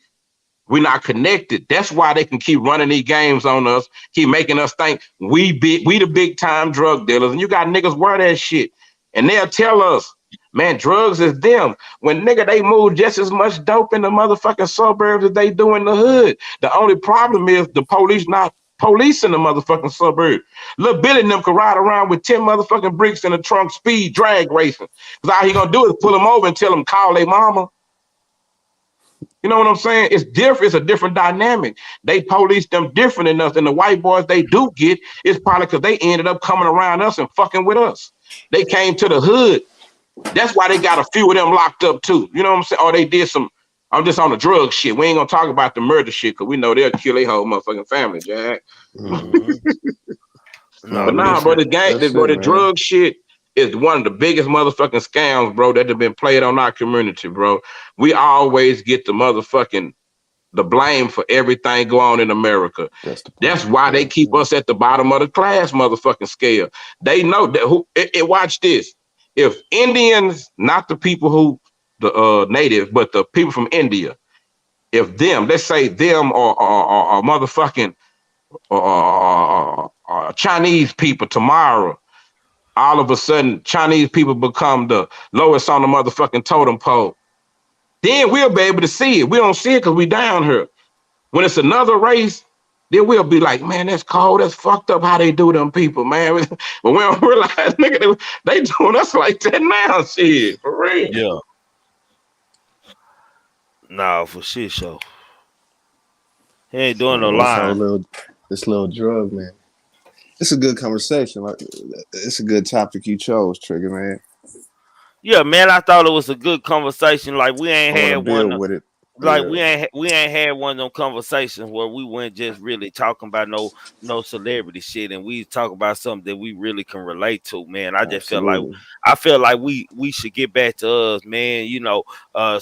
not connected. That's why they can keep running these games on us, keep making us think we the big time drug dealers. And you got niggas wear that shit, and they'll tell us, man, drugs is them. When nigga they move just as much dope in the motherfucking suburbs as they do in the hood. The only problem is the police not policing the motherfucking suburb. Lil Billy and them can ride around with 10 motherfucking bricks in the trunk, speed drag racing. Cause all he gonna do is pull them over and tell them call their mama. You know what I'm saying? It's different. It's a different dynamic. They police them different than us. And the white boys they do get is probably because they ended up coming around us and fucking with us. They came to the hood. That's why they got a few of them locked up too. You know what I'm saying? Or they did some, I'm just on the drug shit. We ain't gonna talk about the murder shit because we know they'll kill their whole motherfucking family, Jack. But nah, bro, the drug shit is one of the biggest motherfucking scams, bro, that have been played on our community, bro. We always get the blame for everything go on in America. That's why they keep us at the bottom of the class motherfucking scale. They know that watch this. If Indians, not the people who the native, but the people from India, if them, let's say them or motherfucking Chinese people tomorrow, all of a sudden Chinese people become the lowest on the motherfucking totem pole, then we'll be able to see it. We don't see it because we down here. When it's another race, then we'll be like, man, that's cold, that's fucked up how they do them people, man. But we don't realize, nigga, they doing us like that now, shit, for real. Yeah. Nah, for shit show. He ain't doing no lying. This little drug, man. It's a good conversation. Like, it's a good topic you chose, Trigger, man. Yeah, man, I thought it was a good conversation. Like we ain't I want to had build one. with it. Like Yeah. we ain't had one of them conversations where we weren't just really talking about no celebrity shit, and we talk about something that we really can relate to, man. Absolutely. I feel like we should get back to us, man. You know, I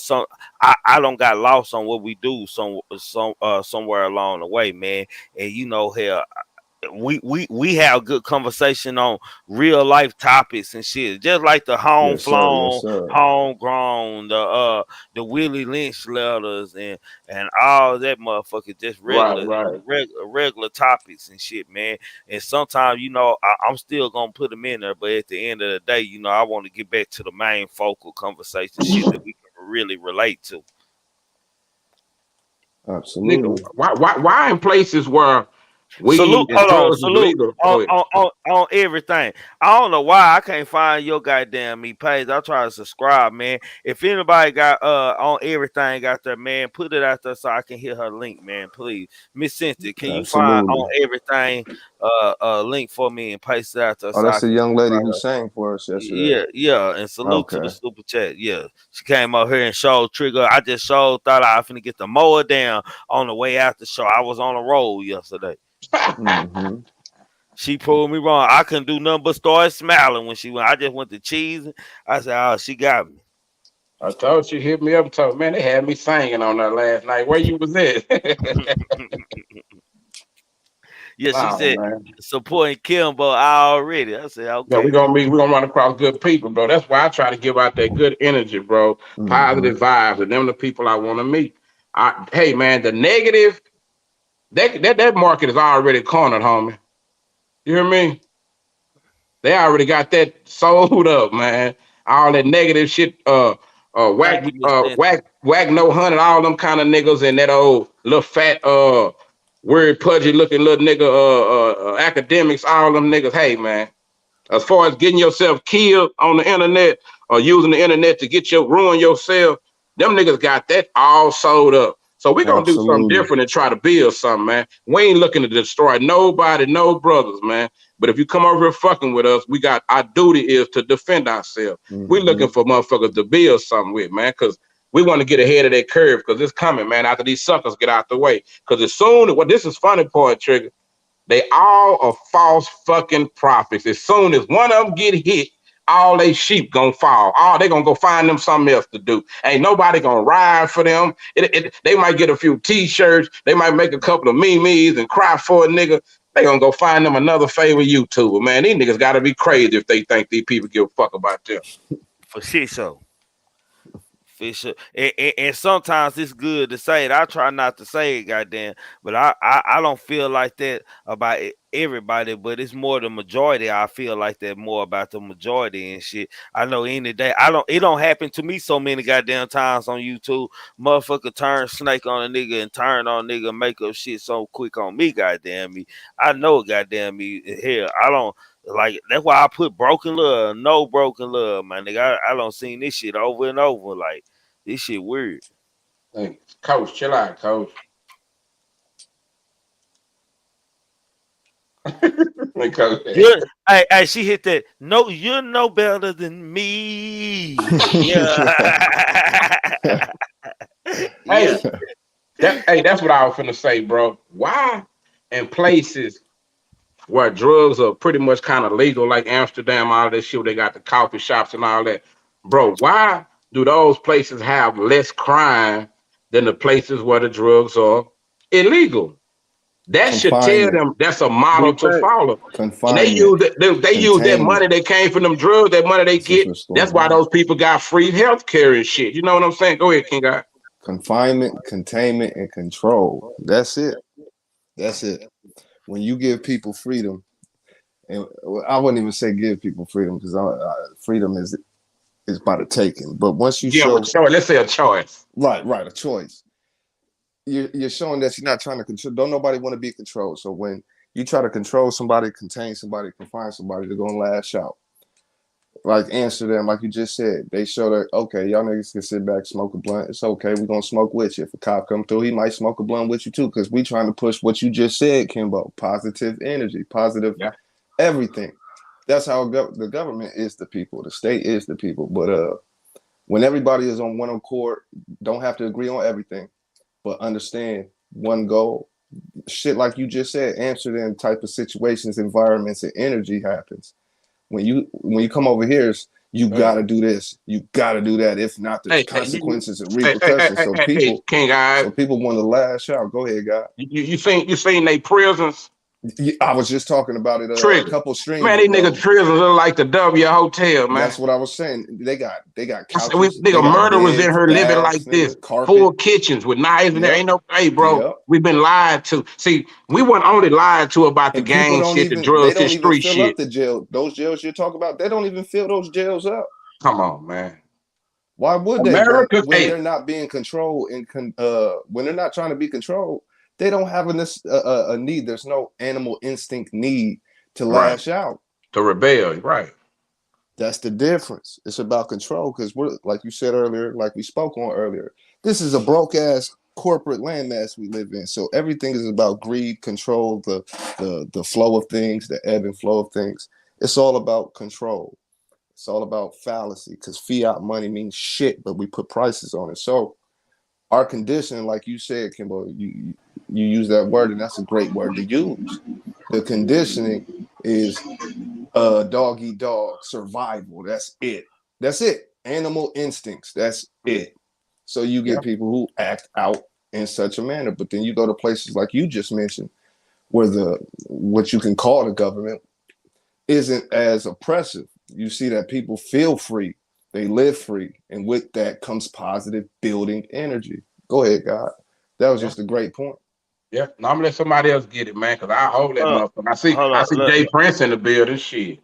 don't got lost on what we do somewhere along the way, man. And you know, hell, we have good conversation on real life topics and shit, just like the home Yes, sir. Yes, flown, sir. homegrown, the Willie Lynch letters and all that motherfucker, just Right. regular topics and shit, man. And sometimes, you know, I'm still gonna put them in there, but at the end of the day, you know, I want to get back to the main focal conversation shit that we can really relate to. Absolutely. Nigga, why in places where weed and drugs is Salute legal? Go ahead. on everything. I don't know why I can't find your goddamn me page. I'll try to subscribe, man. If anybody got on everything out there, man, put it out there so I can hit her link, man. Please. Miss Cynthia, can you find on Absolutely. everything a link for me and paste it out there Oh, so I that's the can young lady subscribe who her? sang for us yesterday. Yeah, and salute to the Okay. super chat. Yeah, she came up here and showed Trigger. I just showed thought I was finna get the mower down on the way out the show. I was on a roll yesterday. Mm-hmm. She proved me wrong. I couldn't do nothing but start smiling when she went. I just went to cheese. I said, "Oh, she got me." I told you, hit me up and told, man, they had me singing on that last night. Where you was at? Yeah, she Oh said man. supporting Kimbo already. I said, Yeah, "Okay." we're gonna run across good people, bro. That's why I try to give out that good energy, bro. Mm-hmm. Positive vibes, and them the people I want to meet. Hey man, the negative, that market is already cornered, homie. You hear me? They already got that sold up, man. All that negative shit, Thank you, Miss Cynthia. whack no hundred, all them kind of niggas, and that old little fat, weird pudgy looking little nigga, academics, all them niggas. Hey man, as far as getting yourself killed on the internet or using the internet to ruin yourself, them niggas got that all sold up. So we gonna do something Absolutely. different and try to build something, man. We ain't looking to destroy nobody, no brothers, man. But if you come over here fucking with us, our duty is to defend ourselves. We Mm-hmm. looking for motherfuckers to build something with, man, because we want to get ahead of that curve because it's coming, man, after these suckers get out the way. Because this is funny part, Trigger. They all are false fucking prophets. As soon as one of them get hit, all they sheep gonna fall. All they gonna go find them something else to do. Ain't nobody gonna ride for them. They might get a few t-shirts. They might make a couple of memes and cry for a nigga. They gonna go find them another favorite YouTuber. Man, these niggas gotta be crazy if they think these people give a fuck about them. For shit show. Fisher, and sometimes it's good to say it. I try not to say it, goddamn, but I don't feel like that about everybody, but it's more the majority. I feel like that more about the majority and shit. I know any day it don't happen to me so many goddamn times on YouTube. Motherfucker turn snake on a nigga and turn on a nigga and make up shit so quick on me, goddamn me. I know goddamn me. Hell, I don't. Like that's why I put broken love, no broken love, my nigga. I don't seen this shit over and over. Like this shit weird. Hey, Coach, chill out, Coach. Hey, Coach. Hey, she hit that. No, you're no better than me. Yeah. Hey, Yeah. that's what I was finna say, bro. Why in places where drugs are pretty much kind of legal, like Amsterdam, all that shit, where they got the coffee shops and all that, bro? Why do those places have less crime than the places where the drugs are illegal? That should tell Confinement. them that's a model to follow. And they Confinement. use they use that Containment. money that came from them drugs, that money they This is get. what's That's going why on. those people got free health care and shit. You know what I'm saying? Go ahead, King Guy. Confinement, containment, and control. That's it. That's it. When you give people freedom, and I wouldn't even say give people freedom because freedom is by the taking. But once you Yeah, show let's say a choice. right, a choice. you're showing that you're not trying to control. Don't nobody want to be controlled. So when you try to control somebody, contain somebody, confine somebody, they're gonna lash out. Like answer them, like you just said. They show that okay, y'all niggas can sit back, smoke a blunt. It's okay. We're gonna smoke with you. If a cop come through, he might smoke a blunt with you too, because we trying to push what you just said, Kimbo. Positive energy, positive everything. That's how the government is the people. The state is the people. But when everybody is on one accord, don't have to agree on everything, but understand one goal. Shit, like you just said, Amsterdam type of situations, environments, and energy happens. When you come over here, you gotta do this, you gotta do that. If not, there's consequences and repercussions. So people want to lash out. Go ahead, God. You seen they prisons? I was just talking about it a couple streams. Man, these niggas prisons look like the W Hotel, man. That's what I was saying. They got couches. Nigga, murderers in here living like this. Full kitchens with knives and there ain't no. Hey, bro, we've been lied to. See, we weren't only lied to about the gang shit, the drugs, the street shit. They don't even fill up the jail. Those jails you're talking about, they don't even fill those jails up. Come on, man. Why would they? When they're not being controlled and when they're not trying to be controlled. They don't have a need. There's no animal instinct need to lash out. To rebel, right. That's the difference. It's about control because we're, like you said earlier, like we spoke on earlier, this is a broke-ass corporate landmass we live in. So everything is about greed, control, the flow of things, the ebb and flow of things. It's all about control. It's all about fallacy because fiat money means shit, but we put prices on it. So our condition, like you said, Kimbo, you use that word, and that's a great word to use. The conditioning is dog eat dog, survival. That's it. That's it. Animal instincts. That's it. So you get people who act out in such a manner, but then you go to places like you just mentioned, where what you can call the government isn't as oppressive. You see that people feel free. They live free. And with that comes positive building energy. Go ahead, God. That was just a great point. Yeah, no, I'm gonna let somebody else get it, man, because I hold that motherfucker. I see Jay Prince in the building. Shit.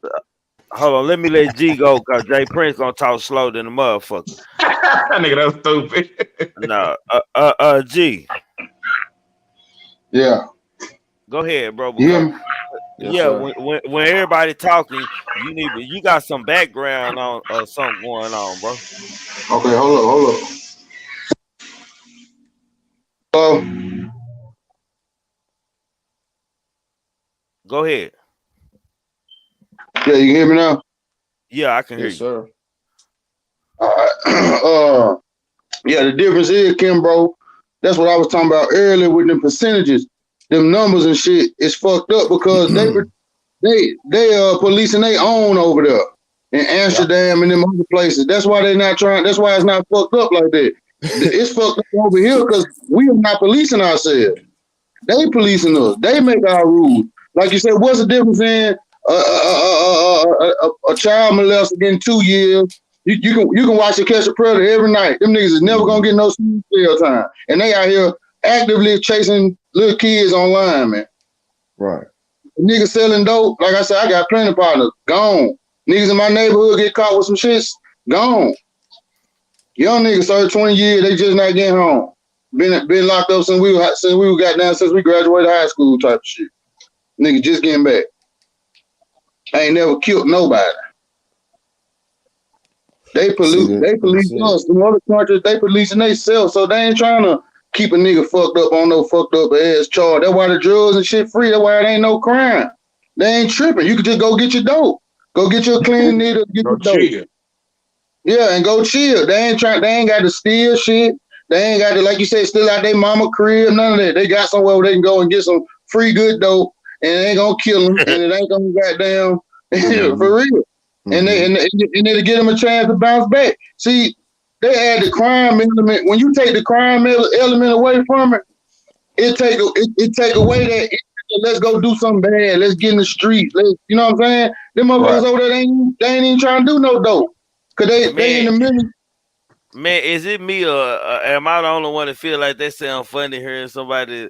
Hold on, let me let G go, because Jay Prince gonna talk slow than the motherfucker. Nigga, that's stupid. No, G. Yeah. Go ahead, bro. Yeah. When everybody talking, you got some background on or something going on, bro. Okay, hold up. Go ahead. Yeah, you can hear me now? Yeah, I can hear you. Sir. All right. Yeah, the difference is, Kim, bro, that's what I was talking about earlier with the percentages. Them numbers and shit is fucked up because they policing their own over there in Amsterdam and them other places. That's why they're not trying. That's why it's not fucked up like that. It's fucked up over here because we are not policing ourselves. They policing us. They make our rules. Like you said, what's the difference in a child molester getting 2 years? You can watch a Catch a Predator every night. Them niggas is never gonna get no jail time, and they out here actively chasing little kids online, man. Right. Niggas selling dope. Like I said, I got plenty of partners. Gone. Niggas in my neighborhood get caught with some shits. Gone. Young niggas served 20 years. They just not getting home. Been locked up since we graduated high school type of shit. Nigga just getting back. I ain't never killed nobody. They police us. In other countries, they policing themselves, so they ain't trying to keep a nigga fucked up on no fucked up ass charge. That's why the drugs and shit free. That's why it ain't no crime. They ain't tripping. You can just go get your dope. Go get your clean needle. Get your dope. Chill. Yeah, and go chill. They ain't got to steal shit. They ain't got to, like you said, steal out their mama crib. None of that. They got somewhere where they can go and get some free good dope, and it ain't gonna kill them, and it ain't gonna goddamn for real. And they get them a chance to bounce back. See, they add the crime element. When you take the crime element away from it, it take away that. Let's go do something bad. Let's get in the streets. You know what I'm saying? Them motherfuckers over there, they ain't even trying to do no dope, cause they in the middle. Man, is it me or am I the only one that feel like that sound funny hearing somebody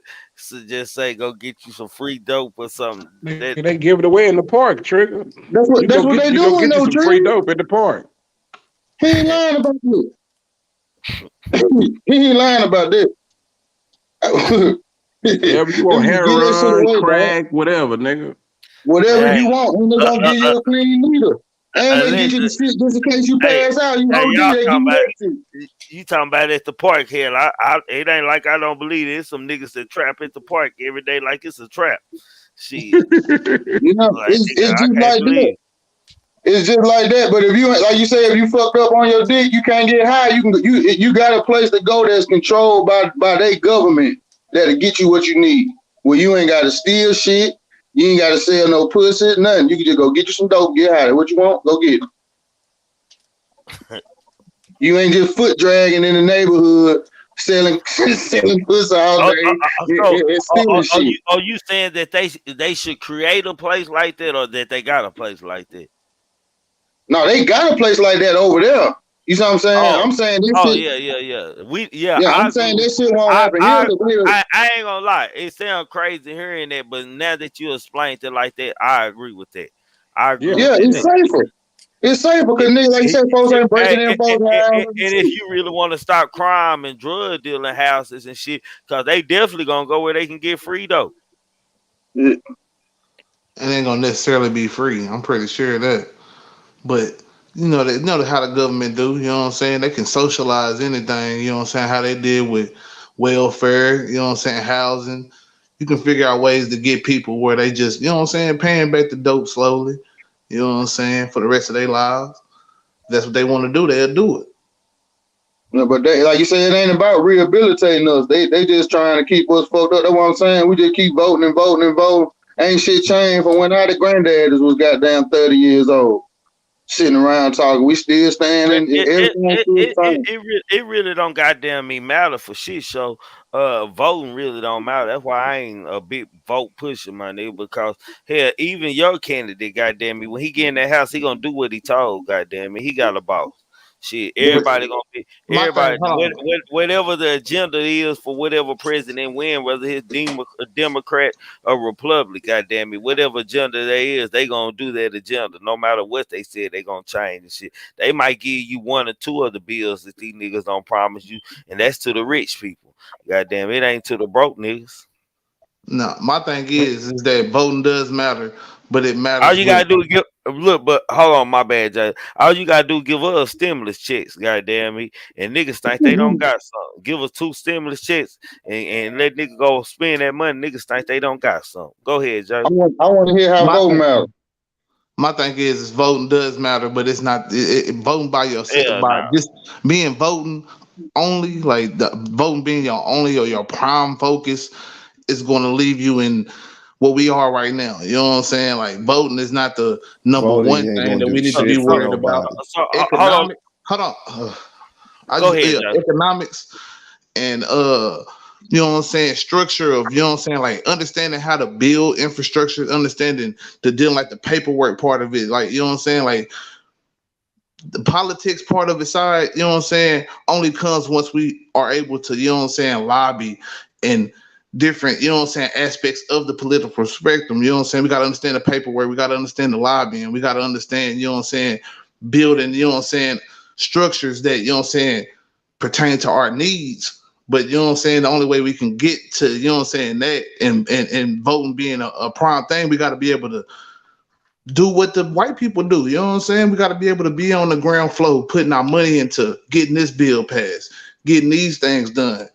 just say go get you some free dope or something? They give it away in the park, Trigger. That's what they doing, though, Trigger. Free dope in the park. He ain't lying about this. He ain't lying about this. Whatever you want, heroin, crack, whatever, nigga. Whatever Hey, you want, and they gonna give you a clean needle. And they get you the listen, shit just in case you hey, pass out. You hey, OD, y'all they give talking you about that shit. you talking about at the park here. It ain't like I don't believe it. It's some niggas that trap at the park every day like it's a trap. Shit, You know, like nigga, it's I just can't like that. believe. It's just like that. But if you, like you say, if you fucked up on your dick, you can't get high. You got a place to go that's controlled by their government that'll get you what you need. Well, you ain't got to steal shit. You ain't got to sell no pussy, nothing. You can just go get you some dope, get high. What you want, go get it. You ain't just foot dragging in the neighborhood selling pussy all day and stealing shit. Are you saying that they should create a place like that, or that they got a place like that? No, they got a place like that over there. You know what I'm saying? Oh, I'm saying this oh shit. yeah. Yeah, I I'm agree saying with that shit won't I, happen here. I I ain't gonna lie. It sounds crazy hearing that, but now that you explained it like that, I agree with that. I agree Yeah, with Yeah, that. it's safer. It's safer because niggas, like you said, folks ain't breaking in folks' houses. And if you really want to stop crime and drug dealing houses and shit, because they definitely gonna go where they can get free though. Yeah. It ain't gonna necessarily be free. I'm pretty sure of that. But they know how the government do. You know what I'm saying? They can socialize anything. You know what I'm saying? How they did with welfare. You know what I'm saying? Housing. You can figure out ways to get people where they just, you know what I'm saying, paying back the dope slowly. You know what I'm saying? For the rest of their lives. That's what they want to do. They'll do it. Yeah, but they, like you said, it ain't about rehabilitating us. They just trying to keep us fucked up. That's what I'm saying. We just keep voting and voting and voting. Ain't shit changed from when our granddaddies was goddamn 30 years old, sitting around talking. We still standing. Everything's still the same. It really don't goddamn me matter for shit. So voting really don't matter. That's why I ain't a big vote pusher, my nigga. Because hell, even your candidate, goddamn me, when he get in that house, he gonna do what he told. Goddamn me, he got a boss. Shit, everybody gonna be My thing, everybody. hold on. Whatever the agenda is for whatever president win, whether he's a Democrat or Republic, goddamn me, whatever agenda there is, they gonna do that agenda. No matter what they said, they gonna change and shit. They might give you one or two of the bills that these niggas don't promise you, and that's to the rich people. Goddamn, it ain't to the broke niggas. No, my thing is that voting does matter, but it All matters you with gotta do is give look, but hold on, my bad, Jay. All you gotta do is give us stimulus checks, goddamn me. And niggas think they don't got some. Give us 2 stimulus checks and let niggas go spend that money. Niggas think they don't got some. Go ahead, Jay. I want to hear how my voting thing. matter. My thing is voting does matter, but it's not voting by yourself, Hell by no. just being voting only, like the voting being your only or your prime focus is going to leave you in what we are right now. You know what I'm saying? Like voting is not the number Voting one ain't thing gonna that do we need to be shit for worried about. nobody. Hold on. Economic, hold on. Go ahead, Jay. Economics and you know what I'm saying, structure of, you know what I'm saying, like understanding how to build infrastructure, understanding the dealing like the paperwork part of it, like, you know what I'm saying, like the politics part of it side, you know what I'm saying, only comes once we are able to, you know what I'm saying, lobby and different, you know what I'm saying, aspects of the political spectrum. You know what I'm saying? We gotta understand the paperwork, we gotta understand the lobbying, we gotta understand, you know what I'm saying, building, you know what I'm saying, structures that, you know what I'm saying, pertain to our needs. But you know what I'm saying, the only way we can get to, you know what I'm saying, that and voting being a prime thing, we gotta be able to do what the white people do. You know what I'm saying? We got to be able to be on the ground floor, putting our money into getting this bill passed, getting these things done.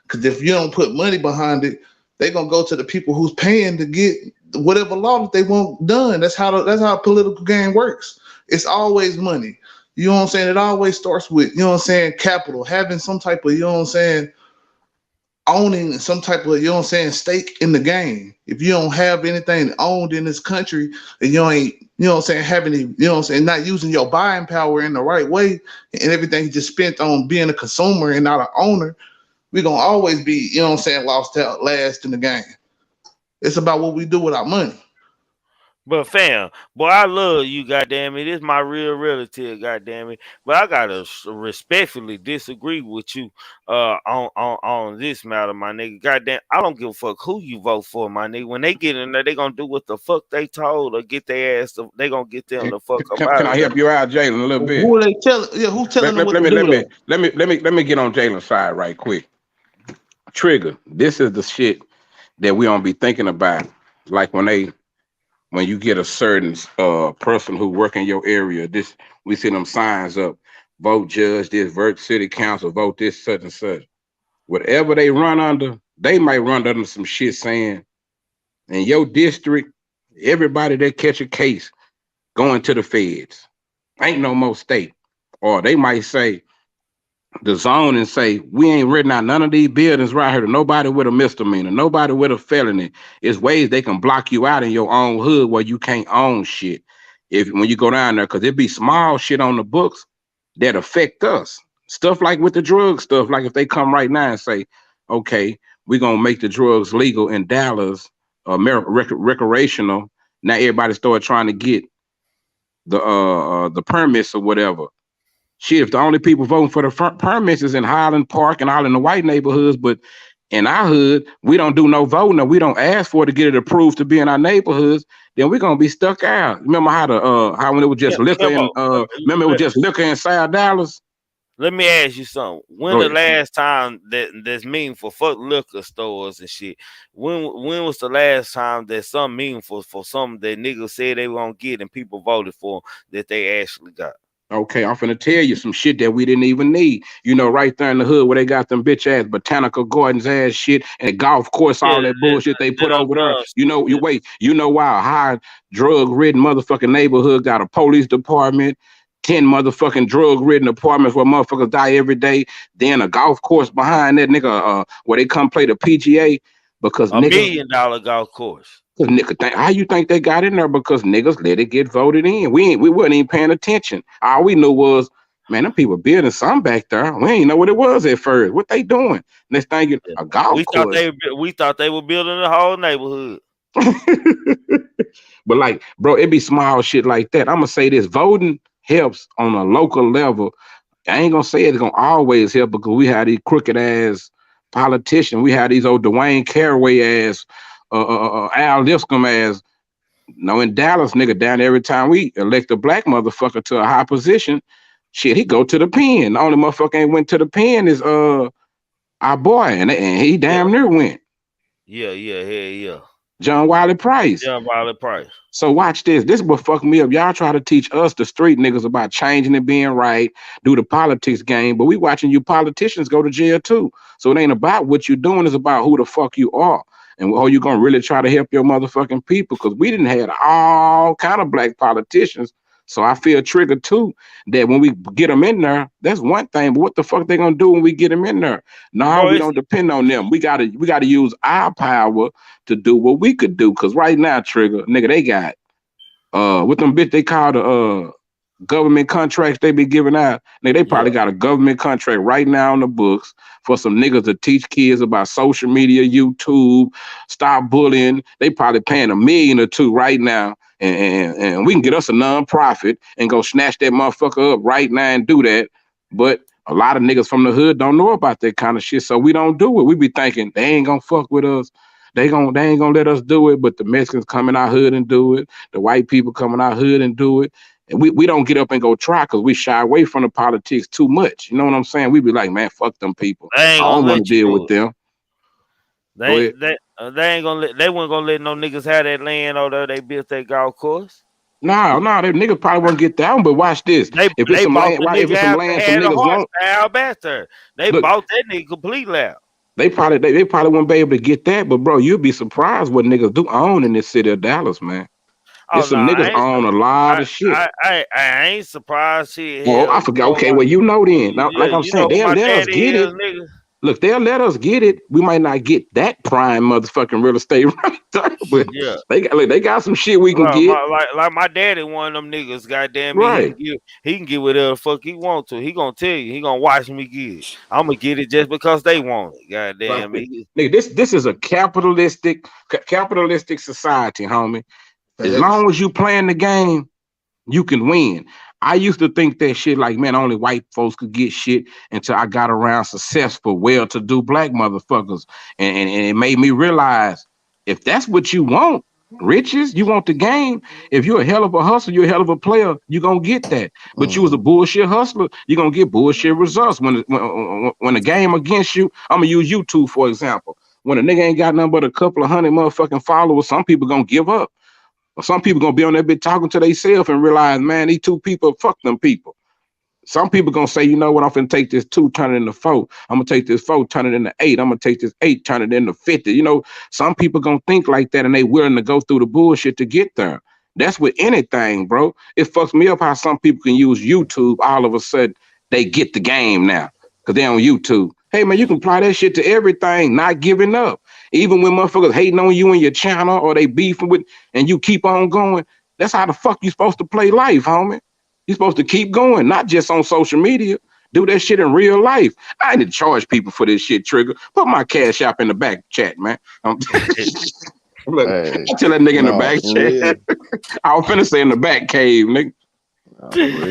Because if you don't put money behind it, they're gonna go to the people who's paying to get whatever law that they want done. That's how a political game works. It's always money. You know what I'm saying? It always starts with, you know what I'm saying, capital, having some type of, you know what I'm saying, owning some type of, you know what I'm saying, stake in the game. If you don't have anything owned in this country and you ain't, you know what I'm saying, having any, you know what I'm saying, not using your buying power in the right way and everything just spent on being a consumer and not an owner, we're gonna always be, you know what I'm saying, lost out last in the game. It's about what we do with our money. But fam, boy, I love you, goddamn it. This my real relative, goddamn it. But I gotta respectfully disagree with you on this matter, my nigga. Goddamn, I don't give a fuck who you vote for, my nigga. When they get in there, they gonna do what the fuck they told or get their ass. They gonna get them the fuck up Can out I of there. help you out, Jalen, a little bit? Who are they telling? Yeah, who's telling them what to do? Let me get on Jalen's side right quick. Trigger. This is the shit that we don't be thinking about. Like when you get a certain person who work in your area, this we see them signs up, vote judge, this vote city council, vote this such and such. Whatever they run under, they might run under some shit saying in your district, everybody that catch a case going to the feds. Ain't no more state. Or they might say the zone and say, we ain't written out none of these buildings right here to nobody with a misdemeanor, nobody with a felony. It's ways they can block you out in your own hood where you can't own shit. If when you go down there, because it be small shit on the books that affect us. Stuff like with the drug stuff, like if they come right now and say, okay, we're gonna make the drugs legal in Dallas, recreational. Now everybody start trying to get the permits or whatever. Shit, if the only people voting for the permits is in Highland Park and all in the white neighborhoods, but in our hood, we don't do no voting or we don't ask for it to get it approved to be in our neighborhoods, then we're gonna be stuck out. Remember how when it was just liquor and remember it was just liquor inside Dallas? Let me ask you something. When the last time that's meaningful for liquor stores and shit? When was the last time that something meaningful for something that niggas said they were gonna get and people voted for that they actually got? Okay, I'm finna tell you some shit that we didn't even need. You know, right there in the hood where they got them bitch ass botanical gardens ass shit and golf course, all that bullshit they put over there. You know, you know why a high drug ridden motherfucking neighborhood got a police department, 10 motherfucking drug ridden apartments where motherfuckers die every day, then a golf course behind that nigga where they come play the PGA because $1 million golf course. Cause nigga, how you think they got in there? Because niggas let it get voted in. We wasn't even paying attention. All we knew was, man, them people building something back there. We ain't know what it was at first. What they doing? Next thing a golf course. We thought they were building the whole neighborhood. But like, bro, it be small shit like that. I'm gonna say this: voting helps on a local level. I ain't gonna say it's gonna always help because we had these crooked ass politicians. We had these old Dwayne Caraway ass. Al Lipscomb as in Dallas, nigga, down every time we elect a black motherfucker to a high position, shit, he go to the pen. The only motherfucker ain't went to the pen is our boy, and he damn near went. Yeah. John Wiley Price. So watch this. This is what fucked me up. Y'all try to teach us, the street niggas, about changing and being right, do the politics game, but we watching you politicians go to jail too. So it ain't about what you're doing, it's about who the fuck you are. And are you gonna really try to help your motherfucking people? Because we didn't have all kind of black politicians. So I feel triggered too that when we get them in there, that's one thing. But what the fuck they gonna do when we get them in there? No, we don't depend on them. We gotta use our power to do what we could do. Because right now, Trigger, nigga, they got what them bitch they call the government contracts they be giving out. Nigga, they probably got a government contract right now on the books for some niggas to teach kids about social media, YouTube, stop bullying. They probably paying $1 million or $2 million right now. And we can get us a nonprofit and go snatch that motherfucker up right now and do that. But a lot of niggas from the hood don't know about that kind of shit, so we don't do it. We be thinking they ain't gonna fuck with us. They ain't gonna let us do it, but the Mexicans come in our hood and do it. The white people come in our hood and do it. And we don't get up and go try because we shy away from the politics too much. You know what I'm saying? We be like, man, fuck them people. I don't want to deal with them. They ain't gonna let. They weren't gonna let no niggas have that land over there. They built that golf course. No, that niggas probably won't get down. But watch this. If it's some land, some niggas want. They bought that nigga completely out. They probably won't be able to get that. But bro, you'd be surprised what niggas do own in this city of Dallas, man. There's some niggas own a lot of shit. I ain't surprised shit. Oh, I forgot. Okay, well, you know then. Now, like I'm saying, they'll let us get it. Nigga. Look, they'll let us get it. We might not get that prime motherfucking real estate right there, but they got some shit we can get. Like my daddy, one of them niggas, goddamn me, he can get whatever the fuck he want to. He gonna tell you, he gonna watch me get it. I'm gonna get it just because they want it. Goddamn me. Nigga, this is a capitalistic society, homie. As long as you playing the game, you can win. I used to think that shit like, man, only white folks could get shit until I got around successful, well-to-do black motherfuckers. And it made me realize if that's what you want, Riches, you want the game. If you're a hell of a hustler, you're a hell of a player, you're gonna get that. But you was a bullshit hustler, you're gonna get bullshit results. When the game against you, I'm gonna use YouTube for example. When a nigga ain't got nothing but a couple of hundred motherfucking followers, some people gonna give up. Or some people gonna be on that bit talking to themselves and realize, man, these two people, fuck them people. Some people gonna say, you know what, I'm finna take this 2, turn it into 4. I'm gonna take this 4, turn it into 8. I'm gonna take this 8, turn it into 50. You know, some people gonna think like that and they willing to go through the bullshit to get there. That's with anything, bro. It fucks me up how some people can use YouTube. All of a sudden, they get the game now because they're on YouTube. Hey, man, you can apply that shit to everything, not giving up. Even when motherfuckers hating on you and your channel or they beefing with, and you keep on going, that's how the fuck you supposed to play life, homie. You're supposed to keep going, not just on social media. Do that shit in real life. I ain't to charge people for this shit, Trigger. Put my cash app in the back chat, man. Look, Hey, I tell that nigga in the no, back for chat. I was finna say in the back cave, nigga.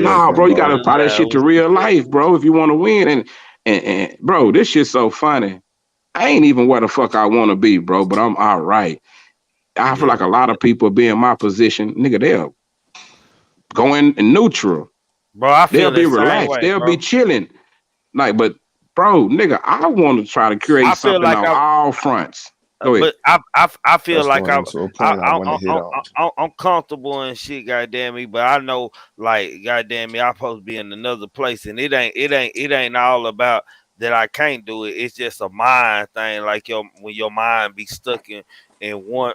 Nah, bro, you gotta apply that shit to real life, bro, if you want to win. And bro, this shit's so funny. I ain't even where the fuck I want to be, bro, but I'm all right. I feel like a lot of people be in my position, nigga, they'll go in neutral. Bro, I feel They'll be the same relaxed. way, They'll bro. be chilling. Like, but bro, nigga, I want to try to create I feel something like on I, all fronts. Go ahead. but I feel that's like going into a point I want to hit on. I'm comfortable and shit, goddamn me. But I know, like, goddamn me, I'm supposed to be in another place, and it ain't all about that. I can't do it. It's just a mind thing. Like when your mind be stuck in one.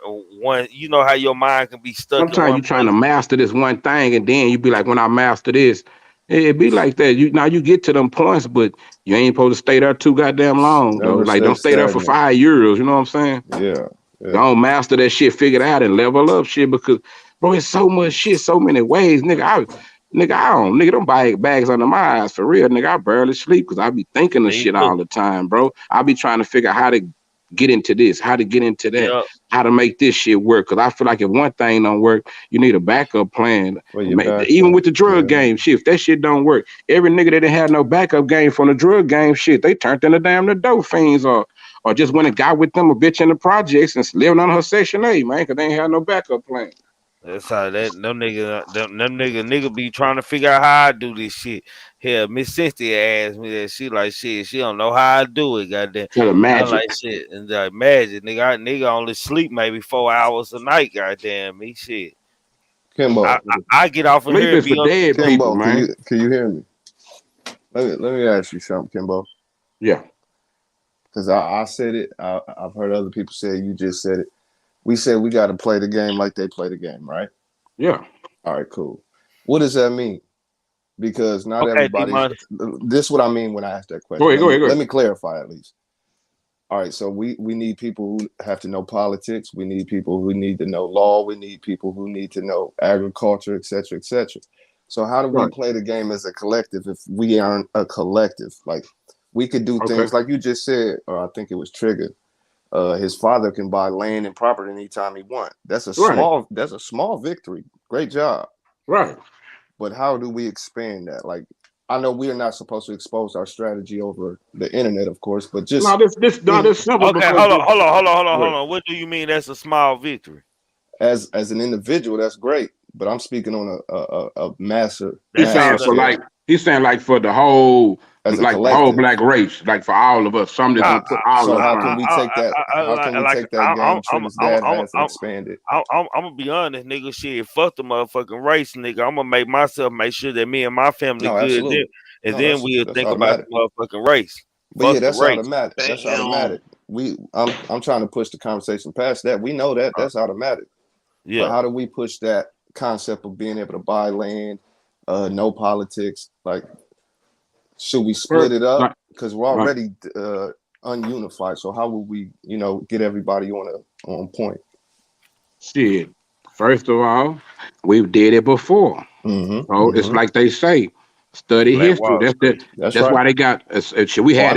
You know how your mind can be stuck in Sometimes one you're trying to place. master this one thing, and then you be like, when I master this, it be like that. You get to them points, but you ain't supposed to stay there too goddamn long, though. Never Like, stay don't stay there for stagnant. 5 years. You know what I'm saying? Yeah, yeah. Don't master that shit, figure it out, and level up shit because, bro, it's so much shit, so many ways, nigga. Nigga, them bags under my eyes for real, nigga. I barely sleep because I be thinking of Me shit too. all the time, bro. I be trying to figure out how to get into this, how to get into that, Yeah, how to make this shit work. Because I feel like if one thing don't work, you need a backup plan. Well, your Even backup. with the drug Yeah. game shit, if that shit don't work, every nigga that didn't have no backup game from the drug game shit, they turned into damn the dope fiends or just went and got with them a bitch in the projects and living on her Section 8, man, because they ain't had no backup plan. that's how them nigga be trying to figure out how I do this shit. Hell, Miss Cynthia asked me that. She like shit. She don't know how I do it. Goddamn. To the I magic. like shit and like magic, nigga only sleep maybe 4 hours a night. Goddamn me, shit. Kimbo, I get off of Sleep here and is for be on. dead people, Kimbo, man. can you hear me? Let me ask you something, Kimbo. Yeah. Because I said it. I've heard other people say it. You just said it. We said we got to play the game like they play the game, right? Yeah. All right, cool. What does that mean? Because not Okay, everybody's. D-Money. This is what I mean when I ask that question. Go ahead. Let me clarify at least. All right, so we need people who have to know politics. We need people who need to know law. We need people who need to know agriculture, et cetera, et cetera. So how do we Right. play the game as a collective if we aren't a collective? Like we could do Okay. things like you just said, or I think it was Trigger. His father can buy land and property anytime he wants. That's a Right. small victory. Great job. Right. But how do we expand that? Like I know we are not supposed to expose our strategy over the internet, of course, but just This simple Okay, because hold on. What do you mean that's a small victory? as an individual, that's great. But I'm speaking on a massive he's saying for scale like for the whole as a like the whole collective. black race, like for all of us. Some just I, gonna put all So of us how on. can we take that? How can we take that game Trigger's dad has and expand it? I'm gonna be honest, nigga. Shit, fuck the motherfucking race, nigga. I'm gonna make sure that me and my family No, good. absolutely. And No, then we'll that's think about the automatic. motherfucking race. But yeah, Fuck the that's race. automatic. That's automatic. I'm trying to push the conversation past that. We know that that's automatic. But Yeah. how do we push that concept of being able to buy land, no politics? Like, should we split it up? Because we're Right. already ununified. So how will we, get everybody on point? Shit. First of all, we've did it before. So it's like they say, study Black history. Wall Street. That's That's right. why they got. I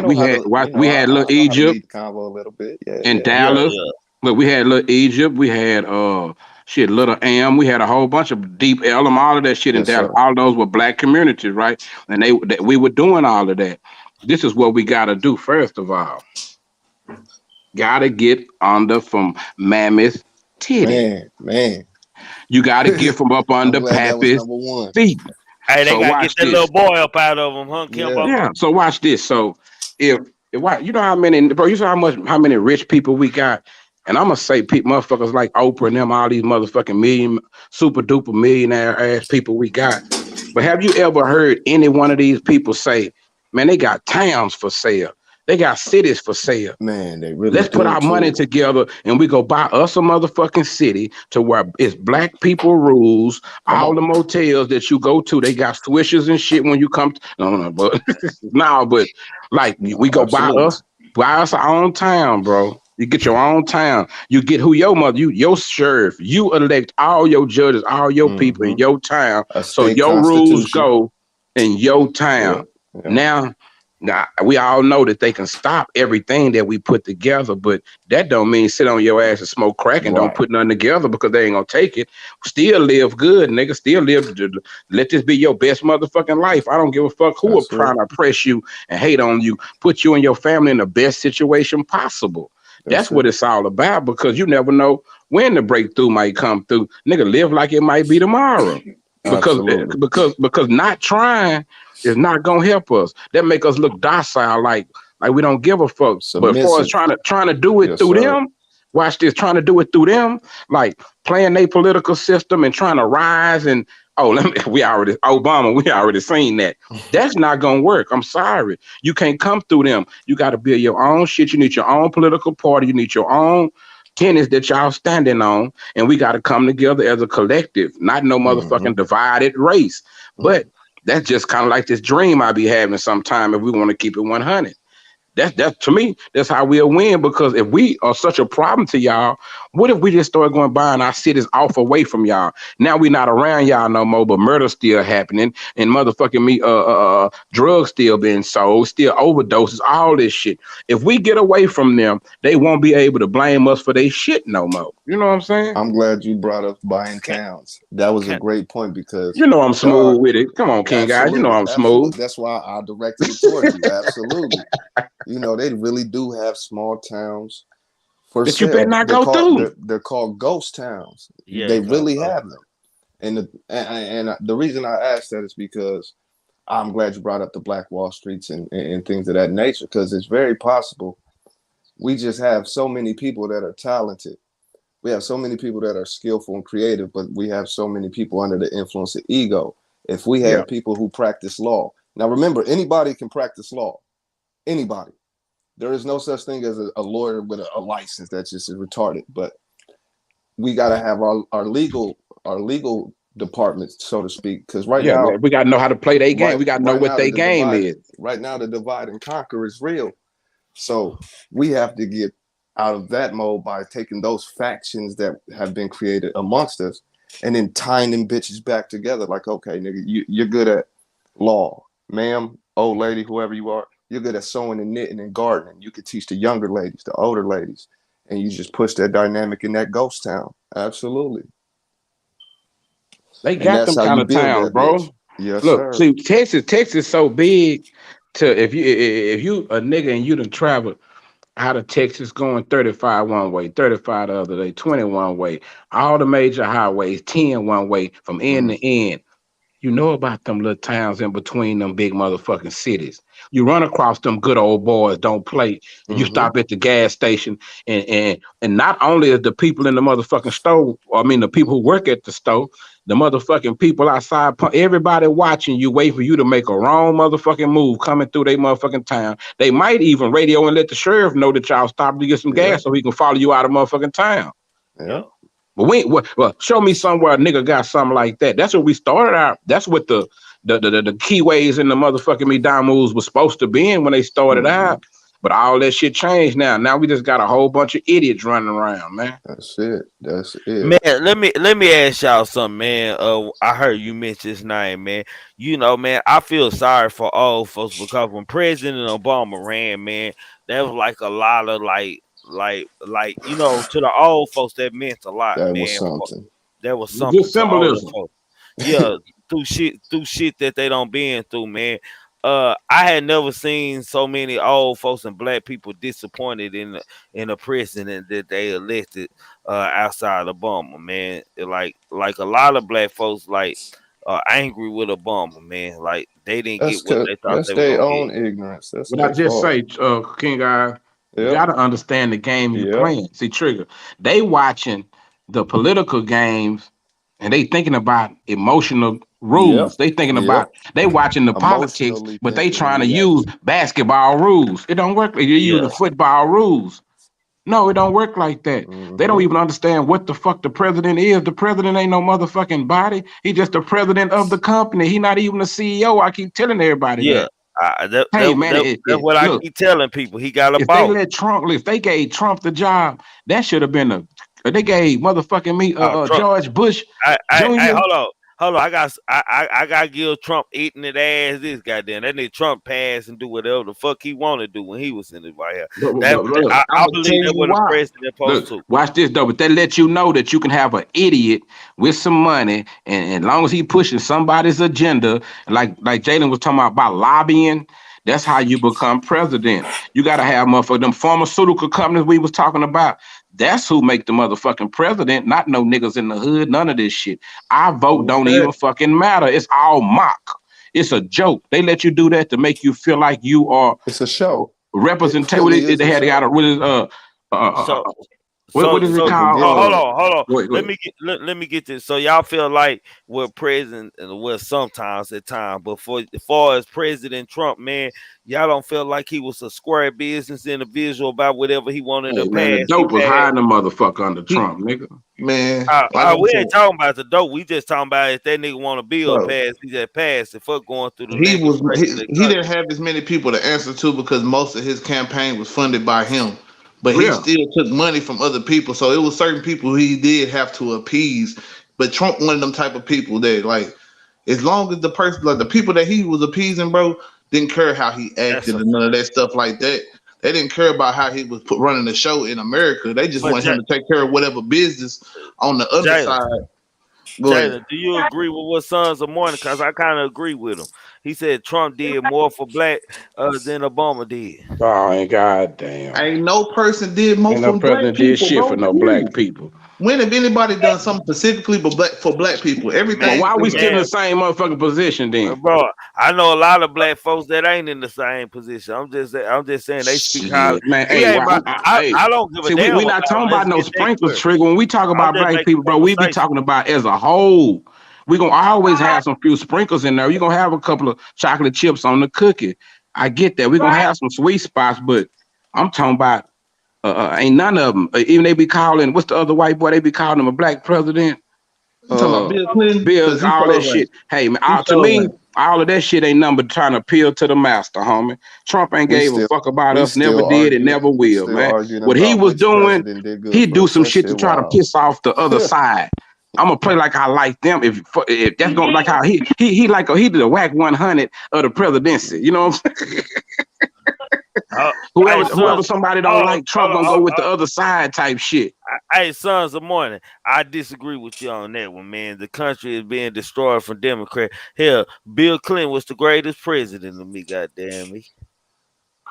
know how to, We had little I know how to Egypt lead the convo a little bit. Yeah, in yeah. Yeah, Dallas. yeah. Look, we had little Egypt. We had Little Am. We had a whole bunch of Deep Ellum. All of that shit in Yes, Dallas. sir. All those were black communities, right? And we were doing all of that. This is what we got to do. First of all, got to get under from Mammoth titty. Man. You got to get from up I'm under glad that was Pappy's number one. feet. Hey, they So gotta get watch that little this. boy up out of them, huh, Yeah. Kimbo? Yeah. So watch this. So if you know how many, bro, you know how many rich people we got. And I'm gonna say motherfuckers like Oprah and them, all these motherfucking super duper millionaire ass people we got. But have you ever heard any one of these people say, man, they got towns for sale. They got cities for sale. Man, they really Let's put do our money too. together and we go buy us a motherfucking city to where it's black people rules. Come All on. the motels that you go to, they got swishers and shit when you come. No, but no, but like we No, go absolutely. buy us our own town, bro. You get your own town. You get who your sheriff. You elect all your judges, all your people in Mm-hmm. your town. A So state your rules constitution. go in your Yeah. town. Yeah. Now, we all know that they can stop everything that we put together, but that don't mean sit on your ass and smoke crack and don't Right. put nothing together because they ain't gonna take it. Still live good, nigga. Still live. Let this be your best motherfucking life. I don't give a fuck who are That's trying it. to oppress you and hate on you. Put you and your family in the best situation possible. That's That's what it. it's all about because you never know when the breakthrough might come through. Nigga, live like it might be tomorrow. Because Absolutely. because not trying is not gonna help us. That make us look docile, like we don't give a fuck. But as far as Submissive. trying to do it Yes, through sir. them, watch this, trying to do it through them, like playing their political system and trying to rise and we already seen that. That's not gonna work. I'm sorry. You can't come through them. You gotta build your own shit. You need your own political party, you need your own tenets that y'all standing on, and we got to come together as a collective, not no Mm-hmm. motherfucking divided race. Mm. But that's just kind of like this dream I be having sometime if we want to keep it 100. That's to me, that's how we'll win. Because if we are such a problem to y'all, what if we just start going buying our cities off away from y'all? Now we not around y'all no more, but murder still happening and motherfucking drugs still being sold, still overdoses, all this shit. If we get away from them, they won't be able to blame us for their shit no more. You know what I'm saying? I'm glad you brought up buying Can, towns. That was a can, great point because You know I'm there are smooth with it. Come on, King guys. You know absolutely, I'm smooth. absolutely. That's why I directed it towards you. Absolutely. They really do have small towns for That you better sale. not They're go called through. they're called ghost towns. yeah, They really go. have them. And the reason I asked that is because I'm glad you brought up the Black Wall Streets and things of that nature because it's very possible we just have so many people that are talented. We have so many people that are skillful and creative, but we have so many people under the influence of ego. If we Yeah. had people who practice law, now remember, anybody can practice law. Anybody. There is no such thing as a lawyer with a license that's just retarded. But we got to have our legal departments, so to speak, because right Yeah, now, man. We gotta know how to play their game. right We gotta know right what now their game is. the divide and conquer is real. So we have to get out of that mode by taking those factions that have been created amongst us and then tying them bitches back together. Like, okay, nigga, you're good at law, ma'am, old lady, whoever you are. You're good at sewing and knitting and gardening. You could teach the younger ladies, the older ladies, and you just push that dynamic in that ghost town. Absolutely. They And got that's them how kind you of build towns, that bitch. bro. Yes, Look, sir. see, Texas so big to if you a nigga and you done traveled out of Texas going 35 one way, 35 the other day, 21 way, all the major highways, 10 one way from end Mm, to end. You know about them little towns in between them big motherfucking cities. You run across them good old boys don't play, and you mm-hmm. stop at the gas station, and not only is the people in the motherfucking store, I mean the people who work at the store, the motherfucking people outside, everybody watching you, wait for you to make a wrong motherfucking move coming through their motherfucking town. They might even radio and let the sheriff know that y'all stopped to get some Yeah, gas so he can follow you out of motherfucking town. yeah. Yo, But well, show me somewhere a nigga got something like that. That's what we started out. That's what the keyways and the motherfucking McDonald's was supposed to be in when they started Mm-hmm. out. But all that shit changed now. Now we just got a whole bunch of idiots running around, man. That's it. That's it. man, let me ask y'all something, man. I heard you mention his name, man. Man, I feel sorry for old folks because when President Obama ran, man, that was like a lot of to the old folks that meant a lot, That was man. something. That was Good something to older symbolism. folks. Yeah, through shit that they don't been through, man. I had never seen so many old folks and black people disappointed in the president that they elected outside of Obama, man. Like a lot of black folks angry with Obama, man. Like they didn't get what they thought That's they were their gonna own get. ignorance. That's What I their just fault. say, King Guy, you Yep. gotta understand the game you Yep. playing. See, Trigger, they watching the political games and they thinking about emotional rules. Yep. They thinking Yep. about they watching the politics, Emotionally but they thinking and trying to use reacting. basketball rules. It don't work like you Yeah. using football rules. No, it don't work like that. They don't Mhm. even understand what the fuck the president is. The president ain't no motherfucking body. He just the president of the company. He not even the CEO. I keep telling everybody Yeah. that. That, Hey that, man, that, that's what I look, keep telling people. He got a if they boss. let Trump, if they gave Trump the job, that should have been they gave motherfucking me, Trump. George Bush I Jr. hold on. Hold on, I got to give Trump eating it ass. This goddamn that nigga Trump pass and do whatever the fuck he want to do when he was in the White House. Look, I I'm gonna tell believe that's you what the why. president supposed Look, to. watch this though. But they let you know that you can have an idiot with some money, and as long as he pushing somebody's agenda, like Jalen was talking about lobbying, that's how you become president. You gotta have motherfucker them pharmaceutical companies we was talking about. That's who make the motherfucking president, not no niggas in the hood, none of this shit. Our vote don't even fucking matter. It's all mock. It's a joke. They let you do that to make you feel like you are It's a show. It representation. really is They a had got show. what is So what is it People called? forget hold that. on, hold on. Wait, Let wait. me get this. So y'all feel like we're president, well, sometimes at times, but as far as President Trump, man, y'all don't feel like he was a square business individual about whatever he wanted to Hey man, the pass. He dope was passed. hiding the motherfucker under Trump, nigga. Man, like I We said, ain't talking about the dope. We just talking about if that nigga want a bill bro, passed, he just passed it. Fuck going through the he was legislature. he, he didn't have as many people to answer to because most of his campaign was funded by him. But he Yeah. still took money from other people. So it was certain people he did have to appease. But Trump one of them type of people that like as long as the person like the people that he was appeasing, bro, didn't care how he That's acted a and none of that stuff like that. They didn't care about how he was running the show in America. They just but want him to take care of whatever business on the other Jalen. side. Go ahead. Jalen, do you agree with what Sons of Morning? Because I kind of agree with him. He said Trump did more for black than Obama did. Oh, and goddamn. Ain't no person did more Ain't no for black president did people, shit for bro. no black Period. people. When have anybody done something specifically for black people? Well, Everything. why are we still in Man, the same motherfucking position then? bro, I know a lot of black folks that ain't in the same position. I'm just saying they speak highly. Shit, man. We Hey, ain't about. hey. I don't give a See, damn we about not them. talking Let's about no get that sprinkles, clear. Trigger. When we talk I'm about just black making people, bro, we be conversation. talking about as a whole. We gonna always have some few sprinkles in there. You gonna have a couple of chocolate chips on the cookie. I get that. We gonna have some sweet spots, but I'm talking about ain't none of them. Even they be calling what's the other white boy? They be calling him a black president. You talking about Bill Clinton? Bill, Because he all that stole right. shit. Hey man, He to stole me, right. all of that shit ain't nothing but trying to appeal to the master, homie. Trump ain't We gave a still fuck about we us, never still did, and arguing. never We will, still man. arguing What he about was which doing, president did good he'd for do us. some That shit to shit try to wild. piss off the other side. I'm gonna play like I like them. If that's gonna like how he like he did a whack 100 of the presidency. You know what I'm saying? Hey, Whoever sons. somebody don't Hold on, like, Trump gonna go with the other side type shit. Hey, Sons of Morning, I disagree with you on that one, man. The country is being destroyed from Democrat. Hell, Bill Clinton was the greatest president of me, goddamn me.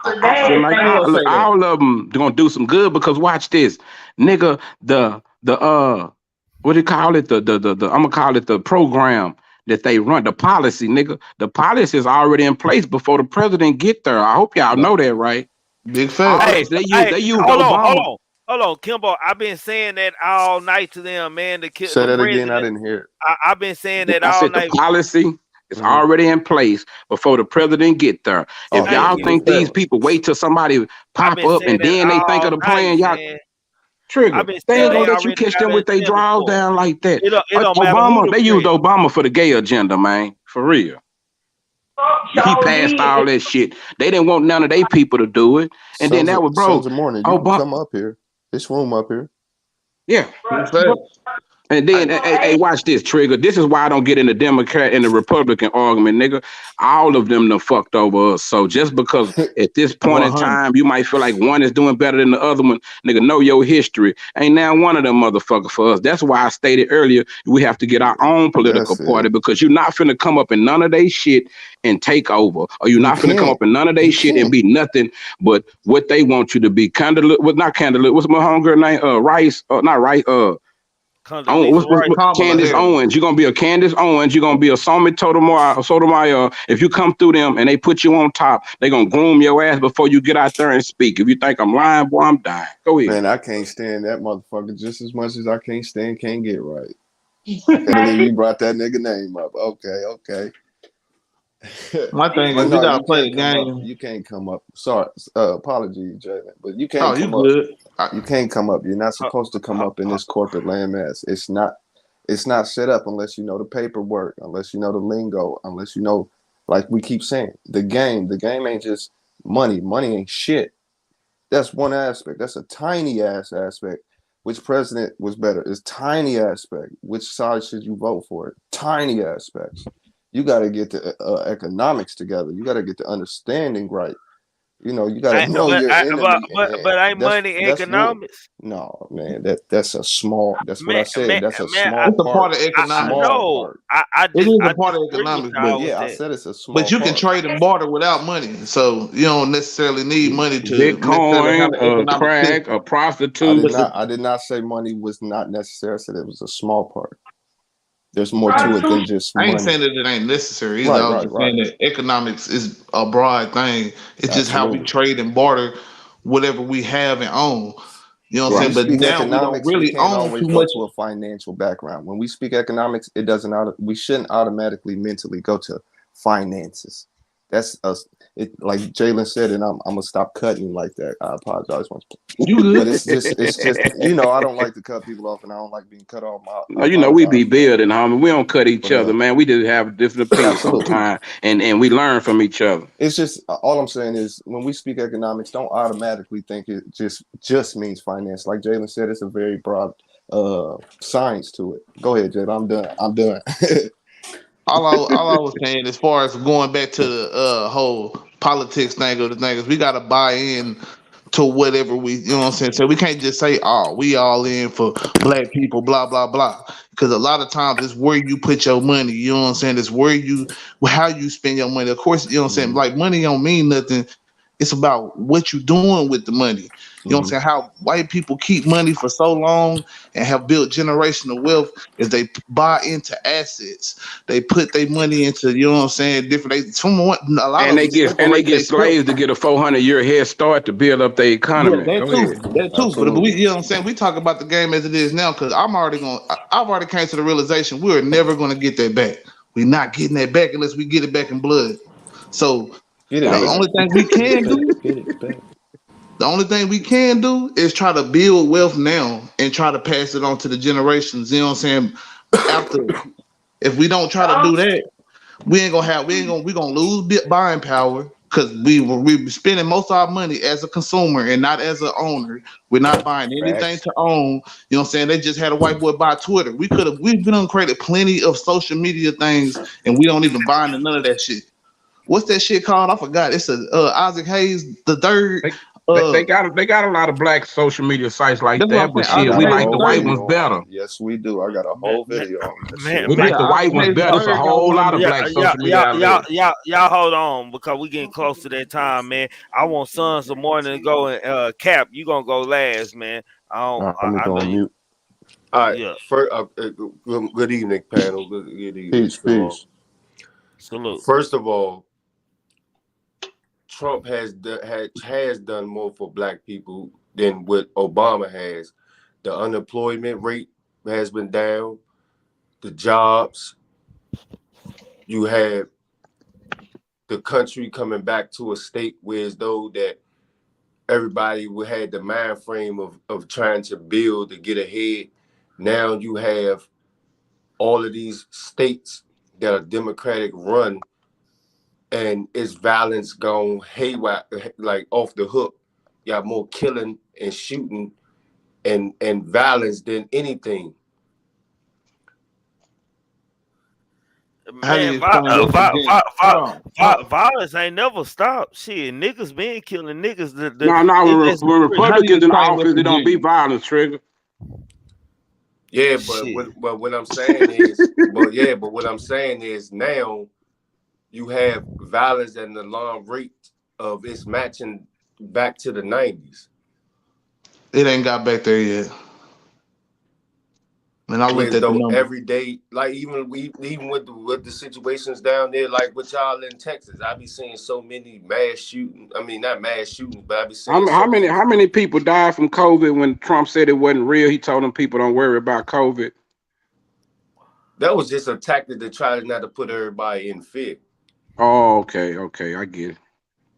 I feel like I ain't gonna say that. all of them gonna do some good because watch this, nigga. The what do you call it? The I'm gonna call it the program that they run, the policy, nigga. The policy is already in place before the president get there. I hope y'all know that, right? Big All facts. Hey, this they hey, used hold Obama. on, hold on, Kimbo. I've been saying that all night to them, man. Say The that again. I president. didn't hear I've been saying that I all said the night. policy is it. already in place before the president get there. If Oh, Thank y'all big you. think these facts. people wait till somebody I've pop been up saying and that then they think of all the night, plan, y'all man. trigger. I've been They saying ain't they gonna let you already catch got them an with their agenda draws for down like that. it. It don't matter who Obama, the they used president. Obama for the gay agenda, man. For real. He passed all that shit. They didn't want none of their people to do it. And then that was, bro, Sons of Morning. You can Obama. come up here. This room up here. Yeah. Big facts. And then, hey, watch this, Trigger. This is why I don't get in the Democrat and the Republican argument, nigga. All of them done fucked over us. So just because at this point in 100. time you might feel like one is doing better than the other one, nigga, know your history. Ain't now one of them motherfuckers for us. That's why I stated earlier we have to get our own political That's party it. because you're not finna come up in none of they shit and take over, or you're You not finna come can't. up in none of they You shit and can't. be nothing but what they want you to be. Not Candlelit. What's my homegirl name? Rice. Not Rice. Condoleezza Rice. Kamala Candace Harris. Owens? You're gonna be a Candace Owens. You're gonna be a Sotomayor. If you come through them and they put you on top, they gonna groom your ass before you get out there and speak. If you think I'm lying, boy, I'm dying. Go ahead. Man, I can't stand that motherfucker just as much as I can't stand Can't Get Right. I can't believe you brought that nigga name up. Okay. My thing But is we no, gotta you play can't the come up. game. You can't come up. Sorry, apologies, Jalen, but you Oh, can't you come up. good? You can't come up. You're not supposed to come up in this corporate landmass. It's not set up unless you know the paperwork, unless you know the lingo, unless you know, like we keep saying, the game. The game ain't just money. Money ain't shit. That's one aspect. That's a tiny ass aspect. Which president was better? Is tiny aspect. Which side should you vote for? Tiny aspects. You got to get the economics together. You got to get the understanding right. You know, you got to know your enemy, and But ain't money that's war. economics? No, man, that's a small. That's what I Man, said. man, That's a man. small It's a part part. of I economics. Small know. part. It is a I part of disagree with economics, y'all with Yeah, I that. said it's a small but you can part. trade and barter without money, so you don't necessarily need money to necessarily have Bitcoin, an economic crack, system. a prostitute. But the, I did not say money was not necessary. I said it was a small part. There's more to it than just I ain't money. saying that it ain't necessary either. Right, I was right, just right. saying that economics is a broad thing. It's just how we Absolutely. trade and barter whatever we have and own. You know what I'm When saying? we But speak now we don't economics, we really can't own always too go much. to a financial background. When we speak economics, it doesn't. We shouldn't automatically mentally go to finances. That's us. It like Jalen said, and I'm gonna stop cutting you like that. I apologize once, You but good? it's just I don't like to cut people off, and I don't like being cut off. I No, we be apologize for that. building, homie. We don't cut each But other, man. We just have different opinions absolutely. sometimes, and we learn from each other. It's just all I'm saying is when we speak economics, don't automatically think it just means finance. Like Jalen said, it's a very broad science to it. Go ahead, Jalen. I'm done. All I was saying, as far as going back to the whole politics thing of the thing, is we got to buy in to whatever we, you know what I'm saying? So we can't just say, oh, we all in for black people, blah, blah, blah. Because a lot of times it's where you put your money, you know what I'm saying? It's how you spend your money. Of course, you know what I'm saying? Mhm. Like money don't mean nothing. It's about what you're doing with the money. You know what I'm Mhm. saying? How white people keep money for so long and have built generational wealth is they buy into assets. They put their money into, you know what I'm saying, a lot And of they them get separate themselves. slaves to get a 400-year head start to build up their Yeah, economy. that Go too. ahead. That too. But Absolutely. we, you know what I'm saying? We talk about the game as it is now because I've already came to the realization we're never gonna get that back. We're not getting that back unless we get it back in blood. So Get it the back. only thing we Get it can back. do, Get it back. the only thing we can do is try to build wealth now and try to pass it on to the generations. You know what I'm saying? After, if we don't try to do that, we're gonna lose buying power because we spending most of our money as a consumer and not as an owner. We're not buying anything Facts. to own. You know what I'm saying? They just had a white boy buy Twitter. We've been created plenty of social media things and we don't even buy into none of that shit. What's that shit called? I forgot. It's a Isaac Hayes the third. They, Uh, they got a lot of black social media sites like that's what I'm that, but saying. I shit, Isaac got we a Hayes like the the whole white third. ones video on better. it. Yes, we do. I got a Man, whole video on that man, shit. But We man, like yeah, the white Isaac ones Hayes the better. It's a third got whole one. lot of yeah, black social media out there. y'all hold on because we getting close to that time, man. I want Sons of Morning to go and Cap. You gonna go last, man. I don't. All right, let me I go know on you. mute. All right. Yeah. First, good evening, panel. Good evening Peace, to all. peace. Salute. First of all, Trump has done more for black people than what Obama has. The unemployment rate has been down. The jobs, you have the country coming back to a state where as though that everybody had the mind frame of trying to build to get ahead. Now you have all of these states that are Democratic run and it's violence gone haywire, like off the hook. You have more killing and shooting and violence than anything. How do Man, you explain that again? Hold on. violence ain't never stopped. Shit, niggas been killing niggas. No, It just when How do you Republicans in explain office, West it don't be Virginia? violence, Trigger. Yeah, shit. but what I'm saying is, but what I'm saying is now you have violence at an alarm rate of it's matching back to the 90s. It ain't got back there yet. And I looked Whereas at the though numbers. every day, like even with the situations down there, like with y'all in Texas, I be seeing so many mass shootings. I mean, not mass shootings, but I be seeing so many. How many people died from COVID when Trump said it wasn't real? He told them people don't worry about COVID. That was just a tactic to try not to put everybody in fear. Oh, okay, I get it.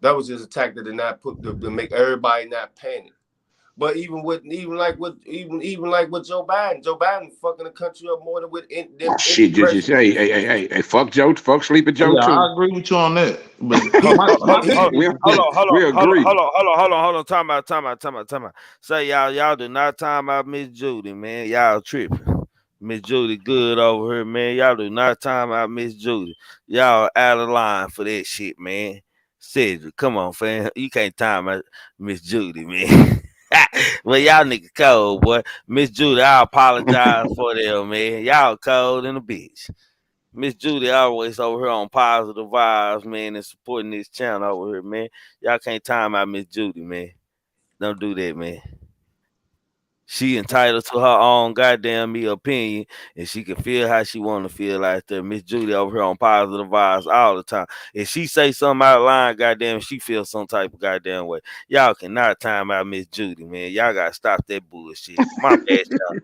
That was just a tactic to not to make everybody not panic. But even like with Joe Biden fucking the country up more than with them Shit, empty just restrooms. hey, fuck Joe, fuck Sleepy Joe Yeah, I too. agree with you on that. But Hold, my hold, thing hold, is hold this. on, hold on, We hold on, agree. hold on. Time out. Say y'all do not time out Miss Judy, man. Y'all tripping. Miss Judy good over here, man. Y'all do not time out Miss Judy. Y'all out of line for that shit, man. Cedric, come on, fam. You can't time out Miss Judy, man. Well, y'all nigga cold, boy. Miss Judy, I apologize for them, man. Y'all cold in a bitch. Miss Judy always over here on positive vibes, man, and supporting this channel over here, man. Y'all can't time out Miss Judy, man. Don't do that, man. She entitled to her own goddamn me opinion, and she can feel how she want to feel out there. Miss Judy over here on positive vibes all the time. If she say something out of line, goddamn, she feels some type of goddamn way. Y'all cannot time out Miss Judy, man. Y'all gotta stop that bullshit. My bad, y'all.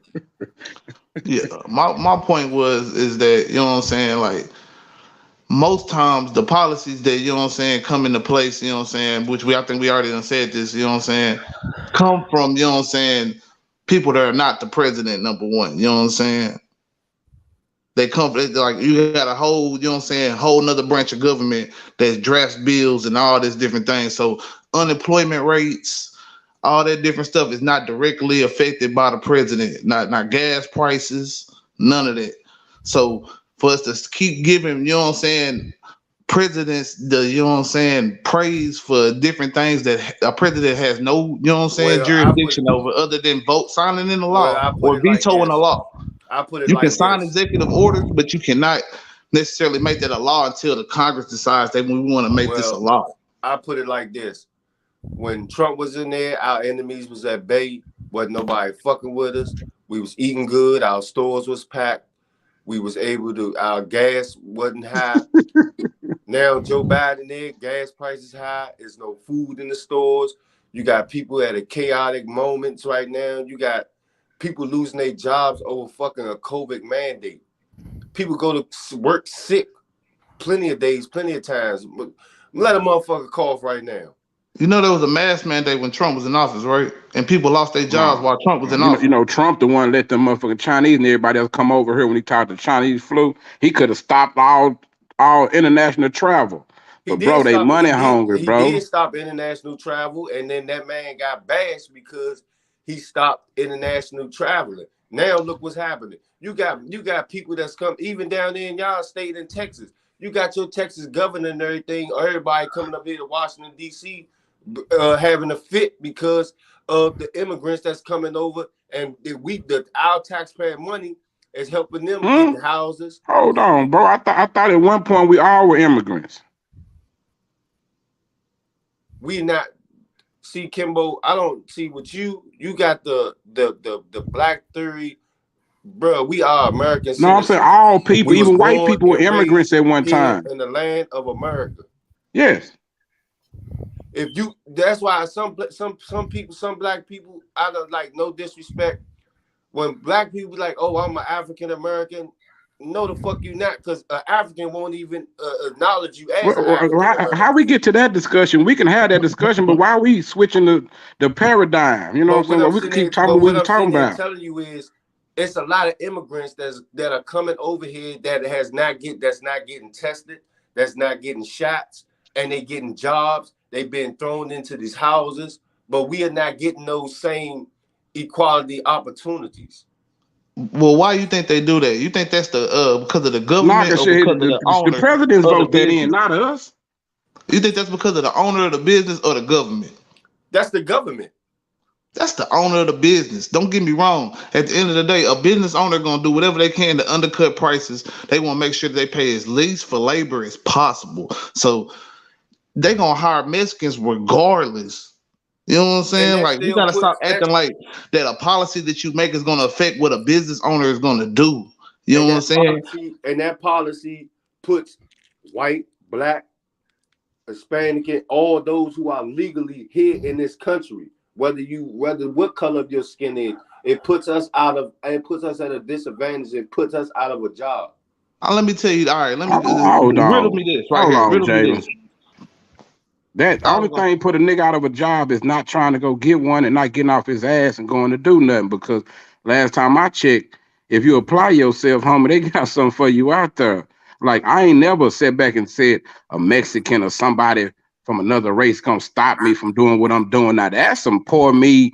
Yeah, my point is that, you know what I'm saying, like most times the policies that, you know what I'm saying, come into place, you know what I'm saying, which I think we already done said this, you know what I'm saying, come from, you know what I'm saying, people that are not the president, number one, you know what I'm saying? They come like you got a whole, you know what I'm saying, whole nother branch of government that drafts bills and all this different things. So unemployment rates, all that different stuff is not directly affected by the president. Not gas prices, none of that. So for us to keep giving, you know what I'm saying, presidents the, you know what I'm saying, praise for different things that a president has no, you know what I'm saying, Well, I put jurisdiction over other than vote signing in the well, law I put or it like vetoing a this. law. I put it You can like sign this. executive orders, but you cannot necessarily make that a law until the Congress decides that we want to make this a Well, law. I put it like this. When Trump was in there, our enemies was at bay. Wasn't nobody fucking with us. We was eating good. Our stores was packed. We was able to. Our gas wasn't high. Now Joe Biden there, gas prices high. There's no food in the stores. You got people at a chaotic moments right now. You got people losing their jobs over fucking a COVID mandate. People go to work sick plenty of days, plenty of times. Let a motherfucker cough right now. You know there was a mask mandate when Trump was in office, right? And people lost their jobs No, while Trump was in you office. know, Trump the one let them motherfucking Chinese and everybody else come over here when he talked to Chinese flu. He could have stopped all international travel. He But bro, did they stop. money hungry, He did bro. stop international travel, and then that man got bashed because he stopped international traveling. Now look what's happening. You got people that's come even down there in y'all state in Texas. You got your Texas governor and everything. Everybody coming up here to Washington D.C. Having a fit because of the immigrants that's coming over, and our taxpayer money is helping them Hmm? getting houses. Hold on, bro. I thought at one point we all were immigrants. We not. See, Kimbo, I don't see what you got the black theory, bro. We are American No, I'm saying citizens. all people, We was even white born people were and immigrants raised at one here time. in the land of America. Yes. That's why some people, some black people, out of like no disrespect, when black people be like, "Oh, I'm an African American," no, the fuck you not, because an African won't even acknowledge you as an African How we American. get to that discussion? We can have that discussion, but why are we switching the paradigm? You know what I'm saying? Well, we could keep talking what we What was I'm talking sitting here about. telling you is, it's a lot of immigrants that are coming over here that's not getting tested, that's not getting shots, and they getting jobs. They've been thrown into these houses, but we are not getting those same equality opportunities. Well, why you think they do that? You think that's the because of the Not government the or shit. because of the The owner presidents of the vote that in, business? not us. You think that's because of the owner of the business or the government? That's the government. That's the owner of the business. Don't get me wrong. At the end of the day, a business owner gonna do whatever they can to undercut prices. They want to make sure they pay as least for labor as possible. So they gonna hire Mexicans regardless. You know what I'm And saying? that Like we still gotta stop puts that acting like that a policy that you make is gonna affect what a business owner is gonna do. You know and what I'm that saying? policy and that policy puts white, black, Hispanic, and all those who are legally here in this country, whether what color of your skin is, it puts us at a disadvantage. It puts us out of a job. Let me tell you. All right, let me Hold riddle on. me this right Hold here. on, Riddle me Jalen. this. That I only was gonna, thing put a nigga out of a job is not trying to go get one and not getting off his ass and going to do nothing. Because last time I checked, if you apply yourself, homie, they got something for you out there. Like I ain't never sat back and said a Mexican or somebody from another race gonna stop me from doing what I'm doing. Now that's some poor me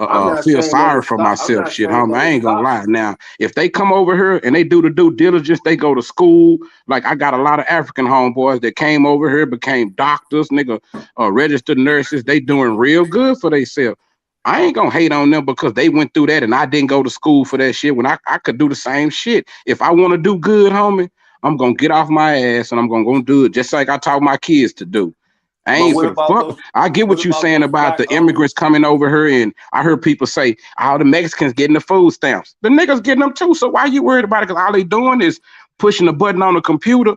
I'm not feel saying that sorry it's for stop. I'm myself not shit, saying homie. that I it ain't gonna stops lie. you. Now, if they come over here and they do the due diligence, they go to school. Like I got a lot of African homeboys that came over here, became doctors, nigga, registered nurses. They doing real good for themselves. I ain't gonna hate on them because they went through that and I didn't go to school for that shit when I could do the same shit. If I want to do good, homie, I'm gonna get off my ass and I'm gonna do it just like I taught my kids to do. I But ain't what for about fuck. those? I get What what you about saying those about black the immigrants coming over here, and I heard people say all the Mexicans getting the food stamps. The niggas getting them too. So why you worried about it? Because all they doing is pushing a button on the computer.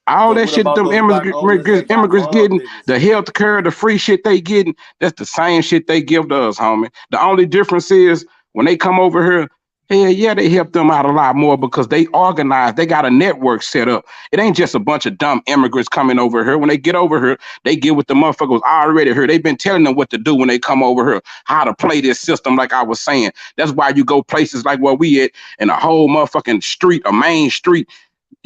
All But that what shit that about them those black owners that got immigrants farm getting, the businesses? health care, the free shit they getting, that's the same shit they give to us, homie. The only difference is when they come over here, hell yeah, they help them out a lot more because they organize, they got a network set up. It ain't just a bunch of dumb immigrants coming over here. When they get over here, they get with the motherfuckers already here. They've been telling them what to do when they come over here, how to play this system, like I was saying. That's why you go places like where we at, and a whole motherfucking street, a main street,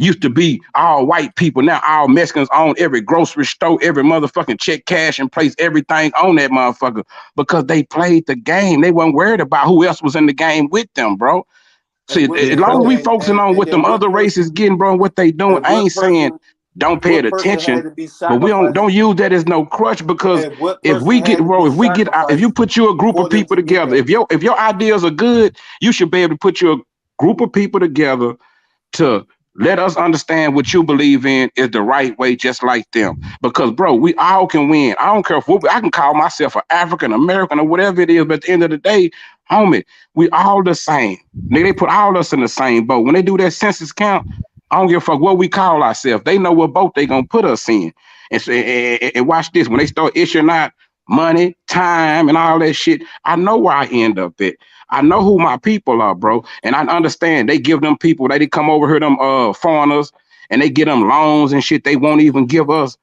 used to be all white people. Now all Mexicans own every grocery store, every motherfucking check cash and place everything on that motherfucker because they played the game. They weren't worried about who else was in the game with them, bro. See, And what as yeah, long as we so focusing on and what then them other races getting, bro, what they doing, I ain't saying don't pay it what person attention, had to be but we don't sacrificed don't use that as no crutch because and what if person we get had to bro, be if you sacrificed put you a group of for them people to get together, that. if your ideas are good, you should be able to put your group of people together to let us understand what you believe in is the right way, just like them. Because, bro, we all can win. I don't care if I can call myself an African American or whatever it is, but at the end of the day, homie, we all the same. Nigga, they put all of us in the same boat. When they do that census count, I don't give a fuck what we call ourselves. They know what boat they gonna put us in. And watch this. When they start issuing out money, time, and all that shit, I know where I end up at. I know who my people are, bro. And I understand they give them people, they come over here, them foreigners, and they get them loans and shit they won't even give us.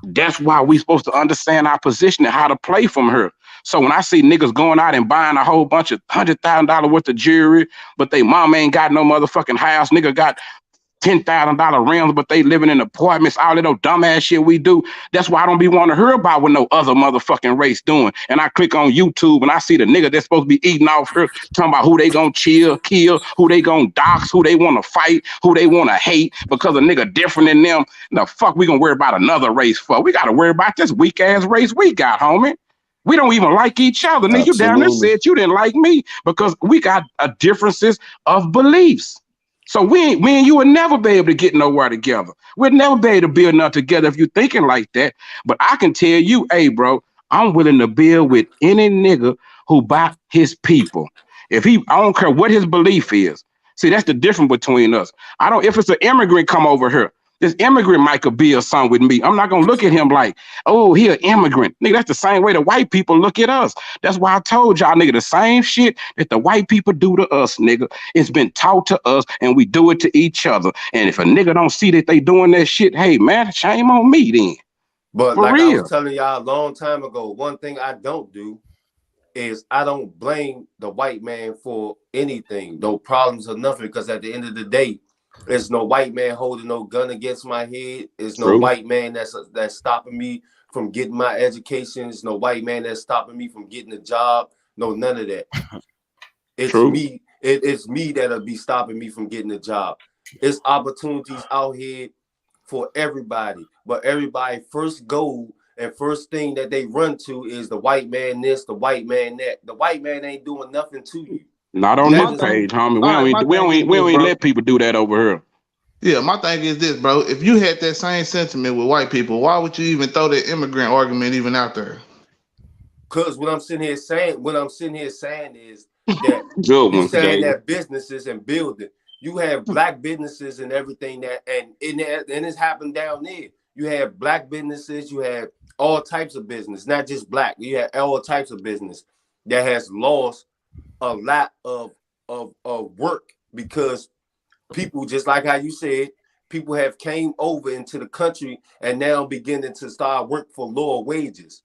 That's why we supposed to understand our position and how to play from her. So when I see niggas going out and buying a whole bunch of $100,000 worth of jewelry, but they mom ain't got no motherfucking house, nigga got $10,000 rims, but they living in apartments, all that old dumbass shit we do. That's why I don't be wanting to hear about what no other motherfucking race doing. And I click on YouTube and I see the nigga that's supposed to be eating off her, talking about who they gonna chill, kill, who they gonna dox, who they want to fight, who they want to hate because a nigga different than them. The fuck we gonna worry about another race for? We gotta worry about this weak ass race we got, homie. We don't even like each other. Nigga, you down there Absolutely. said you didn't like me because we got differences of beliefs. So we and you would never be able to get nowhere together. We'd never be able to build nothing together if you're thinking like that. But I can tell you, hey, bro, I'm willing to build with any nigga who buy his people. I don't care what his belief is. See, that's the difference between us. I don't, if it's an immigrant come over here, this immigrant might could build something with me. I'm not gonna look at him like, oh, he an immigrant. Nigga, that's the same way the white people look at us. That's why I told y'all, nigga, the same shit that the white people do to us, nigga. It's been taught to us and we do it to each other. And if a nigga don't see that they doing that shit, hey man, shame on me then. But For like I was real. telling y'all a long time ago, one thing I don't do is I don't blame the white man for anything, no problems or nothing, because at the end of the day, there's no white man holding no gun against my head. There's no True. white man that's stopping me from getting my education. There's no white man that's stopping me from getting a job. No, none of that. It's True. me. It's me that'll be stopping me from getting a job. It's opportunities out here for everybody, but everybody first goal and first thing that they run to is the white man this, the white man that. The white man ain't doing nothing to you. Not Yeah, on my this thing. page, homie. All right, my thing is We this, don't even bro. let people do that over here. Yeah, my thing is this, bro. If you had that same sentiment with white people, why would you even throw that immigrant argument even out there? Cause what I'm sitting here saying is that Good you one, saying Jalen. that businesses and building, you have black businesses and everything and it's happened down there. You have black businesses, you have all types of business, not just black. You have all types of business that has lost a lot of work because people, just like how you said, people have came over into the country and now beginning to start work for lower wages.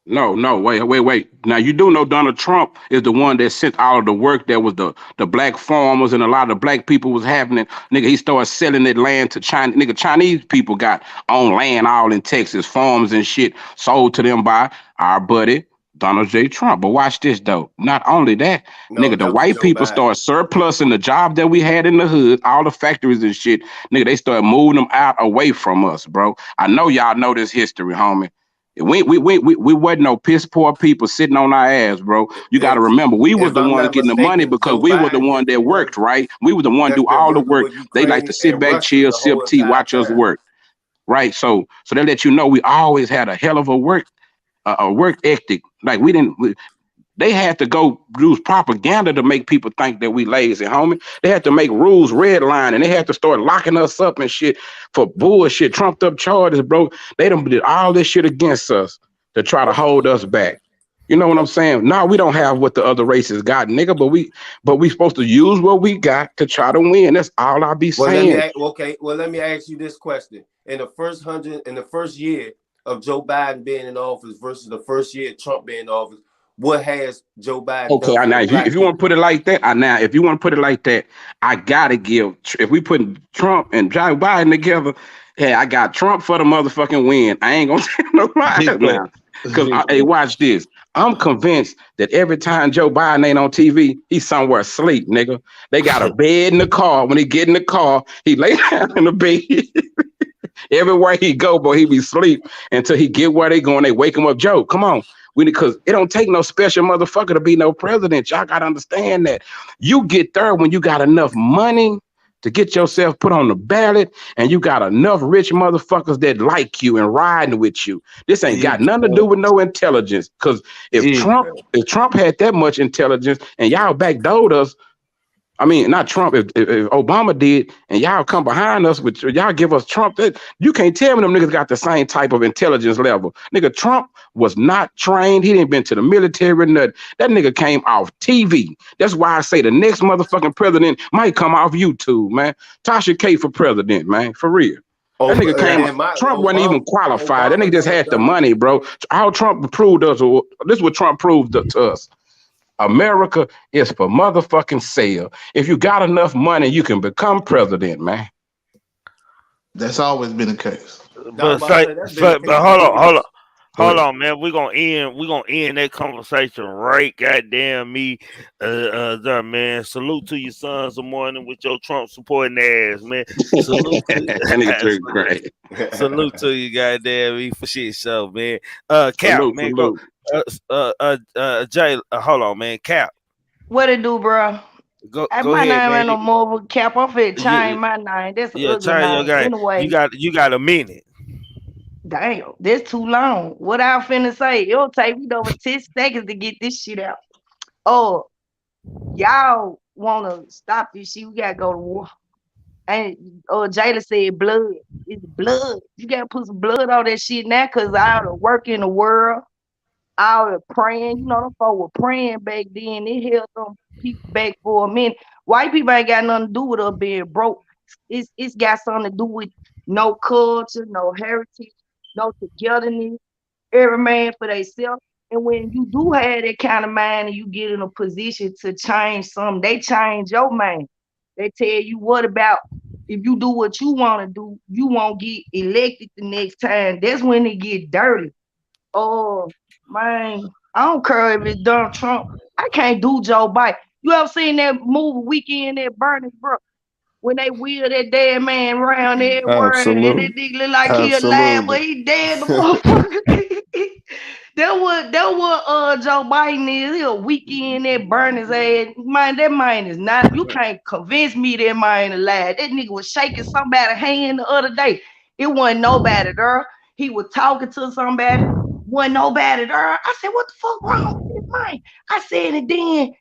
No, wait. Now you do know Donald Trump is the one that sent all of the work that was the black farmers and a lot of black people was happening. Nigga, he started selling that land to China. Nigga, Chinese people got on land all in Texas, farms and shit sold to them by our buddy Donald J. Trump. But watch this though. Not only that, No, nigga, the that was white Joe people Biden. started surplusing the job that we had in the hood, all the factories and shit. Nigga, they started moving them out away from us, bro. I know y'all know this history, homie. We wasn't no piss poor people sitting on our ass, bro. You got to If remember, we was if the I'm ones not getting the money mistaken, because Joe we were the Biden one is the that one worked, right? We were the one that's do been all the working work. with They like to Ukraine sit and back, Russia chill, the whole sip tea, entire watch us time. work, right? So they let you know we always had a hell of a work ethic. Like they had to go use propaganda to make people think that we lazy, homie. They had to make rules redline and they had to start locking us up and shit for bullshit, trumped up charges, bro. They done did all this shit against us to try to hold us back. You know what I'm saying? No, we don't have what the other races got, nigga, but we supposed to use what we got to try to win. That's all I be saying. Let me ask you this question. In the first year of Joe Biden being in office versus the first year of Trump being in office, what has Joe Biden Okay, done I for now the if black you want to people? put it like that, if you want to put it like that, I gotta give. If we put Trump and Joe Biden together, hey, I got Trump for the motherfucking win. I ain't gonna tell no lies Big now, facts. because Big hey, facts. watch this. I'm convinced that every time Joe Biden ain't on TV, he's somewhere asleep, nigga. They got a bed in the car. When he get in the car, he lay down in the bed. Everywhere he go, boy, he be asleep until he get where they going. They wake him up. Joe, come on. Because it don't take no special motherfucker to be no president. Y'all gotta understand that. You get there when you got enough money to get yourself put on the ballot, and you got enough rich motherfuckers that like you and riding with you. This ain't got Big nothing to do with facts. no intelligence. Because if Big Trump, facts. if Trump had that much intelligence and y'all backdoored us, I mean, not Trump. If Obama did, and y'all come behind us with y'all give us Trump, that you can't tell me them niggas got the same type of intelligence level. Nigga, Trump was not trained. He didn't been to the military or nothing. That nigga came off TV. That's why I say the next motherfucking president might come off YouTube, man. Tasha K for president, man, for real. That nigga And came. then my Trump wasn't even qualified. That nigga Obama just never had the done it. money, bro. All Trump proved us. This is what Trump proved to us. America is for motherfucking sale. If you got enough money, you can become president, man. That's always been the case. I was But about to say, say that's been the but case for hold on, hold on. years. Go Hold ahead. on, man. We're gonna end that conversation right goddamn me. There, man. Salute to your sons of morning with your Trump supporting ass, man. Salute to That nigga too great. salute to you, goddamn me for shit show, man. Cap, Salute, man, go. salute. Jay, hold on, man. Cap, What it do, bro? Hey, go my ahead, name man. ain't no more cap. I'm finna change You, my name. That's an yeah, ugly turn your name. game. Anyway, You got a minute. damn, that's too long. What I finna say? It'll take me over 10 seconds to get this shit out. Oh, y'all wanna stop this shit? We gotta go to war. And Jayla said blood. It's blood. You gotta put some blood on that shit now, cause all the work in the world, all the praying. You know, them folk were praying back then. It held them people back for a minute. White people ain't got nothing to do with us being broke. It's got something to do with no culture, no heritage, no togetherness. Every man for themselves. And when you do have that kind of mind and you get in a position to change something, they change your mind. They tell you what about if you do what you want to do, you won't get elected the next time. That's when it get dirty. Oh man, I don't care if it's Donald Trump. I can't do Joe Biden. You ever seen that movie Weekend at Bernie's, bro? When they wheel that dead man around everywhere and that Absolutely. nigga look like he alive, but Absolutely. he dead, the motherfucker. that what Joe Biden is. He a weekend at Bernie's ass. Man, that man is not, you can't convince me that man alive. That nigga was shaking somebody's hand the other day. It wasn't nobody there. He was talking to somebody. Wasn't nobody there. I said, what the fuck wrong with this man? I said, and then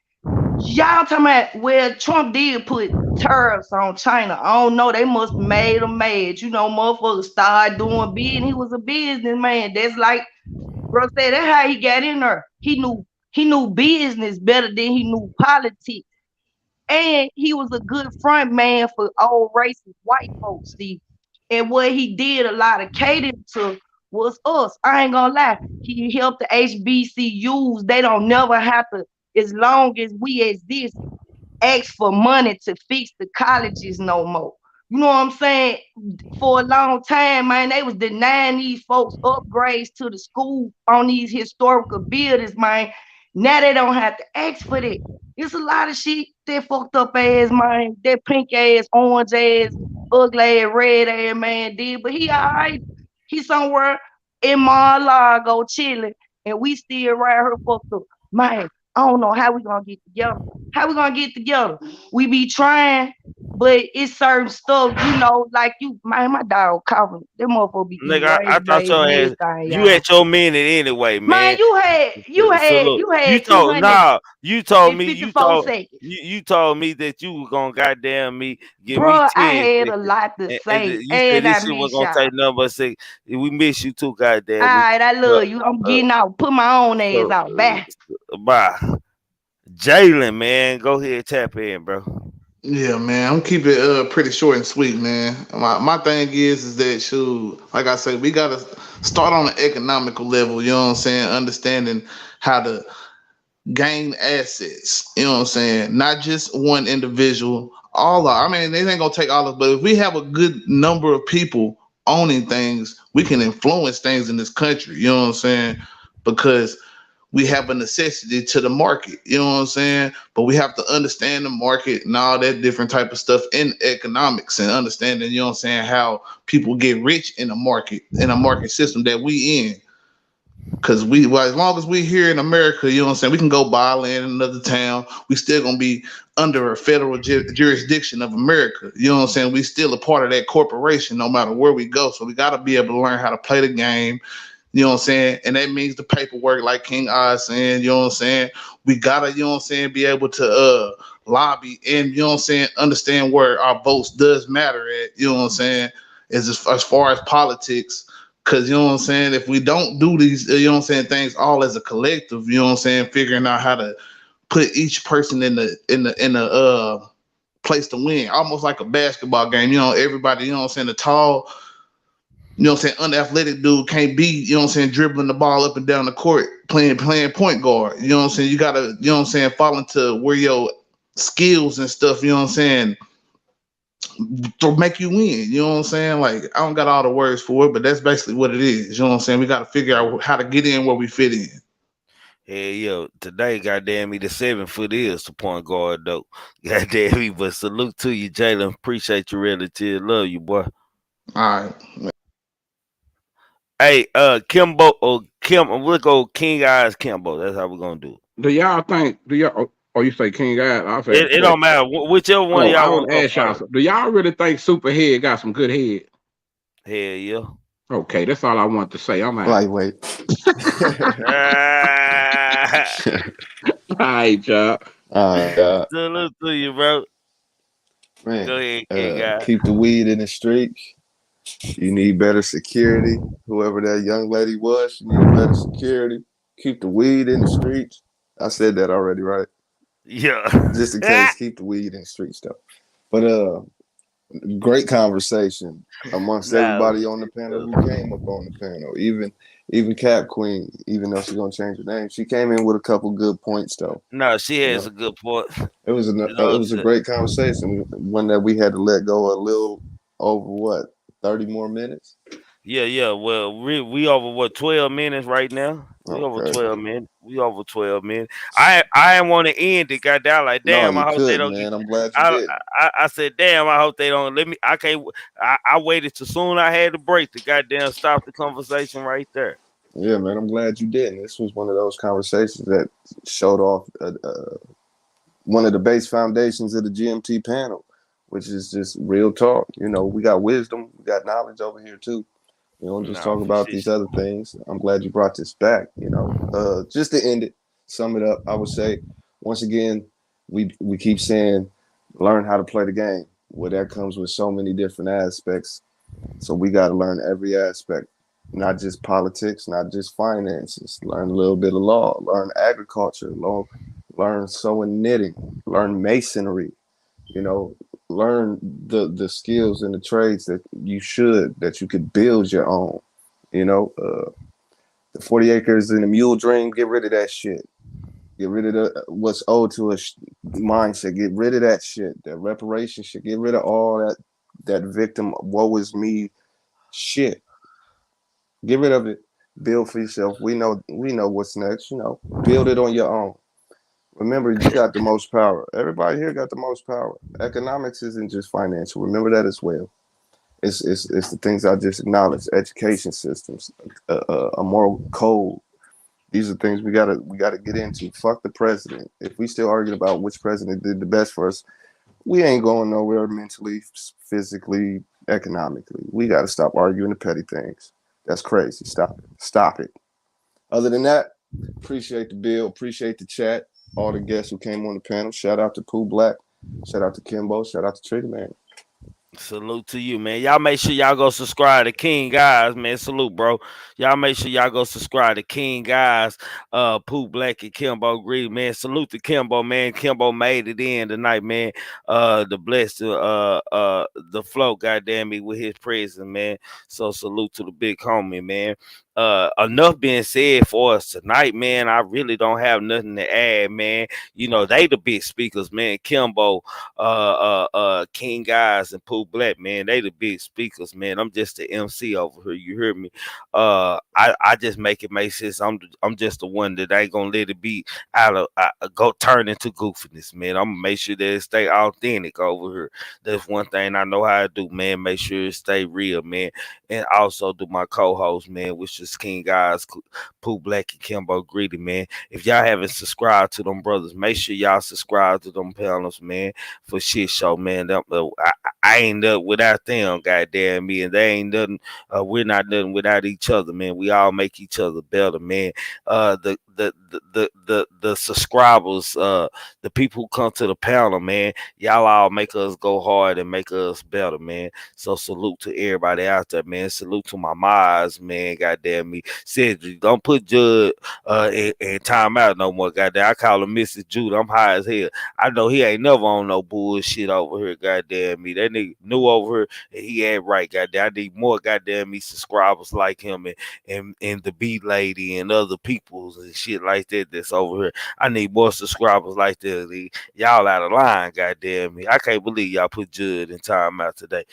y'all talking about, well, Trump did put tariffs on China. I don't know. They must have made him mad. You know, motherfuckers started doing business. He was a businessman. That's like, bro said, that's how he got in there. He knew business better than he knew politics. And he was a good front man for old racist white folks, see. And what he did a lot of catering to was us. I ain't gonna lie. He helped the HBCUs. They don't never have to, as long as we exist, ask for money to fix the colleges no more. You know what I'm saying? For a long time, man, they was denying these folks upgrades to the school on these historical buildings, man. Now they don't have to ask for that. It's a lot of shit that fucked up ass, man. That pink ass, orange ass, ugly ass, red ass man did. But he all right. He somewhere in Mar-a-Lago chilling, and we still right here fucked up. Man, I don't know how we gonna get together. How we gonna get together? We be trying, but it's certain stuff, like you, man, my dog coughing. That motherfucker be eating Nigga, I razor thought blades your and ass, everything, you y'all. at your minute anyway, Man, man. you So had look, you you had told 254 nah, you told me seconds. you told me that you was gonna goddamn me give me Bruh, I 10 had a seconds. lot to And say, you said and I this shit was miss gonna y'all. take nothing but 6. We miss you too, All goddamn me. right, I Uh, love you. I'm uh, getting out. Put my own ass so, out. Bye. bye. Jalen, man, go ahead, tap in, bro. Yeah, man, I'm keep it pretty short and sweet, man. My thing is that shoot, like I said, we gotta start on an economical level. You know what I'm saying? Understanding how to gain assets. You know what I'm saying? Not just one individual. I mean, they ain't gonna take all of, but if we have a good number of people owning things, we can influence things in this country. You know what I'm saying? Because we have a necessity to the market. You know what I'm saying? But we have to understand the market and all that different type of stuff in economics and understanding, you know what I'm saying, how people get rich in a market system that we in. Cause as long as we here in America, you know what I'm saying, we can go buy land in another town. We still gonna be under a federal jurisdiction of America. You know what I'm saying? We still a part of that corporation, no matter where we go. So we gotta be able to learn how to play the game. You know what I'm saying? And that means the paperwork, like King Oz saying, you know what I'm saying? We gotta, you know what I'm saying, be able to lobby and, you know what I'm saying, understand where our votes does matter at, you know what I'm saying, as far as politics. Cause you know what I'm saying, if we don't do these, you know what I'm saying, things all as a collective, you know what I'm saying, figuring out how to put each person in the place to win, almost like a basketball game. You know, everybody, you know what I'm saying, the tall, you know what I'm saying, unathletic dude can't be, you know what I'm saying, dribbling the ball up and down the court, playing point guard. You know what I'm saying? You gotta, you know what I'm saying, fall into where your skills and stuff, you know what I'm saying, to make you win. You know what I'm saying? Like, I don't got all the words for it, but that's basically what it is. You know what I'm saying? We gotta figure out how to get in where we fit in. Hey yo, today, goddamn me, the 7 foot is the point guard though. Goddamn me, but salute to you, Jalen. Appreciate you, relative. Love you, boy. All right. Hey, Kimbo or Kim, we'll go King Eyes Kimbo. That's how we're gonna do Do y'all think? Do y'all? Oh, you say King God? I'll say a it. It don't question. matter. Whichever one of Oh, I y'all want want to to go ask y'all first. something. Do y'all really think Superhead got some good head? Hell yeah. Okay, that's all I want to say. I'm out. Lightweight. Ah, All right, y'all. God, salute to you, bro. Go man. ahead, King Guy. Keep the weed in the streets. You need better security. Whoever that young lady was, she needed better security. Keep the weed in the streets. I said that already, right? Yeah. Just in case, keep the weed in the streets though. But great conversation amongst Nah. everybody on the panel who came up on the panel. Even Cap Queen, even though she's gonna change her name, she came in with a couple good points though. No, she You has a know, good point. You it know what was a I'm great conversation. One that we had to let go a little over what 30 more minutes. Yeah, yeah. Well, we over what 12 minutes right now. We over Okay. 12 minutes. We over 12 minutes. I didn't want to end it. Goddamn, like No, damn. you I hope they couldn't, don't get. man. I'm glad you I, didn't. I said, damn. I hope they don't let me. I can't. I waited till soon. I had to break the goddamn stop the conversation right there. Yeah, man. I'm glad you didn't. This was one of those conversations that showed off one of the base foundations of the GMT panel, which is just real talk. You know, we got wisdom, we got knowledge over here too. We don't just No, talk for about shit. these other things. I'm glad you brought this back. You know, just to end it, sum it up, I would say once again, we keep saying learn how to play the game. Well, that comes with so many different aspects. So we got to learn every aspect, not just politics, not just finances. Learn a little bit of law, learn agriculture, learn sewing, knitting, learn masonry. You know, learn the skills and the trades that you could build your own. You know, the 40 acres and the mule dream. Get rid of that shit. Get rid of what's owed to us mindset. Get rid of that shit. That reparation shit. Get rid of all that victim woe is me shit. Get rid of it. Build for yourself. We know what's next. You know, build it on your own. Remember, you got the most power. Everybody here got the most power. Economics isn't just financial. Remember that as well. It's the things I just acknowledged. Education systems, a moral code. These are things we gotta get into. Fuck the president. If we still arguing about which president did the best for us, we ain't going nowhere mentally, physically, economically. We gotta stop arguing the petty things. That's crazy. Stop it. Stop it. Other than that, appreciate the bill, appreciate the chat, all the guests who came on the panel. Shout out to Pooh Black, shout out to Kimbo, shout out to Trigger Man. Salute to you, man. Y'all make sure y'all go subscribe to King Guys, man. Salute, bro. Y'all make sure y'all go subscribe to King Guys, Pooh Black and Kimbo Greedy, man. Salute to Kimbo, man. Kimbo made it in tonight, man. The blessed the flow, goddamn me, with his presence, man. So salute to the big homie, man. Enough being said for us tonight, man. I really don't have nothing to add, man. You know, they the big speakers, man. Kimbo, King Guys and Pooh Black, man. They the big speakers, man. I'm just the MC over here. You hear me? I just make it make sense. I'm just the one that ain't gonna let it be out of go turn into goofiness, man. I'm gonna make sure that it stay authentic over here. That's one thing I know how to do, man. Make sure it stay real, man. And also do my co-host, man, which is King Guys, Pooh Black and Kimbo Greedy, man. If y'all haven't subscribed to them brothers, make sure y'all subscribe to them panels, man, for shit show, man. I ain't nothing without them, goddamn me, and they ain't nothing. We're not nothing without each other, man. We all make each other better, man. The subscribers, the people who come to the panel, man, y'all all make us go hard and make us better, man. So salute to everybody out there, man. Salute to my Mars, man. Goddamn me. Said don't put Judd in time out no more, goddamn. I call him Mrs. Jude. I'm high as hell. I know he ain't never on no bullshit over here, goddamn me. That nigga new over here, and he ain't right, goddamn. I need more goddamn me subscribers like him and the B lady and other peoples and shit like that that's over here. I need more subscribers like that. Y'all out of line, goddamn me. I can't believe y'all put Judd in time out today.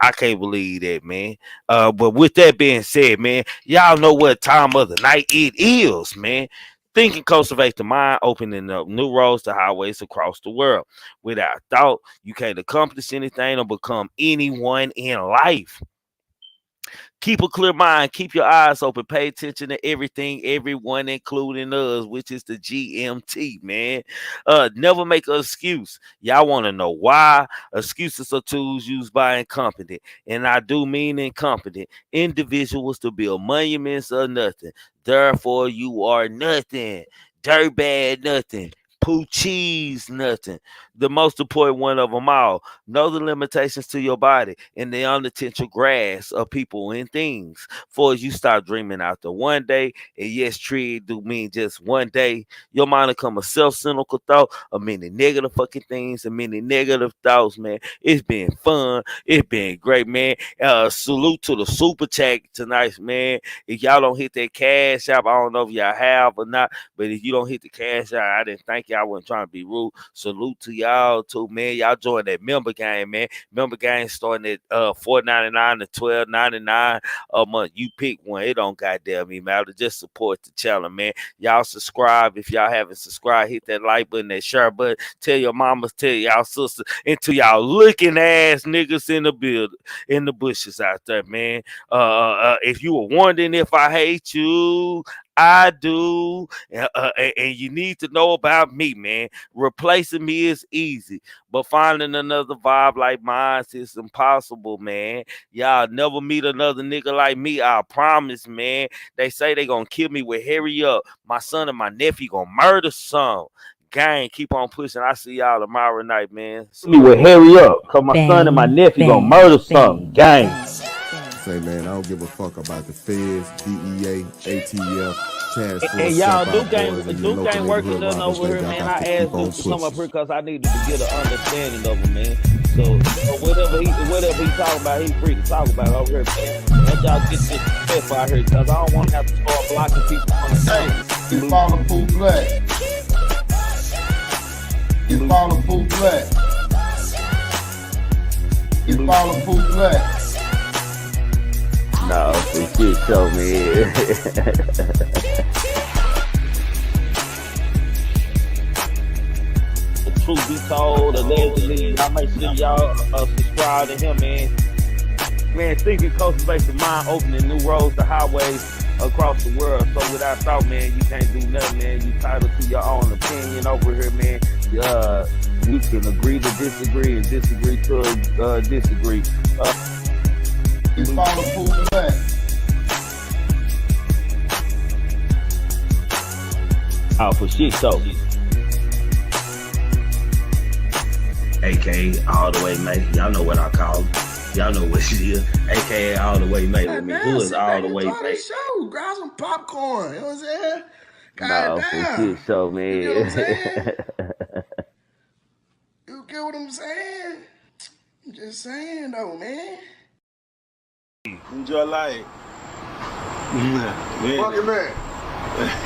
I can't believe that, man. But with that being said, man, y'all know what time of the night it is, man. Think and cultivate the mind, opening up new roads to highways across the world. Without thought, you can't accomplish anything or become anyone in life. Keep a clear mind. Keep your eyes open. Pay attention to everything, everyone, including us, which is the GMT, man. Never make an excuse. Y'all want to know why? Excuses are tools used by incompetent, and I do mean incompetent individuals to build monuments or nothing. Therefore, you are nothing. Dirtbag nothing. Poo cheese nothing. The most important one of them all. Know the limitations to your body and the unintentional grasp of people and things. For as you start dreaming out the one day, and yes, tree do mean just one day, your mind will come a self-cynical thought of many negative fucking things and many negative thoughts, man. It's been fun. It's been great, man. Salute to the super chat tonight, man. If y'all don't hit that cash app, I don't know if y'all have or not, but if you don't hit the cash app, I didn't thank y'all I wasn't trying to be rude. Salute to y'all too, man. Y'all join that member game, man. Member game starting at $4.99 to $12.99 a month. You pick one. It don't goddamn me matter. Just support the channel, man. Y'all subscribe if y'all haven't subscribed. Hit that like button, that share button. Tell your mamas, tell y'all sisters, and to y'all looking ass niggas in the building, in the bushes out there, man. If you were wondering if I hate you, I do, and you need to know about me, man. Replacing me is easy, but finding another vibe like mine is impossible, man. Y'all never meet another nigga like me, I promise, man. They say they gonna kill me with hurry up. My son and my nephew gonna murder some. Gang, keep on pushing. I see y'all tomorrow night, man. Me with hurry up, cause my son and my nephew gonna murder some. Gang. Say, man, I don't give a fuck about the feds, DEA, ATF, task force. And y'all, Duke ain't working nothing over here, man. I asked Duke to come up here because I needed to get an understanding of him, man. So whatever he talking about, he free to talk about it over here, man. Let y'all get this stuff out here, because I don't want to have to start blocking people from the Hey, you follow Pooh Black. You follow Pooh Black. You follow Pooh Black. No, some shit show me. The truth be told, allegedly, y'all make sure y'all subscribe to him, man. Man, thinking cultivates the mind, opening new roads to highways across the world. So without thought, man, you can't do nothing, man. You entitled to your own opinion over here, man. You can agree to disagree and disagree to disagree. You follow Pooh Black. Oh, for shit, so. AKA all the way, mate. Y'all know what I call him. Y'all know what she is. AKA all the way, mate. With me. Who is all the way, mate? Show. Grab some popcorn. You know what I'm saying? No, for shit, so, man. You get what I'm saying? You get what I'm saying? I'm just saying, though, man. Enjoy life. Fuck it, man.